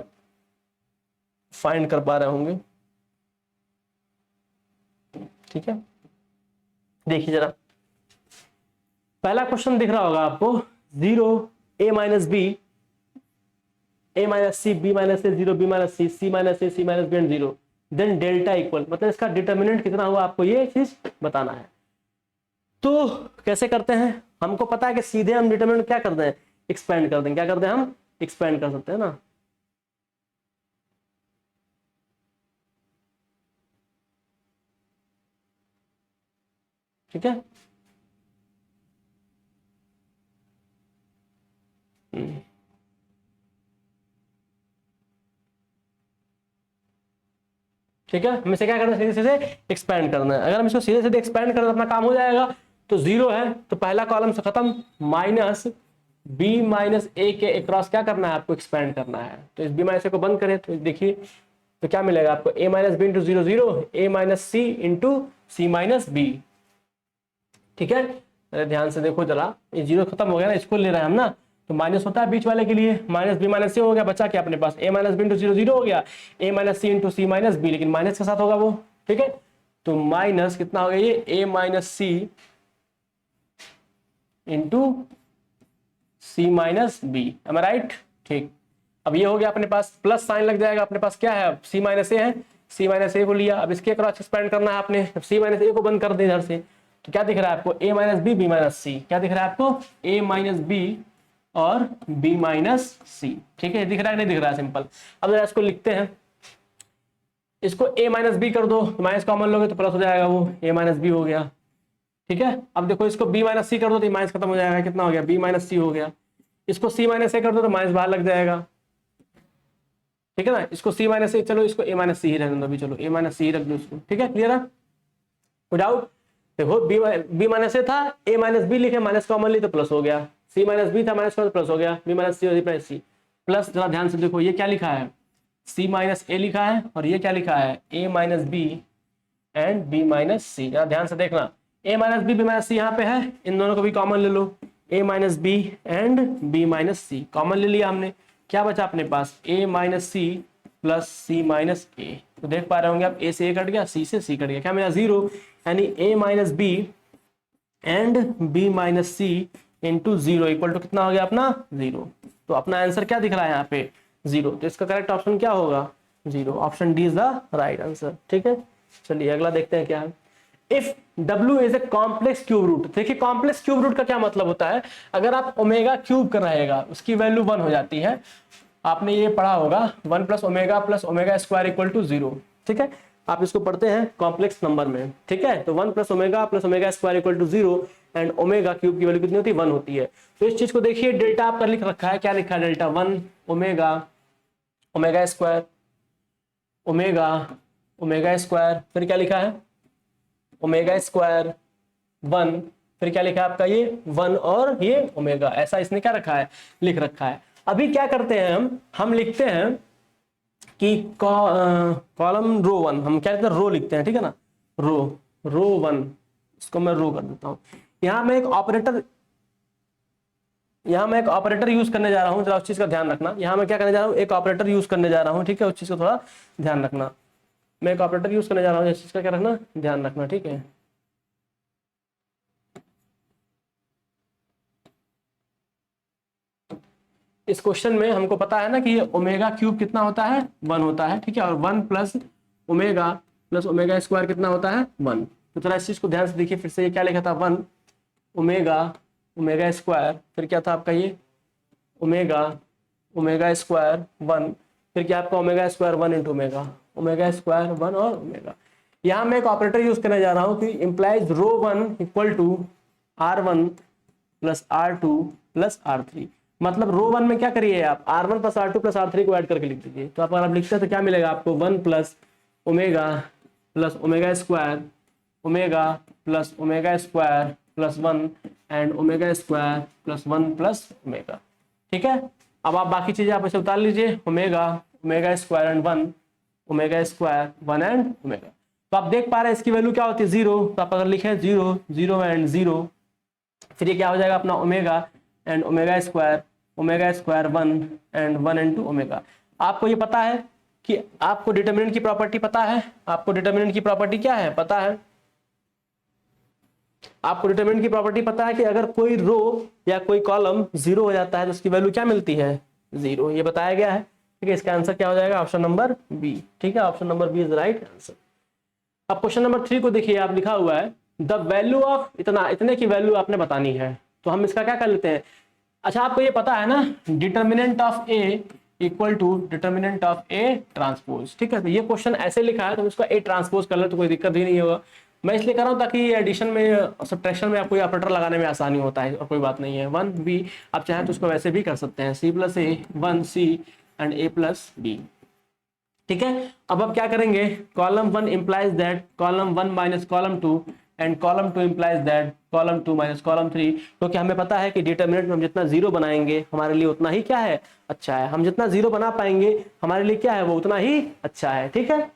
फाइंड कर पा रहे होंगे, ठीक है। देखिए जरा, पहला क्वेश्चन दिख रहा होगा आपको, 0 a - b, a - c, b - a, 0 b - c, c - a, c - b and 0, then delta equal, मतलब इसका डिटरमिनेंट कितना हुआ आपको ये चीज बताना है। तो कैसे करते हैं, हमको पता है कि सीधे हम डिटरमिनेंट क्या कर दें, एक्सपेंड कर दें, क्या कर दें हम एक्सपेंड कर सकते हैं ना। ठीक है। ठीक है, हमें से क्या करना है, सीधे सीधे एक्सपेंड करना है। अगर हम इसको सीधे सीधे एक्सपेंड करें तो अपना काम हो जाएगा। तो 0 है तो पहला कॉलम से खत्म, माइनस बी माइनस ए के अक्रॉस क्या करना है आपको, एक्सपेंड करना है। तो इस बी माइनस ए को बंद करें तो देखिए तो क्या मिलेगा आपको, a minus b into 0 0, a minus c into c minus b. ठीक है, अरे ध्यान से देखो जरा, ये 0 खत्म हो गया ना, इसको ले रहे हैं हम ना, तो माइनस होता है बीच वाले के लिए, माइनस बी माइनस सी हो गया, बचा क्या अपने पास, a माइनस बी इंटू 0 0 हो गया, a minus c into c minus b, लेकिन माइनस के साथ होगा वो। ठीक है, तो माइनस कितना हो गया ये, a minus c into c minus b, am I right. ठीक, अब ये हो गया अपने पास, प्लस साइन लग जाएगा, अपने पास क्या है, सी माइनस ए है, सी माइनस ए को लिया, अब इसके क्रॉस एक्सपेंड करना है आपने, सी माइनस ए को बंद कर दे इधर से, तो क्या दिख रहा है आपको, a minus B B minus C, क्या दिख रहा है आपको, a माइनस बी और b माइनस सी। ठीक है, दिख रहा है नहीं दिख रहा है, सिंपल। अब जरा इसको लिखते हैं, इसको a माइनस बी कर दो, तो माइनस कॉमन लोगे तो प्लस हो जाएगा, वो a माइनस बी हो गया। ठीक है, अब देखो इसको b माइनस सी कर दो तो माइनस खत्म हो जाएगा, कितना हो गया, b माइनस सी हो गया। इसको c माइनस ए कर दो तो माइनस बाहर लग जाएगा। ठीक है ना, इसको c माइनस ए, चलो इसको a माइनस सी ही रहने दो अभी, चलो a माइनस सी ही रख दो इसको। ठीक है, क्लियर है, विदाउट देखो b माइनस ए था, a माइनस बी लिखे, माइनस कॉमन ली तो प्लस हो गया, c माइनस बी था, माइनस का प्लस हो गया, b माइनस सी और माइनस सी प्लस। जरा ध्यान से देखो ये क्या लिखा है, c माइनस ए लिखा है, और ये क्या लिखा है, a minus B and b minus C. जरा ध्यान से देखना, a minus B B minus C यहाँ पे है, इन दोनों को भी कॉमन ले लो, a minus B and b minus C common ले लिया हमने, क्या बचा अपने पास, a minus C plus C minus A. तो देख पा रहे होंगे आप, a से a कट गया, c से c कट गया, क्या मिला 0, यानी a minus B and b minus c into 0 equal to कितना हो गया अपना 0। तो अपना आंसर क्या दिख रहा है यहाँ पे 0, तो इसका करेक्ट ऑप्शन क्या होगा 0, option D is the right answer. ठीक है, चलिए अगला देखते हैं क्या है। If W is a complex cube root, देखिए कॉम्प्लेक्स क्यूब रूट का क्या मतलब होता है, अगर आप ओमेगा क्यूब का रहेगा उसकी वैल्यू 1 हो जाती है, आपने ये पढ़ा होगा 1 plus omega square equal to 0। ठीक है, आप इसको पढ़ते हैं कॉम्प्लेक्स नंबर में। ठीक है, तो 1 plus omega square equal to 0 and omega cube की वैल्यू कितनी होती है 1 होती है। तो इस चीज को देखिए, डेल्टा आपका लिख रखा है, क्या लिखा है, delta 1 omega square omega square, फिर क्या लिखा है ओमेगा स्क्वायर 1, फिर क्या लिखा है आपका ये 1 और ये ओमेगा, ऐसा इसने क्या रखा है, लिख रखा है। अभी क्या करते हैं हम लिखते हैं कि कॉलम रो 1, हम क्या लिखते हैं, रो लिखते हैं। ठीक है ना, रो 1, इसको मैं रो कर देता हूं। यहां मैं एक ऑपरेटर यूज करने जा रहा हूं, जरा उस चीज का ध्यान रखना। यहां मैं क्या करने जा रहा हूं, एक ऑपरेटर यूज करने जा रहा हूं। ठीक है, उस चीज को थोड़ा ध्यान रखना, मैं एक ऑपरेटर यूज करने जा रहा हूं, इस चीज का क्या रखना, ध्यान रखना। ठीक है, इस क्वेश्चन में हमको पता है ना कि ये ओमेगा क्यूब कितना होता है 1 होता है। ठीक है, और 1 प्लस ओमेगा स्क्वायर कितना होता है 1। तो थोड़ा इस चीज को ध्यान से देखिए, फिर से ये क्या लिखा था 1 ओमेगा स्क्वायर, फिर क्या था आपका ये ओमेगा स्क्वायर 1, फिर क्या आपका omega square 1 into omega square 1 और ओमेगा। यहाँ मैं एक ऑपरेटर यूज करने जा रहा हूँ कि implies row 1 equal to R1 plus R2 plus R3। मतलब रो 1 में क्या करिए आप, R1 plus R2 plus R3 को ऐड करके लिख दीजिए। तो अगर आप लिखते हैं तो क्या मिलेगा आपको, 1 plus omega square omega square plus 1 and omega square plus 1 plus omega. ठीक है, अब आप बाकी चीजें आप इसे उतार लीजिए, omega square and 1 omega square 1 and omega. तो आप देख पा रहे हैं इसकी वैल्यू क्या होती है 0। तो आप अगर लिखें 0 एंड 0, फिर ये क्या हो जाएगा अपना omega and omega square 1 and 1 into omega. आपको ये पता है कि आपको डिटरमिनेंट की प्रॉपर्टी पता है, आपको डिटरमिनेंट की प्रॉपर्टी क्या है पता है, आपको डिटरमिनेंट की प्रॉपर्टी पता है कि अगर कोई रो या कोई कॉलम 0 हो जाता है तो उसकी वैल्यू क्या मिलती है 0, ये बताया गया है। ठीक है, इसका आंसर क्या हो जाएगा, ऑप्शन नंबर बी। ठीक है, option number B is right answer. अब क्वेश्चन नंबर 3 को देखिए, आप लिखा हुआ है द वैल्यू ऑफ इतने की वैल्यू आपने बतानी है। तो हम इसका क्या कर लेते हैं, अच्छा आपको ये पता है ना determinant of A equal to determinant of A transpose. ठीक है, तो ये क्वेश्चन ऐसे लिखा है तो इसका ए ट्रांसपोज कर ले तो कोई दिक्कत ही नहीं होगा। मैं इसलिए कर रहा हूँ ताकि एडिशन में सब्ट्रैक्शन में आपको ऑपरेटर लगाने में आसानी होता है, और कोई बात नहीं है। 1b आप चाहें तो उसको वैसे भी कर सकते हैं, c plus a 1c and a plus b. ठीक है, अब आप क्या करेंगे, column 1 implies that column 1 minus column 2 and column 2 implies that column 2 minus column 3, क्योंकि हमें पता है कि डिटरमिनेंट में हम जितना जीरो बनाएंगे हमारे लिए उतना ही क्या है, अच्छा है। हम जितना जीरो बना पाएंगे हमारे लिए क्या है, वो उतना ही अच्छा है। ठीक है,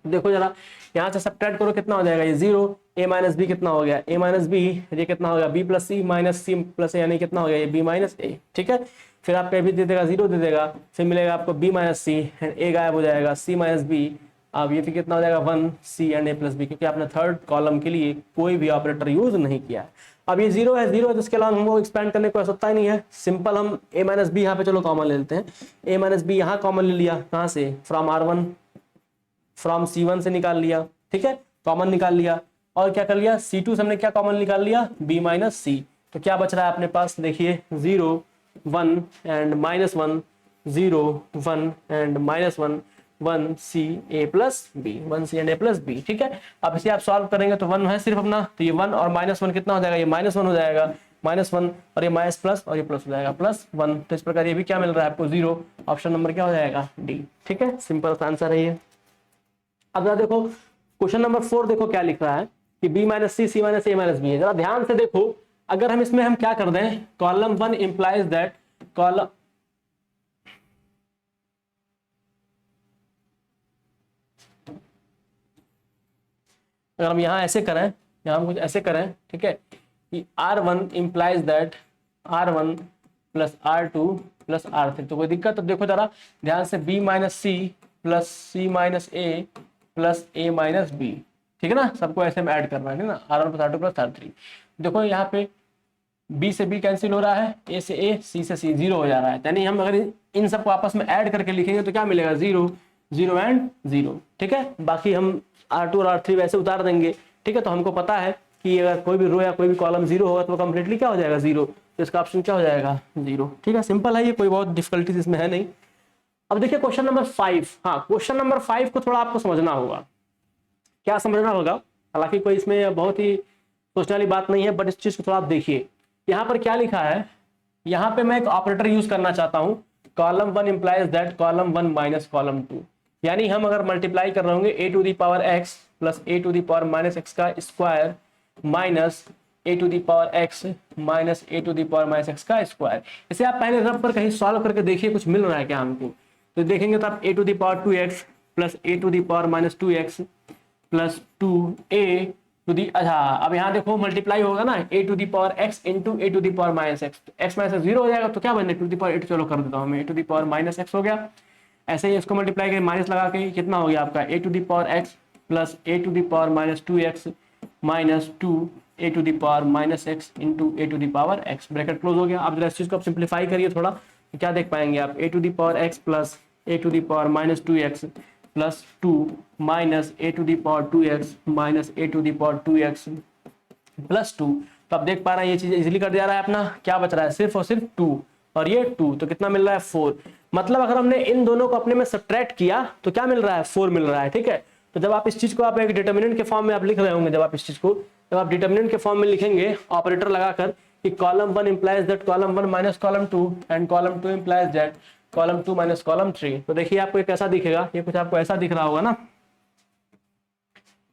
देखो जरा यहाँ से सब्ट्रैक्ट करो, कितना हो जाएगा ये 0, a माइनस बी कितना हो गया, a माइनस बी, ये कितना हो गया b प्लस सी माइनस सी प्लस ए, यानी कितना हो गया ये b माइनस ए। ठीक है, फिर आपका ये भी दे देगा 0 दे देगा, फिर मिलेगा आपको b minus C and a गायब हो जाएगा, c माइनस बी। अब ये फिर कितना हो जाएगा 1 c and a plus b, क्योंकि आपने थर्ड कॉलम के लिए कोई भी ऑपरेटर यूज नहीं किया है। अब ये 0 है, 0 है, तो इसके अलावा हमको एक्सपेंड करने को आवश्यकता ही नहीं है। सिंपल हम a माइनस बी यहाँ पे चलो कॉमन ले लेते हैं, a माइनस बी यहाँ कॉमन ले लिया, कहाँ से, फ्रॉम r1, फ्रॉम C1 से निकाल लिया। ठीक है, कॉमन निकाल लिया, और क्या कर लिया, C2 से हमने क्या कॉमन निकाल लिया, b माइनस सी। तो क्या बच रहा है अपने पास, देखिए 0 1 and minus 1, 0 1 and minus 1, 1 c a plus b, 1 c and a plus b. ठीक है, अब इसे आप सॉल्व करेंगे तो 1 है सिर्फ अपना, तो ये 1 और माइनस 1 कितना हो जाएगा, ये माइनस 1 हो जाएगा, माइनस 1 और ये माइनस प्लस और ये प्लस हो जाएगा प्लस 1। तो इस प्रकार ये भी क्या मिल रहा है आपको 0, ऑप्शन नंबर क्या हो जाएगा डी। ठीक है, सिंपल आंसर है ये। अब जरा देखो क्वेश्चन नंबर 4, देखो क्या लिख रहा है कि b minus C, C minus A minus B है। जरा ध्यान से देखो, अगर हम इसमें हम क्या कर दें, कॉलम 1 इंप्लाइज दैट कॉलम, अगर हम यहाँ ऐसे करें, यहाँ हम कुछ ऐसे करें, ठीक है, कि r1 implies that r1 plus r2 plus r3, तो कोई दिक्कत, तो देखो जरा ध्यान से, b माइनस सी प्लस सी माइनस ए प्लस ए माइनस बी। ठीक है ना, सबको ऐसे में ऐड करना है ना, r1 plus r2 plus r3। देखो यहाँ पे b से b कैंसिल हो रहा है, a से a, c से c, 0 हो जा रहा है। यानी हम अगर इन सबको आपस में ऐड करके लिखेंगे तो क्या मिलेगा, 0 0 एंड 0। ठीक है, बाकी हम r2 और r3 वैसे उतार देंगे। ठीक है, तो हमको पता है कि अगर कोई भी रो या कोई भी कॉलम 0 होगा तो कंप्लीटली क्या हो जाएगा 0, तो इसका ऑप्शन क्या हो जाएगा 0। ठीक है, सिंपल है ये, कोई बहुत डिफिकल्टीज इसमें है नहीं। अब देखिए क्वेश्चन नंबर 5, हाँ क्वेश्चन नंबर 5 को थोड़ा आपको समझना होगा। क्या समझना होगा, हालांकि कोई इसमें बहुत ही सोचने वाली बात नहीं है, बट इस चीज को थोड़ा आप देखिए। यहाँ पर क्या लिखा है, यहाँ पे मैं एक ऑपरेटर यूज करना चाहता हूँ, column 1 implies that column 1 minus column 2। यानी हम अगर मल्टीप्लाई कर रहे होंगे a to the power x plus a to the power minus x का square minus a to the power x minus a to the power minus x का square. इसे आप पहले रब पर कहीं सॉल्व करके देखिए कुछ मिल रहा है क्या हमको, तो देखेंगे तो आप a to the power 2x plus a to the power minus 2x plus 2a to the, अच्छा अब यहाँ देखो मल्टीप्लाई होगा ना, a to the power x into a to the power minus x, तो x माइनस 0 हो जाएगा, तो क्या बने टू दी पावर 8, चलो कर देता हूँ मैं, a to the power minus x हो गया। ऐसे ही इसको मल्टीप्लाई करें माइनस लगा के, कितना हो गया आपका a to the power x plus a to the power minus 2x minus 2 a to the power minus x into a to the power x, bracket close हो गया। अब जरा इस चीज को आप सिंप्लीफाई करिए थोड़ा, तो क्या देख पाएंगे आप, a to the power x plus a to the power minus 2x plus 2 minus a to the power 2x minus a to the power 2x plus 2। तो आप देख पा रहे हैं ये चीज इजीली कर दिया रहा है अपना, क्या बच रहा है सिर्फ और सिर्फ 2 और ये 2, तो कितना मिल रहा है 4। मतलब अगर हमने इन दोनों को अपने में सब्ट्रैक्ट किया तो क्या मिल रहा है 4 मिल रहा है। ठीक है, तो जब आप इस चीज को आप एक डिटर्मिनेंट के फॉर्म में आप लिख रहे होंगे, जब आप इस चीज को जब आप डिटर्मिनेंट के फॉर्म में लिखेंगे ऑपरेटर लगाकर कि column 1 implies that column 1 minus column 2 and column 2 implies that column 2 minus column 3, तो देखिए आपको ये कैसा दिखेगा, ये कुछ आपको ऐसा दिख रहा होगा ना,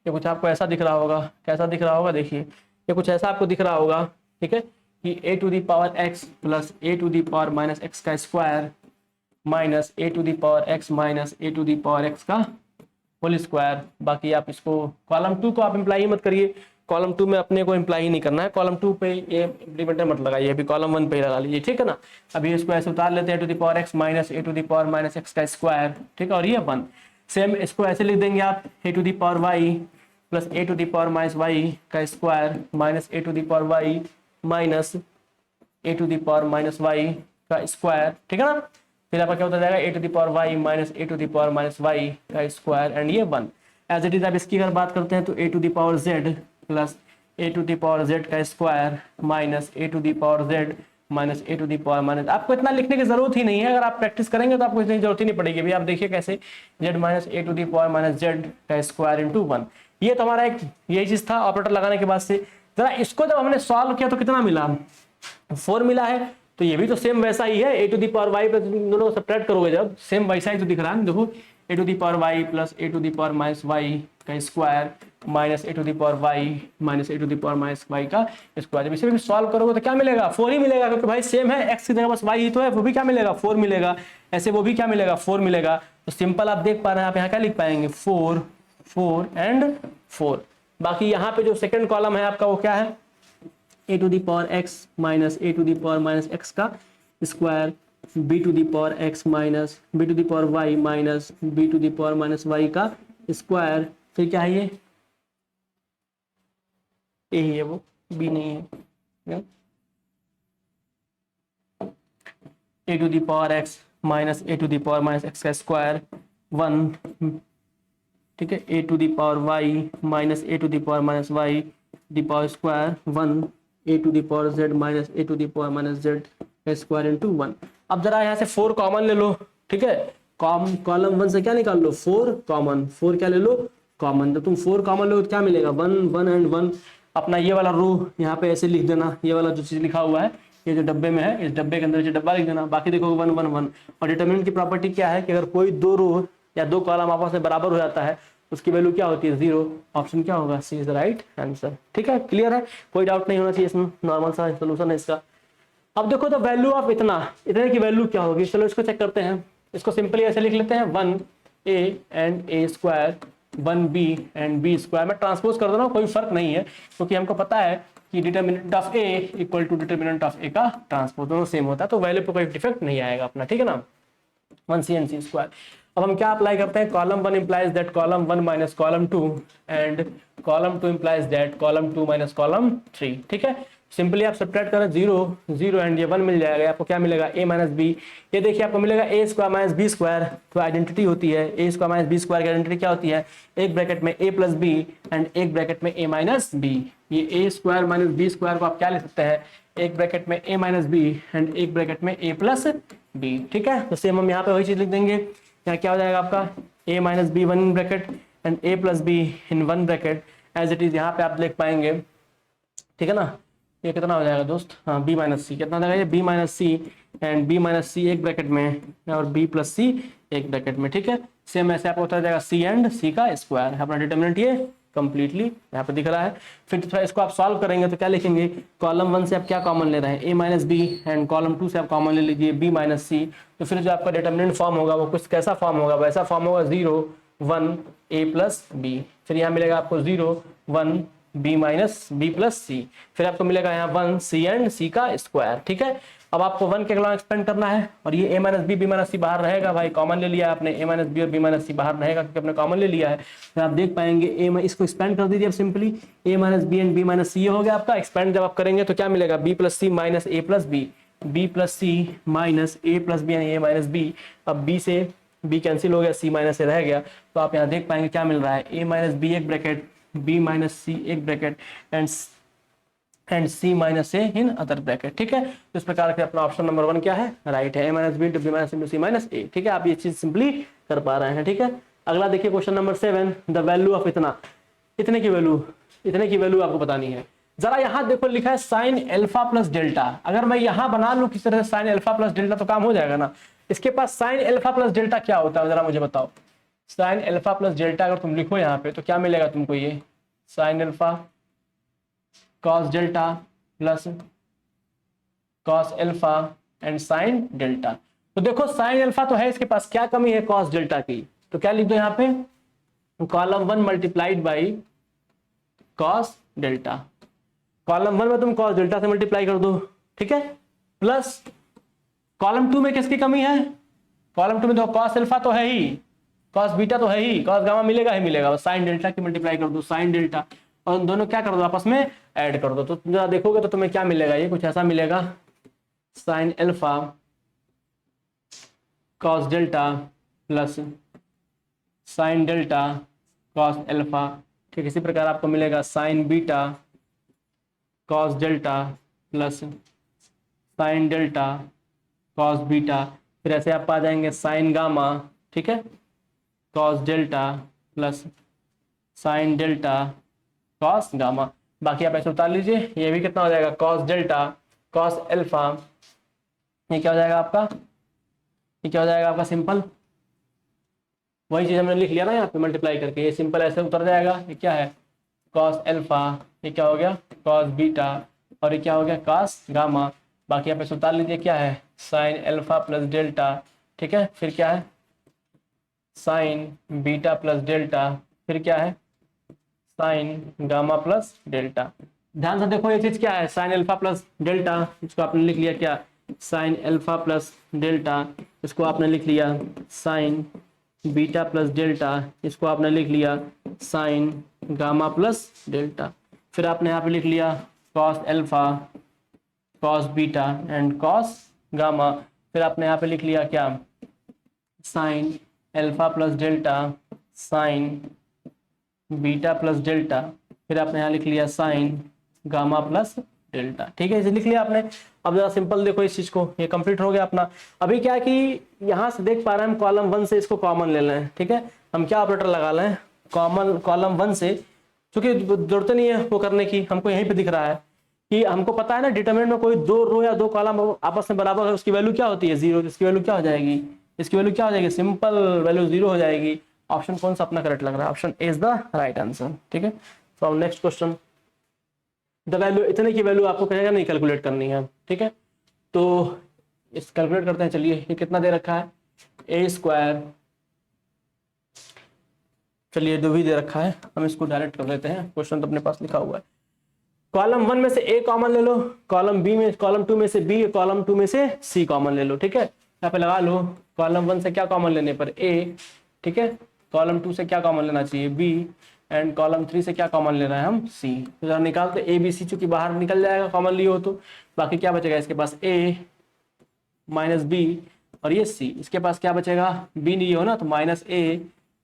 ये कुछ आपको ऐसा दिख रहा होगा, कैसा दिख रहा होगा, देखिए ये कुछ ऐसा आपको दिख रहा होगा। ठीक है, कि a to the power x plus a to the power minus x का square minus a to the power x minus a to the power x का होल स्क्वायर। बाकी आप इसको कॉलम 2 को आप इम्प्लाई मत करिए, कॉलम 2 में अपने को इम्प्लाई नहीं करना है, कॉलम 2 पे ये इम्प्लीमेंटर मत लगाइए, अभी कॉलम 1 पे ही लगा लीजिए। ठीक है ना, अभी इसको ऐसे उतार लेते हैं, to the power x minus a to the power minus x का स्क्वायर। ठीक है, और ये 1 सेम इसको ऐसे लिख देंगे आप, a to the power y plus a to the power minus y का square minus a to the power y minus a to the power minus y का स्क्वायर। ठीक है ना, फिर आपका क्या होता जाएगा a to the power y minus a to the power minus y का स्क्वायर एंड ये 1। एज इट इज आप इसकी अगर बात करते हैं तो a to the power z plus a to the power z का square minus a to the power z minus a to the power minus, आपको इतना लिखने की जरूरत ही नहीं है, अगर आप प्रैक्टिस करेंगे तो आपको इतनी जरूरत ही नहीं पड़ेगी। अभी आप देखिए कैसे z minus a to the power minus z का स्क्वायर इंटू 1, ये तो हमारा एक यही चीज था ऑपरेटर लगाने के बाद से। जरा इसको जब हमने सॉल्व किया तो कितना मिला, 4 मिला है। तो ये भी तो सेम वैसा ही है, A to the power y plus, दोनों को सब्ट्रैक्ट करोगे जब सेम वैसा ही तो दिख रहा है। देखो A to the power y plus A to the power minus y का square minus A to the power y minus A to the power minus y का स्क्वायर। जब इसे भी सॉल्व करोगे तो क्या मिलेगा, 4 ही मिलेगा, क्योंकि भाई सेम है, एक्स की जगह बस वाई ही तो है, वो भी क्या मिलेगा 4 मिलेगा, ऐसे वो भी क्या मिलेगा 4 मिलेगा। तो सिंपल आप देख पा रहे हैं, आप यहाँ क्या लिख पाएंगे 4 4 एंड 4। बाकी यहाँ पे जो सेकंड कॉलम है आपका वो क्या है, A to the power x minus A to the power minus x का square B to the power x minus B to the power y minus B to the power minus y का square. फिर क्या है ये ए ही है, वो B नहीं है। A to the power x minus A to the power minus x का स्क्वायर 1, ठीक है, A to the power y minus A to the power minus y the power square 1, A to the power z minus A to the power minus z का square into 1। अब जरा यहाँ से 4 common ले लो, ठीक है, कॉलम 1 से क्या निकाल लो 4 कॉमन, 4 क्या ले लो कॉमन। तो तुम 4 कॉमन लो तो क्या मिलेगा 1 1 एंड 1। अपना ये वाला रो यहाँ पे ऐसे लिख देना, ये वाला जो चीज लिखा हुआ है ये जो डब्बे में है, इस डब्बे के अंदर जो डब्बा लिख देना, बाकी देखो 1 1 1। और डिटरमिनेंट की प्रॉपर्टी क्या है कि अगर कोई 2 रो या 2 कॉलम आपस में बराबर हो जाता है उसकी वैल्यू क्या होती है 0। ऑप्शन क्या होगा, सी इज द राइट आंसर। ठीक है, क्लियर है, कोई डाउट नहीं होना चाहिए इसमें, नॉर्मल सा सोल्यूशन है इसका। अब देखो द वैल्यू ऑफ इतने की वैल्यू क्या होगी, चलो इसको चेक करते हैं। इसको सिंपली ऐसे लिख लेते हैं 1a and a square 1b and b square. मैं ट्रांसपोज कर दे रहा हूँ, कोई फर्क नहीं है, क्योंकि हमको पता है कि determinant of a equal to determinant of a का ट्रांसपोज, दोनों सेम होता है, तो वैल्यू पर कोई डिफेक्ट नहीं आएगा अपना। ठीक है ना, 1c एंड c स्क्वायर। अब हम क्या अप्लाई करते हैं, column 1 implies that column 1 minus column 2 and column 2 implies that column 2 minus column 3। ठीक है, सिंपली आप सब्ट्रैक्ट करें 0 0 एंड ये 1 मिल जाएगा, आपको क्या मिलेगा a माइनस बी। ये देखिए आपको मिलेगा a square minus b square, तो आइडेंटिटी होती है a square minus b square की आइडेंटिटी क्या होती है, एक ब्रैकेट में a प्लस बी एंड एक ब्रैकेट में a माइनस बी। ये a square minus b square को आप क्या लिख सकते हैं, एक ब्रैकेट में a माइनस बी एंड एक ब्रैकेट में a प्लस बी। ठीक है, तो सेम हम यहाँ पे वही चीज लिख देंगे, यहाँ क्या हो जाएगा आपका a minus b 1 bracket and a plus b in 1 bracket as it is. यहाँ पे आप लिख पाएंगे, ठीक है ना, ये कितना हो जाएगा दोस्त, हाँ b माइनस सी कितना हो जाएगा, ये b minus C and b minus C एक ब्रैकेट में और b प्लस सी एक ब्रैकेट में। ठीक है, सेम ऐसे आपको होता जाएगा c एंड c का स्क्वायर। अपना डिटरमिनेंट ये कंप्लीटली यहाँ पे दिख रहा है। फिर थोड़ा इसको आप सॉल्व करेंगे तो क्या लिखेंगे, कॉलम 1 से आप क्या कॉमन ले रहे हैं a minus B and column 2 से आप कॉमन ले लीजिए b माइनस सी। तो फिर जो आपका डिटरमिनेंट फॉर्म होगा वो कुछ कैसा फॉर्म होगा, वैसा फॉर्म होगा 0 1 a प्लस बी। फिर यहाँ मिलेगा आपको 0 1 b माइनस बी प्लस सी। फिर आपको मिलेगा यहाँ 1 c एंड c का स्क्वायर। ठीक है, अब आपको 1 के अलावा एक्सपेंड करना है और ये a minus B B minus C बाहर रहेगा, भाई कॉमन ले लिया आपने, a माइनस बी और b माइनस सी बाहर रहेगा क्योंकि आपने कॉमन ले लिया है। फिर आप देख पाएंगे इसको एक्सपेंड कर दीजिए अब simply, a minus B and b minus C ये हो गया आपका। एक्सपेंड जब आप करेंगे तो क्या मिलेगा, b plus C minus a plus b, b plus C minus a plus b and a minus b. अब b से b कैंसिल हो गया, c माइनस a रह गया, तो आप यहाँ देख पाएंगे क्या मिल रहा है, a माइनस बी एक ब्रैकेट b माइनस सी एक bracket and c minus A in other bracket. ठीक है, तो इस प्रकार से अपना ऑप्शन नंबर 1 क्या है, राइट है, a minus B B minus C minus A. ठीक है, आप ये चीज सिंपली कर पा रहे हैं। ठीक है, अगला देखिए question number 7, the value of इतने की वैल्यू आपको बतानी है। जरा यहाँ देखो लिखा है साइन एल्फा प्लस डेल्टा। अगर मैं यहाँ बना लूँ किस तरह से साइन एल्फा प्लस डेल्टा तो काम हो जाएगा ना। इसके पास साइन एल्फा प्लस डेल्टा क्या होता है जरा मुझे बताओ, साइन एल्फा प्लस डेल्टा अगर तुम लिखो यहाँ पे तो क्या मिलेगा तुमको, ये sine alpha cos delta plus cos alpha and sine delta. तो देखो साइन एल्फा तो है इसके पास, क्या कमी है कॉस डेल्टा की, तो क्या लिख दो यहाँ पे, column 1 multiplied by cos delta. Column 1 में तुम कॉस डेल्टा से मल्टीप्लाई कर दो, ठीक है, प्लस कॉलम 2 में किसकी कमी है, कॉलम 2 में तो कॉस एल्फा तो है ही, कॉस बीटा तो है ही, कॉस गामा मिलेगा ही मिलेगा, साइन डेल्टा की मल्टीप्लाई कर दो, साइन डेल्टा, और दोनों क्या कर दो आपस में ऐड कर दो। तो जरा देखोगे तो तुम्हें क्या मिलेगा, ये कुछ ऐसा मिलेगा, sine alpha cos delta plus sine delta cos alpha. ठीक इसी प्रकार आपको मिलेगा sign beta cos delta plus sine delta cos beta. फिर ऐसे आप आ जाएंगे साइन गामा, ठीक है, cos delta plus sine delta cos gamma. बाकी आप ऐसे उतार लीजिए, ये भी कितना हो जाएगा कॉस डेल्टा कॉस अल्फा। ये क्या हो जाएगा आपका, ये क्या हो जाएगा आपका सिंपल, वही चीज हमने लिख लिया ना यहाँ पे मल्टीप्लाई करके, ये सिंपल ऐसे उतर जाएगा। ये क्या है कॉस अल्फा, ये क्या हो गया कॉस बीटा, और ये क्या हो गया कॉस गामा। बाकी आप ऐसे उतार लीजिए, क्या है साइन अल्फा प्लस डेल्टा, ठीक है, फिर क्या है साइन बीटा प्लस डेल्टा, फिर क्या है साइन गामा प्लस डेल्टा। ध्यान से देखो ये चीज क्या है साइन अल्फा प्लस डेल्टा, इसको आपने लिख लिया क्या साइन अल्फा प्लस डेल्टा, इसको आपने लिख लिया साइन बीटा प्लस डेल्टा, इसको आपने लिख लिया साइन गामा प्लस डेल्टा। फिर आपने यहाँ पे लिख लिया cos alpha cos beta and cos gamma. फिर आपने यहाँ पे लिख लिया क्या sine alpha plus delta sign beta plus delta. फिर आपने यहाँ लिख लिया साइन गामा प्लस डेल्टा। ठीक है, इसे लिख लिया आपने। अब जरा सिंपल देखो इस चीज को, ये कंप्लीट हो गया अपना। अभी क्या है कि यहाँ से देख पा रहे हैं हम कॉलम 1 से इसको कॉमन ले लें। ठीक है, हम क्या ऑपरेटर लगा लें कॉमन कॉलम 1 से, क्योंकि जरूरत नहीं है वो करने की, हमको यहीं पे दिख रहा है कि हमको पता है ना डिटरमिनेंट में कोई दो रो या दो कॉलम आपस में बराबर है, उसकी वैल्यू क्या होती है 0। इसकी वैल्यू क्या हो जाएगी, इसकी वैल्यू क्या हो जाएगी सिंपल वैल्यू 0 हो जाएगी। ऑप्शन कौन सा अपना करेक्ट लग रहा है, option A is the right answer. ठीक है, from next question the value, इतने की वैल्यू आपको कहेगा नहीं कैलकुलेट करनी है। ठीक है, तो इस कैलकुलेट करते हैं। चलिए ये कितना दे रखा है ए स्क्वायर, चलिए जो भी दे रखा है हम इसको डायरेक्ट कर लेते हैं, क्वेश्चन तो अपने पास लिखा हुआ है। कॉलम 1 में से ए कॉमन ले लो, कॉलम बी में कॉलम 2 में से बी, कॉलम 2 में से सी कॉमन ले लो। ठीक है, यहाँ पे लगा लो कॉलम 1 से क्या कॉमन लेने पर ए, ठीक है, कॉलम 2 से क्या कॉमन लेना चाहिए बी, एंड कॉलम 3 से क्या कॉमन ले रहे हैं हम सी। तो जरा निकालते ए बी सी, चूंकि बाहर निकल जाएगा कॉमन लियो हो तो। बाकी क्या बचेगा इसके पास ए माइनस बी और ये सी, इसके पास क्या बचेगा बी नहीं हो ना, तो माइनस ए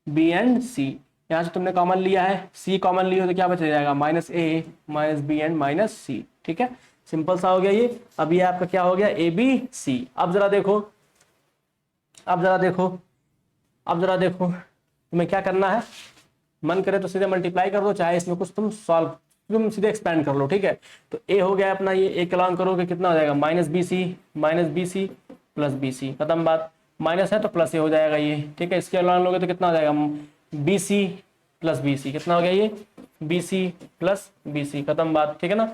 बी एंड सी। यहाँ से तुमने कॉमन लिया है सी कॉमन लियो तो क्या बच जाएगा minus A minus B and minus C. ठीक है, सिंपल सा हो गया ये। अब ये आपका क्या हो गया ए बी सी। अब जरा देखो, अब जरा देखो, अब जरा देखो तुम्हें क्या करना है, मन करे तो सीधे मल्टीप्लाई कर दो, चाहे इसमें कुछ तुम सॉल्व तुम सीधे एक्सपेंड कर लो। ठीक है, तो ए हो गया अपना, ये ए कलॉन्ग करोगे कितना हो जाएगा minus b c plus b c, खत्म बात। माइनस है तो प्लस ए हो जाएगा ये। ठीक है, इसके अलॉन्ग लोगे तो कितना हो जाएगा b c plus b c, कितना हो गया ये b c plus b c, खत्म बात। ठीक है ना,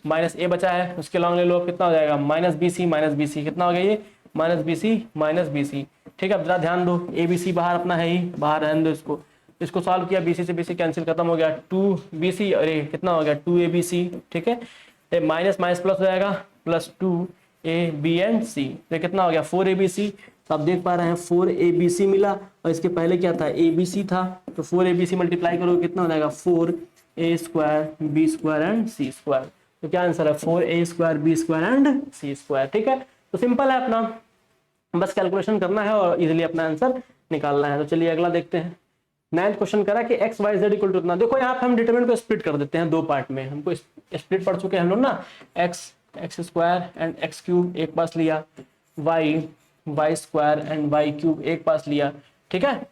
माइनस ए बचा है उसके अलॉन्ग ले लो, कितना हो जाएगा माइनस बी सी, कितना हो गया ये माइनस बी सी। ठीक है, अब जरा ध्यान दो ए बी सी बाहर अपना है ही, बाहर रहने दो इसको। इसको सॉल्व किया बी सी से बी सी कैंसिल, खत्म हो गया 2 बी सी, अरे कितना हो गया 2 ए बी सी। ठीक है, माइनस माइनस प्लस हो जाएगा प्लस 2 ए बी एंड सी, तो कितना हो गया 4 ए बी सी। तो आप देख पा रहे हैं 4 ए बी सी मिला, और इसके पहले क्या था ए बी सी था, तो 4 ए बी सी मल्टीप्लाई करोगे कितना हो जाएगा 4 A square B square and C square. तो क्या आंसर है 4 A square B square and C square. ठीक है, तो सिंपल है अपना, बस कैलकुलेशन करना है और इजीली अपना आंसर निकालना है। तो चलिए अगला देखते हैं। 9th क्वेश्चन करा कि x y z equal to इतना। देखो यहाँ पे हम डिटरमिनेंट को स्प्लिट कर देते हैं दो पार्ट में, हमको स्प्लिट पढ़ चुके हैं हम लोग ना, x square and x cube एक पास लिया, y square and y cube एक पास लिया। ठीक है,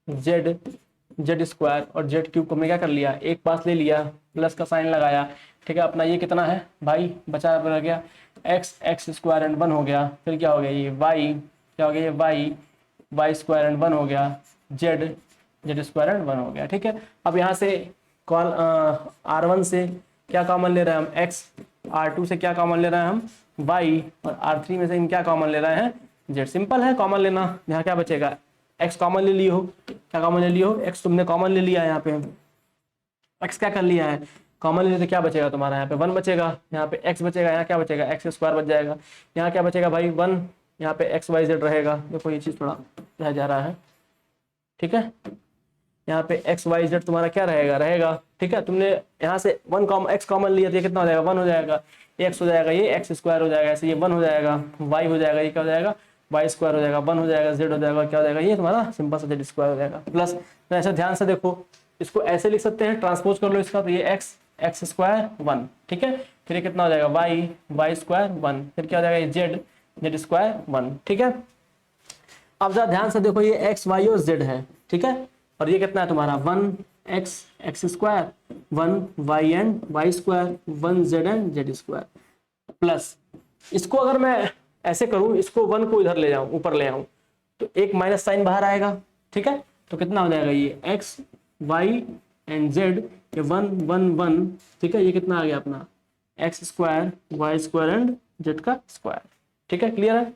जेड स्क्वायर और जेड क्यूब को हमने क्या कर लिया एक पास ले लिया, प्लस का साइन लगाया। ठीक है, अपना ये कितना है भाई बचा रह गया एक्स स्क्वायर एंड 1 हो गया, फिर क्या हो गया ये वाई, क्या हो गया ये वाई स्क्वायर एंड 1 हो गया, जेड स्क्वायर एंड 1 हो गया। ठीक है, अब यहाँ से कॉल R1 से क्या कॉमन ले रहे हैं हम एक्स, R2 से क्या कॉमन ले रहे हैं हम वाई, और R3 में से इन क्या कॉमन ले रहे हैं जेड। सिंपल है कॉमन लेना, यहाँ क्या बचेगा एक्स कॉमन ले लियो, क्या कॉमन ले लियो एक्स, तुमने कॉमन ले लिया यहाँ पे एक्स क्या कर लिया है कॉमन ले, तो क्या बचेगा तुम्हारा यहाँ पे 1 बचेगा, यहाँ पे x बचेगा, यहाँ क्या बचेगा एक्स स्क्वायर बच जाएगा, यहाँ क्या बचेगा भाई 1, यहाँ पे एक्स वाई जेड रहेगा। देखो ये चीज़ थोड़ा रह जा रहा है। ठीक है, यहाँ पे एक्स वाई जेड तुम्हारा क्या रहेगा। ठीक है, तुमने यहाँ से 1 एक्स कॉमन लिया तो ये कितना हो जाएगा 1 हो जाएगा, एक्स हो जाएगा ये एक्स स्क्वायर हो जाएगा, ऐसे ये 1 हो जाएगा, वाई हो जाएगा, ये क्या हो जाएगा वाई स्क्वायर हो जाएगा, 1 हो जाएगा, जेड हो जाएगा, क्या हो जाएगा ये तुम्हारा सिंपल सा जेड स्क्वायर हो जाएगा प्लस। तो ऐसा ध्यान से देखो, इसको ऐसे लिख सकते हैं, ट्रांसपोज कर लो इसका, तो ये एक्स स्क्वायर 1। ठीक है, फिर ये कितना हो जाएगा वाई स्क्वायर 1, फिर क्या हो जाएगा ये जेड स्क्वायर 1। ठीक है, अब जरा ध्यान से देखो ये एक्स वाई और जेड है। ठीक है, और ये कितना है तुम्हारा 1 x x square, 1 y and y square, 1 z and z square, plus इसको अगर मैं ऐसे करूं, इसको 1 को इधर ले जाऊं, ऊपर ले आऊं, तो एक माइनस साइन बाहर आएगा, ठीक है। तो कितना हो जाएगा ये एक्स वाई एंड जेड, ये 1 1 1, ठीक है। ये कितना आ गया अपना x square y square and z का स्क्वायर, ठीक है। क्लियर है?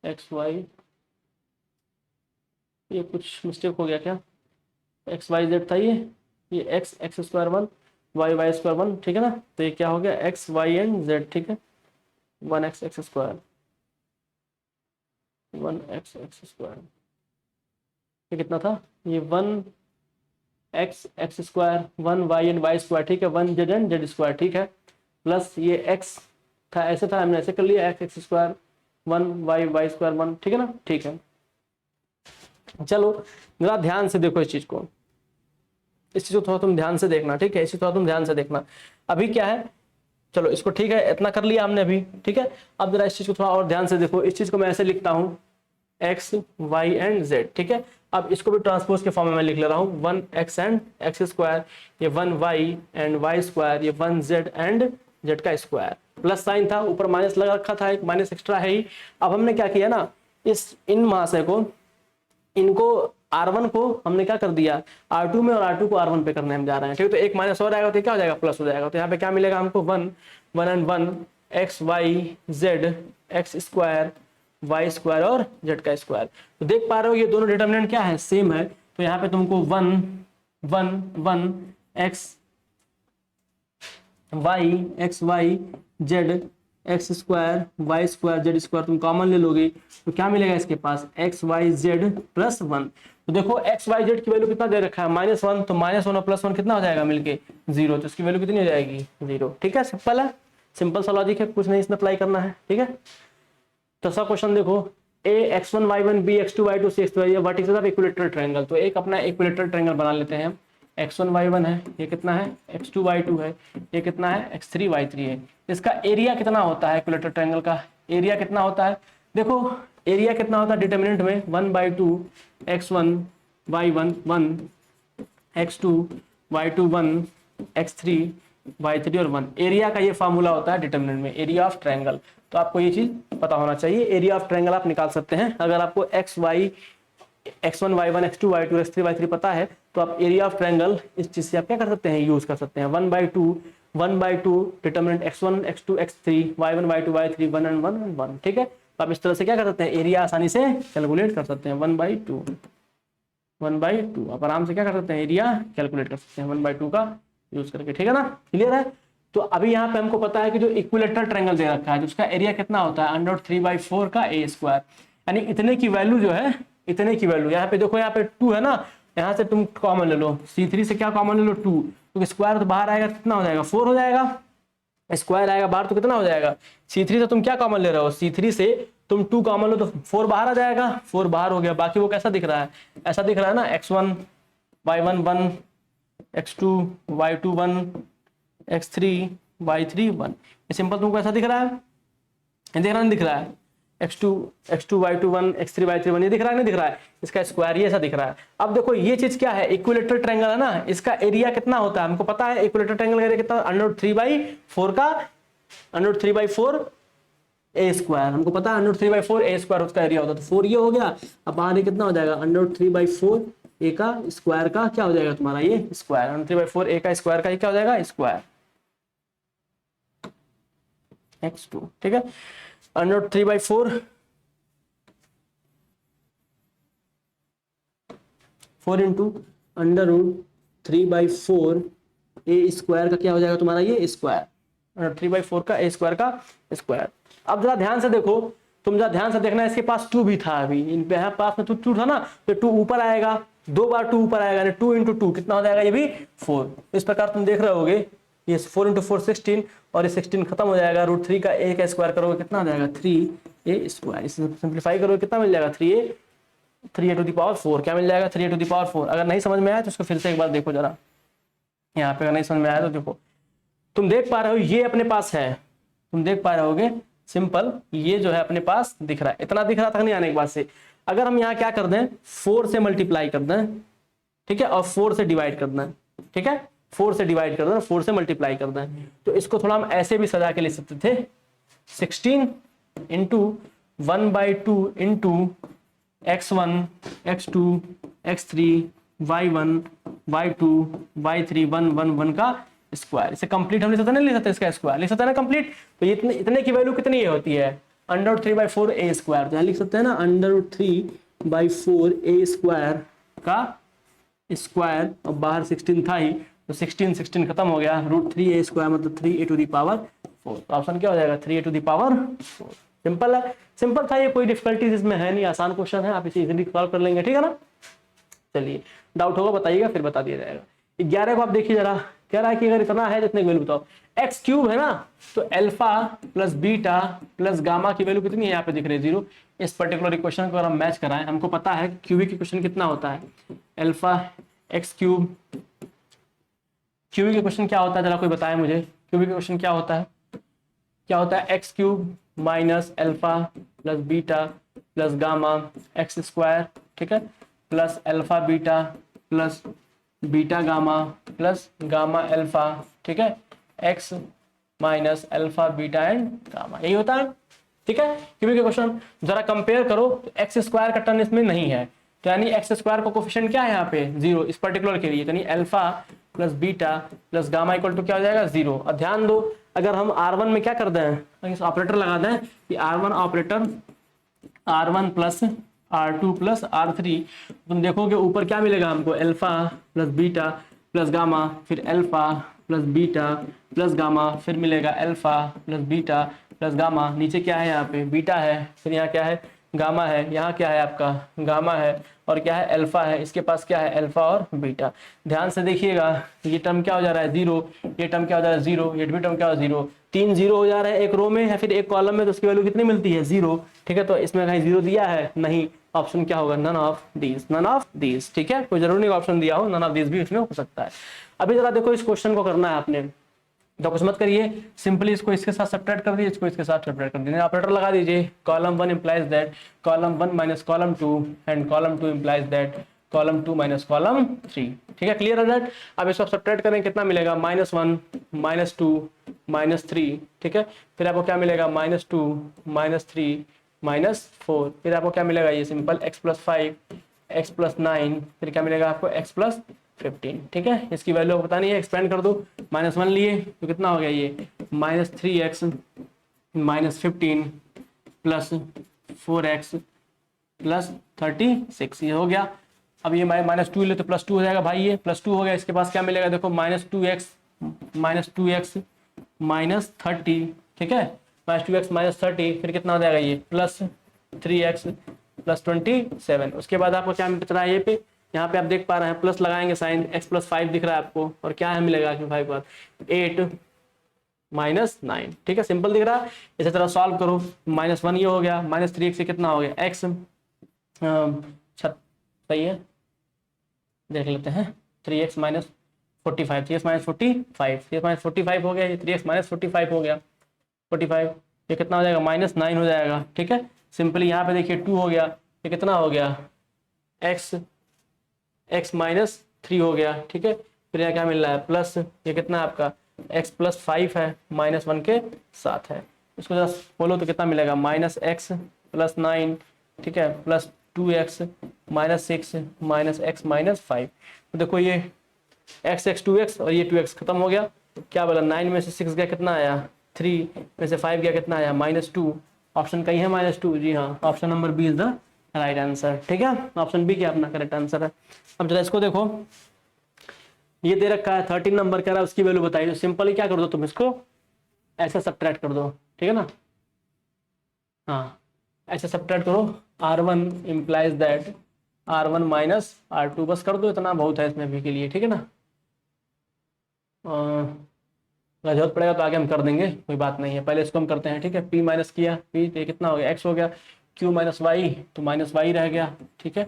एक्स वाई, ये कुछ मिस्टेक हो गया क्या? एक्स वाई जेड था ये x x square 1 y y square 1, ठीक है ना। तो ये क्या हो गया एक्स वाई एंड जेड, ठीक है। 1 x x square, 1 x x square, ये कितना था? ये 1 x x square, 1 y and y square, ठीक है। 1 जेड एंड जेड स्क्वायर, ठीक है। प्लस ये एक्स था, ऐसे था, हमने ऐसे कर लिया, x x square 1 y y square 1, ठीक है ना। ठीक है, चलो जरा ध्यान से देखो इस चीज को, इस चीज को थोड़ा तुम ध्यान से देखना, ठीक है। इसी थोड़ा तुम ध्यान से देखना। अभी क्या है, चलो इसको ठीक है, इतना कर लिया हमने अभी, ठीक है। अब जरा इस चीज को थोड़ा और ध्यान से देखो। इस चीज को मैं ऐसे लिखता हूँ एक्स वाई एंड जेड, ठीक है। अब इसको भी ट्रांसपोज के फॉर्म में मैं लिख ले रहा हूँ 1 एक्स एंड एक्स स्क्वायर, ये 1 वाई एंड वाई स्क्वायर, ये 1 जेड एंड जेड का स्क्वायर। प्लस साइन था, ऊपर माइनस लगा रखा था, एक माइनस एक्स्ट्रा है ही। अब हमने क्या किया ना, इन महाशय को, इनको R1 को हमने क्या कर दिया R2 में, और R2 को R1 पे करने हम जा रहे हैं, ठीक है। तो एक माइनस और आएगा तो क्या हो जाएगा, प्लस हो जाएगा। तो यहाँ पे क्या मिलेगा हमको 1 1 and 1 x y z x square y square और जेड का स्क्वायर। तो देख पा रहे हो ये दोनों डिटर्मिनेंट क्या है, सेम है। तो यहाँ पे तुमको 1 1 1 x y z x square y square z square तुम कॉमन ले लोगे, तो क्या मिलेगा इसके पास एक्स वाई जेड प्लस 1। तो देखो एक्स वाई जेड की वैल्यू कितना दे रखा है -1, तो -1 और +1 कितना हो जाएगा मिलके 0, तो इसकी वैल्यू कितनी हो जाएगी 0, ठीक है। सिंपल है, सिंपल सा लॉजिक है, कुछ नहीं इसमें अप्लाई करना है, ठीक है। तो सब क्वेश्चन देखो, a x1 y1 b x2 y2 c x2 ये वर्टिसेस ऑफ इक्विलेटरल ट्रायंगल। तो एक अपना इक्विलेटरल ट्रायंगल बना लेते हैं। x1 y1 है, ये कितना है x2 y2 है, ये कितना है x3 y3 है। इसका एरिया कितना होता है इक्विलेटरल ट्रायंगल का, एरिया कितना होता है, देखो एरिया कितना होता है डिटरमिनेंट में 1/2 x1 y1 1 x2 y2 1 x3 y3 और 1। एरिया का ये फार्मूला होता है डिटरमिनेंट में, एरिया ऑफ ट्रायंगल। तो आपको ये चीज पता होना चाहिए, एरिया ऑफ ट्रायंगल आप निकाल सकते हैं। अगर आपको x1 y1 x2 y2 x3 y3 पता है, तो आप एरिया ऑफ ट्रायंगल इस चीज से आप क्या कर सकते हैं, यूज कर सकते हैं। 1/2 determinant x1 x2 x3 y1 y2 y3 1 and 1 and 1, ठीक है। तो आप इस तरह से क्या कर सकते हैं, एरिया आसानी से कैलकुलेट कर सकते हैं। 1/2 आप आराम से क्या कर सकते हैं, एरिया कैलकुलेट कर सकते हैं 1/2 का यूज करके, ठीक है ना। क्लियर है? तो अभी यहाँ पे हमको पता है कि जो इक्विलेटरल ट्रायंगल दे रखा है, जो उसका एरिया कितना होता है √3/4 का a स्क्वायर, यानी इतने की वैल्यू जो है, इतने की वैल्यू यहाँ पे देखो, यहाँ पे 2 है ना, यहाँ से तुम कॉमन ले लो, C3 से क्या कॉमन ले लो 2, तो स्क्वायर तो बाहर आएगा कितना हो जाएगा 4 हो जाएगा, स्क्वायर आएगा बाहर तो कितना हो जाएगा। C3 से तुम क्या कॉमन ले रहे हो, C3 से तुम 2 कॉमन लो तो 4 बाहर आ जाएगा, 4 बाहर हो गया। बाकी वो कैसा दिख रहा है, ऐसा दिख रहा है ना, x1 y1 1 x2 y2 1 x3 y3 1। ये सिंपल तुमको ऐसा दिख रहा है, दिख रहा नहीं दिख रहा है, x2 y2 1 x3 y3 1, ये दिख रहा है नहीं दिख रहा है, इसका स्क्वायर ये ऐसा दिख रहा है। अब देखो ये चीज क्या है, इक्विलेटरल ट्रायंगल है ना, इसका एरिया कितना होता है हमको पता है, इक्विलेटरल ट्रायंगल का एरिया कितना, √3/4 का √3/4 a स्क्वायर, हमको पता है √3/4 a स्क्वायर उसका एरिया होता है। तो 4 ये हो गया, अब बाहर कितना हो जाएगा √3/4 a का स्क्वायर का क्या हो जाएगा तुम्हारा ये स्क्वायर, √3/4 a का स्क्वायर का ये क्या हो जाएगा स्क्वायर x2, ठीक है। √3/4 4 इंटू √3/4 a स्क्वायर का क्या हो जाएगा तुम्हारा ये स्क्वायर, √3/4 का a स्क्वायर का स्क्वायर। अब जरा ध्यान से देखो, तुम जरा ध्यान से देखना, इसके पास 2 भी था, अभी इन पे पास में 2 था ना, तो 2 ऊपर आएगा, 2 बार 2 ऊपर आएगा, 2 इंटू 2 कितना हो जाएगा, ये भी 4। इस प्रकार तुम देख रहे होगे, ये 4 इंटू 4 16, और ये 16 खत्म हो जाएगा, √3 का a का स्क्वायर करोगे कितना हो जाएगा 3a स्क्वायर। इसे सिंप्लीफाई करोगे कितना मिल जाएगा 3a टू द पावर 4, क्या मिल जाएगा 3a टू द पावर 4। अगर नहीं समझ में आया तो उसको फिर से एक बार देखो जरा, यहाँ पे अगर नहीं समझ में आया तो देखो, तुम देख पा रहे हो ये अपने पास है, तुम देख पा रहे होगे सिंपल ये जो है अपने पास दिख रहा है, इतना दिख रहा था नहीं आने के बाद से। अगर हम यहाँ क्या कर दें 4 से मल्टीप्लाई कर दें, ठीक है, और 4 से डिवाइड कर दें, ठीक है, 4 से डिवाइड कर दें, 4 से मल्टीप्लाई कर दें, तो इसको थोड़ा हम ऐसे भी सजा के लिख सकते थे 16 into 1/2 into x1 x2 x3 y1 y2 y3 1 1 1 का स्क्वायर। इसे कंप्लीट हम लिख सकते नहीं, लिख सकते इसका स्क्वायर लिख सकते हैं ना कंप्लीट। तो इतने की वैल्यू कितनी ये होती है √3/4 a स्क्वायर। तो यहाँ लिख सकते हैं ना √3/4 a स्क्वायर का स्क्वायर, और बाहर 16 था ही तो 16 खत्म हो गया, √3a स्क्वायर मतलब 3a⁴। तो ऑप्शन क्या हो जाएगा 3a⁴। सिंपल है, सिंपल था ये, कोई डिफिकल्टीज इसमें है नहीं, आसान क्वेश्चन है, आप इसे इजीली सॉल्व कर लेंगे, ठीक है ना। चलिए डाउट होगा बताइएगा फिर बता दिया जाएगा। 11 को आप देखिए जरा, कह रहा है कि अगर इतना है तो इतने की वैल्यू बताओ। x³ है ना, तो alpha plus beta plus gamma की वैल्यू कितनी है यहाँ पे दिख रही है 0। इस पर्टिकुलर इक्वेशन को अगर हम मैच कराएं, हमको पता है क्यूबी की क्वेश्चन कितना होता है अल्फा x³। क्यूबी का क्वेश्चन क्या होता है जरा कोई बताए मुझे, क्यूबी का क्वेश्चन क्या होता है, क्या होता है x³ minus alpha plus beta plus gamma x², ठीक है, plus alpha beta plus beta gamma plus gamma alpha, ठीक है, x minus alpha beta and gamma, यही होता है, ठीक है। क्यूबिक क्वेश्चन जरा कंपेयर करो, x² का टर्म इसमें नहीं है, तो यानी x² का कोफिशिएंट क्या है यहाँ पे 0 इस पर्टिकुलर के लिए, यानी alpha plus beta plus gamma equal to क्या हो जाएगा 0। और ध्यान दो अगर हम R1 में क्या कर दें, इस ऑपरेटर लगा दें कि R1 operator R1 plus R2 plus R3, तुम देखोगे ऊपर क्या मिलेगा हमको alpha plus beta plus gamma, फिर alpha plus beta plus gamma, फिर मिलेगा alpha plus beta plus gamma, नीचे क्या है यहाँ पे बीटा है, फिर यहाँ क्या है गामा है, यहाँ क्या है आपका गामा है, और क्या है अल्फा है, इसके पास क्या है अल्फा और बीटा। ध्यान से देखिएगा ये टर्म क्या हो जा रहा है 0, ये टर्म क्या हो जा रहा है 0, ये भी टर्म क्या हो 0, 3 0 हो जा रहा है एक रो में या फिर एक कॉलम में, तो उसकी वैल्यू कितनी मिलती है 0, ठीक है। तो इसमें कहीं 0 दिया है नहीं, ऑप्शन क्या होगा none of these, none of these, ठीक है, कोई जरूरी नहीं ऑप्शन दिया हो, नन ऑफ दीज भी इसमें हो सकता है। अभी जरा देखो इस क्वेश्चन को करना है आपने, तो कुछ मत करिए, सिंपली इसको इसके साथ सब्ट्रैक्ट कर दीजिए, इसको इसके साथ सब्ट्रैक्ट कर दीजिए, ऑपरेटर लगा दीजिए, column 1 implies that column 1 minus column 2 and column 2 implies that column 2 minus column 3, ठीक है, क्लियर है दैट। अब इसको सब्ट्रैक्ट करें कितना मिलेगा -1 -2 -3, ठीक है, फिर आपको क्या मिलेगा -2 -3 -4, फिर आपको क्या मिलेगा ये सिंपल x + 5 x + 9, फिर क्या मिलेगा आपको x + 15, ठीक है। इसकी वैल्यू पता नहीं है, एक्सपेंड कर दो, -1 लिए तो कितना हो गया ये -3x -15 प्लस 4x प्लस 36, ये हो गया। अब ये -2 ले तो +2 हो जाएगा भाई, ये +2 हो गया, इसके पास क्या मिलेगा देखो -2x -30, ठीक है, -2x -30, फिर कितना हो जाएगा ये +3x + 27। उसके बाद आपको क्या बच रहा है ये पे, यहाँ पे आप देख पा रहे हैं प्लस लगाएंगे साइन, x + 5 दिख रहा है आपको, और क्या है मिलेगा 5 बाद 8 -9, ठीक है, सिंपल दिख रहा है। इसे तरह सॉल्व करो, -1 ये हो गया, -3x से कितना हो गया x, सही है देख लेते हैं, 3x -45 3x -45 हो गया, ये 3x -45 हो गया 45, ये कितना हो जाएगा -9 हो जाएगा, ठीक है। सिंपली यहाँ पे देखिए 2 हो गया, ये कितना हो गया x -3 हो गया, ठीक है, फिर यहाँ क्या मिल रहा है प्लस, ये कितना है आपका x + 5 है -1 के साथ है, इसको जरा बोलो तो कितना मिलेगा -x + 9, ठीक है, प्लस 2x -6 -x -5। तो देखो ये x 2x और ये 2x खत्म हो गया, क्या बोला 9 में से 6 गया कितना आया 3 में से 5 गया कितना आया -2, ऑप्शन कहीं है -2, जी हाँ, option number B is the right answer, ठीक है, ऑप्शन बी क्या अपना करेक्ट आंसर है। अब जरा इसको देखो, ये दे रखा है 13 नंबर कह रहा है, उसकी वैल्यू बताइए, तो सिंपली क्या कर दो तुम इसको ऐसा सब्ट्रैक्ट कर दो, ठीक है ना, हाँ ऐसे सब्ट्रैक्ट करो, R1 implies that R1 minus R2, बस कर दो, इतना बहुत है इसमें भी के लिए, ठीक है ना, अगर जरूरत पड़ेगा तो आगे हम कर देंगे, कोई बात नहीं है, पहले इसको हम करते हैं, ठीक है। p माइनस किया, p तो कितना हो गया x हो गया, q माइनस वाई तो -y रह गया, ठीक है,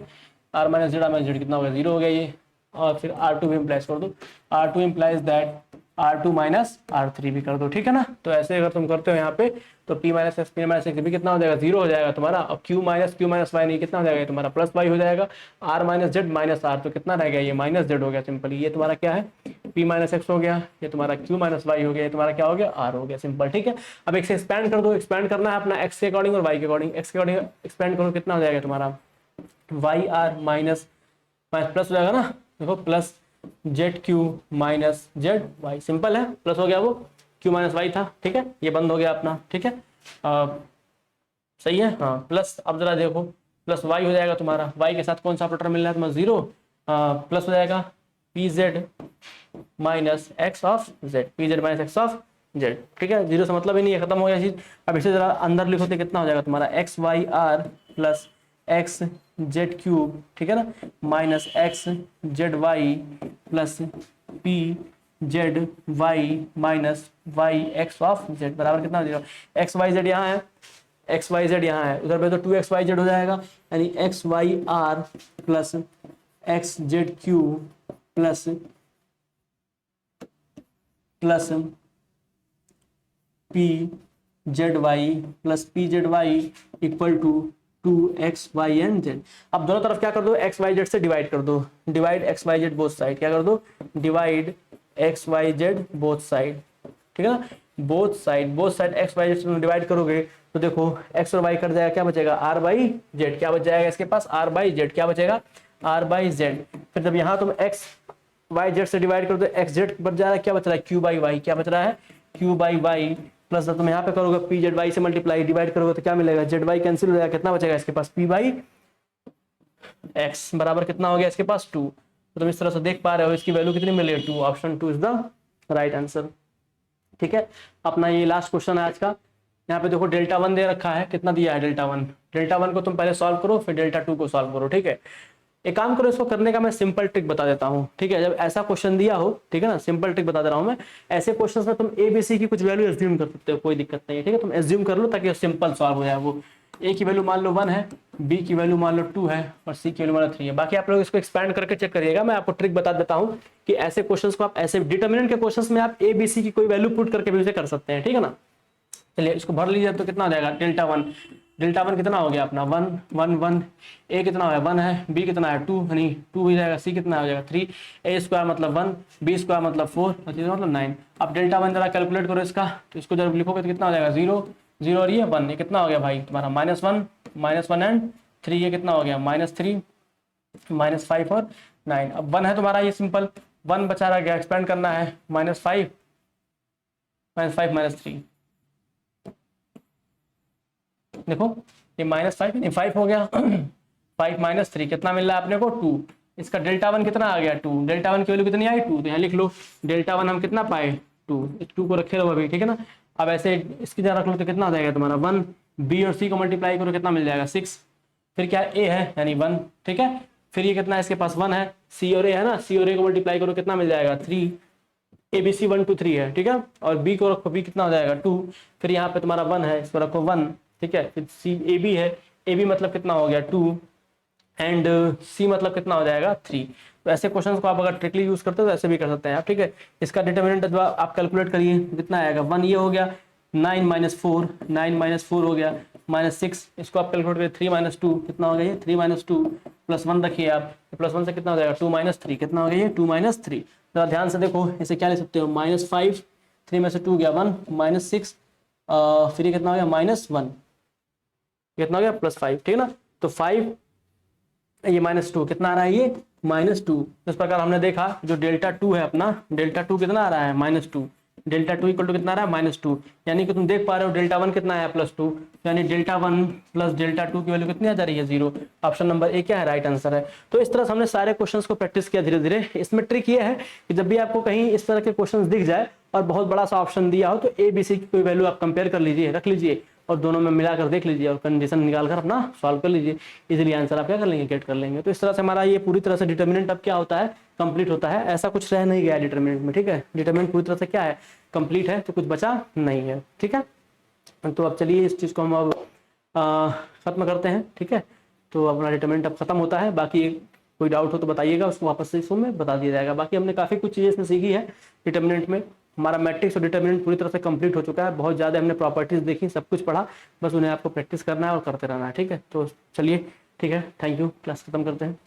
r माइनस जेड कितना हो गया 0 हो गया ये, और फिर R2 भी इम्प्लाइज कर दो, R2 implies that R2 minus R3 भी कर दो, ठीक है ना। तो ऐसे अगर तुम करते हो यहाँ पे तो P माइनस एक्स भी कितना हो जाएगा, 0 हो जाएगा तुम्हारा। और Q माइनस वाई नहीं, कितना हो जाएगा तुम्हारा, प्लस वाई हो जाएगा। R minus z minus r, तो कितना रह गया, ये माइनस जेड हो गया सिंपली। ये तुम्हारा क्या है, P माइनस एक्स हो गया, ये तुम्हारा Q माइनस वाई हो गया, ये तुम्हारा क्या हो गया, R हो गया, सिंपल, ठीक है। अब एक से एक्सपैंड कर दो, एक्सपैंड करना है अपना x के अकॉर्डिंग और y के अकॉर्डिंग। x के अकॉर्डिंग एक्सपैंड करो, कितना हो जाएगा तुम्हारा, वाई आर माइनस प्लस हो जाएगा ना, देखो plus z q minus z y, simple है, प्लस हो गया, वो क्यू माइनस वाई था, ठीक है, ये बंद हो गया अपना, ठीक है। सही है, हाँ प्लस, अब जरा देखो प्लस वाई हो जाएगा तुम्हारा, वाई के साथ कौन सा ऑपरेटर मिल रहा है तुम्हारा, जीरो, प्लस हो जाएगा P Z minus x of Z, P Z minus x of Z, ठीक है। जीरो से मतलब ही नहीं है, खत्म हो गया चीज। अब इसे जरा अंदर लिखो तो कितना हो जाएगा तुम्हारा, x y r plus x z cube, ठीक है ना, minus x z y plus p z y minus y x of z बराबर कितना हो जाएगा, एक्स वाई जेड यहाँ है, एक्स वाई जेड यहाँ है, उधर पे तो 2x वाई जेड हो जाएगा, यानी x y r plus x z cube plus plus p z y plus p z y equal to 2x y and z। अब दोनों तरफ क्या कर दो, x y z से डिवाइड कर दो, divide x y z both side, क्या कर दो, divide x y z both side, ठीक है ना, both side x y z से डिवाइड करोगे तो देखो x और y कट जाएगा, क्या बचेगा, r बाई z, क्या बच जाएगा इसके पास, r बाई z, क्या बचेगा, r बाई z। फिर जब यहाँ तुम x y z से डिवाइड करो तो x z बच जा रहा है, क्या बच रहा है, q बाई y, क्या बच रहा है, q बाई y, प्लस जब तुम यहाँ पे करोगे पी जेड वाई से मल्टीप्लाई डिवाइड करोगे तो क्या मिलेगा, जेड वाई कैंसिल हो जाएगा, कितना बचेगा इसके पास, पी बाई एक्स बराबर कितना हो गया इसके पास 2। तो तुम इस तरह से देख पा रहे हो इसकी वैल्यू कितनी मिली है, 2, option 2 is the right answer, ठीक है। अपना ये लास्ट क्वेश्चन है आज का। यहाँ पे देखो डेल्टा 1 दे रखा है, कितना दिया है डेल्टा 1 को तुम पहले सॉल्व करो, फिर डेल्टा 2 को सॉल्व करो, ठीक है। एक काम करो, इसको करने का मैं सिंपल ट्रिक बता देता हूँ, ठीक है। जब ऐसा क्वेश्चन दिया हो, ठीक है ना, सिंपल ट्रिक बता दे रहा हूँ मैं। ऐसे क्वेश्चंस में तुम ए बी सी की कुछ वैल्यू एज्यूम कर सकते हो, कोई दिक्कत नहीं है, ठीक है। तुम एज्यूम कर लो ताकि सिंपल सॉल्व हो जाए। वो ए की वैल्यू मान लो 1 है, बी की वैल्यू मान लो 2 है और सी की वैल्यू मान लो 3 है। बाकी आप लोग इसको एक्सपैंड करके चेक करिएगा। मैं आपको ट्रिक बता देता हूँ कि ऐसे क्वेश्चंस को आप ऐसे डिटर्मिनेंट के क्वेश्चंस में आप ए बी सी की कोई वैल्यू पुट करके भी उसे कर सकते हैं, ठीक है ना। चलिए इसको भर लीजिए, तो कितना हो जाएगा, डेल्टा वन कितना हो गया अपना 1 1 1, ए कितना है 1 है, बी कितना है 2, यानी 2 हो जाएगा, सी कितना हो जाएगा 3, ए स्क्वायर मतलब 1, बी स्क्वायर मतलब 4 और मतलब 9। अब डेल्टा 1 जरा कैलकुलेट करो इसका, तो इसको जब लिखोगे तो कितना हो जाएगा 0 0 और ये 1, ये कितना हो गया भाई तुम्हारा -1 एंड 3, ये कितना हो गया -3 -5 और 9। अब 1 है तुम्हारा, ये सिंपल 1 बचा रह गया, एक्सपेंड करना है -5 -3, देखो ये -5 यानी 5 हो गया 5 - 3 कितना मिल रहा है अपने को 2। इसका डेल्टा 1 कितना आ गया 2, डेल्टा 1 की वैल्यू कितनी आई 2, तो यहाँ लिख लो डेल्टा 1 हम कितना पाए 2, इस 2 को रखे रहो अभी, ठीक है ना। अब ऐसे इसकी जगह रख लो तो कितना हो जाएगा तुम्हारा 1, बी और सी को मल्टीप्लाई करो कितना मिल जाएगा 6, फिर क्या ए है यानी 1, ठीक है। फिर ये कितना है इसके पास 1 है, सी और ए है ना, सी और ए को मल्टीप्लाई करो कितना मिल जाएगा 3, ए बी सी 1 2 3 है, ठीक है। और बी को रखो, बी कितना हो जाएगा 2, फिर यहाँ पे तुम्हारा 1 है, इसको रखो 1, ठीक है। फिर सी ए बी है, ए बी मतलब कितना हो गया 2 एंड सी मतलब कितना हो जाएगा 3। तो ऐसे क्वेश्चंस को आप अगर ट्रिकली यूज करते हो तो ऐसे भी कर सकते हैं आप, ठीक है। इसका डिटर्मिनेंट जो आप कैलकुलेट करिए कितना आएगा 1, ये हो गया 9 - 4, 9 - 4 हो गया -6, इसको आप कैलकुलेट करिए 3 - 2 कितना हो गया ये 3 - 2 +1 रखिए आप, +1 से कितना हो जाएगा 2 - 3 कितना हो गया ये 2 - 3। जरा ध्यान से देखो, इसे क्या लिख सकते हो -5, 3 में से 2 गया 1, -6 फिर ये कितना हो गया -1, कितना हो गया +5, ठीक है ना। तो 5 ये -2 कितना आ रहा है ये -2। इस प्रकार हमने देखा जो डेल्टा 2 है अपना, डेल्टा 2 कितना आ रहा है -2, डेल्टा 2 इक्वल टू कितना आ रहा है -2, यानी कि तुम देख पा रहे हो डेल्टा 1 कितना है +2, यानी डेल्टा 1 प्लस डेल्टा 2 की वैल्यू कितनी आ जा रही है 0। ऑप्शन नंबर ए क्या है राइट आंसर है। तो इस तरह से हमने सारे क्वेश्चंस को प्रैक्टिस किया धीरे धीरे। इसमें ट्रिक ये है कि जब भी आपको कहीं इस तरह के क्वेश्चंस दिख जाए और बहुत बड़ा सा ऑप्शन दिया हो तो ए बी सी की कोई वैल्यू आप कंपेयर कर लीजिए, रख लीजिए और दोनों में मिलाकर देख लीजिए और कंडीशन निकालकर अपना सॉल्व कर लीजिए, इजीली आंसर आप क्या कर लेंगे गेट कर लेंगे। तो इस तरह से हमारा ये पूरी तरह से डिटर्मिनेंट अब क्या होता है कंप्लीट होता है। ऐसा कुछ रह नहीं गया डिटर्मिनेंट में, ठीक है। डिटर्मिनेंट पूरी तरह से क्या है कंप्लीट है, तो कुछ बचा नहीं है, ठीक है। तो अब चलिए इस चीज़ को हम अब खत्म करते हैं, ठीक है। तो अपना डिटर्मिनेंट अब खत्म होता है। बाकी कोई डाउट हो तो बताइएगा, उसको वापस से इसको में बता दिया जाएगा। बाकी हमने काफ़ी कुछ चीज़ें इसमें सीखी है डिटर्मिनेंट में, हमारा मैट्रिक्स और डिटर्मिनेंट पूरी तरह से कंप्लीट हो चुका है। बहुत ज़्यादा हमने प्रॉपर्टीज देखी, सब कुछ पढ़ा, बस उन्हें आपको प्रैक्टिस करना है और करते रहना है। ठीक है, तो चलिए ठीक है, थैंक यू, क्लास खत्म करते हैं।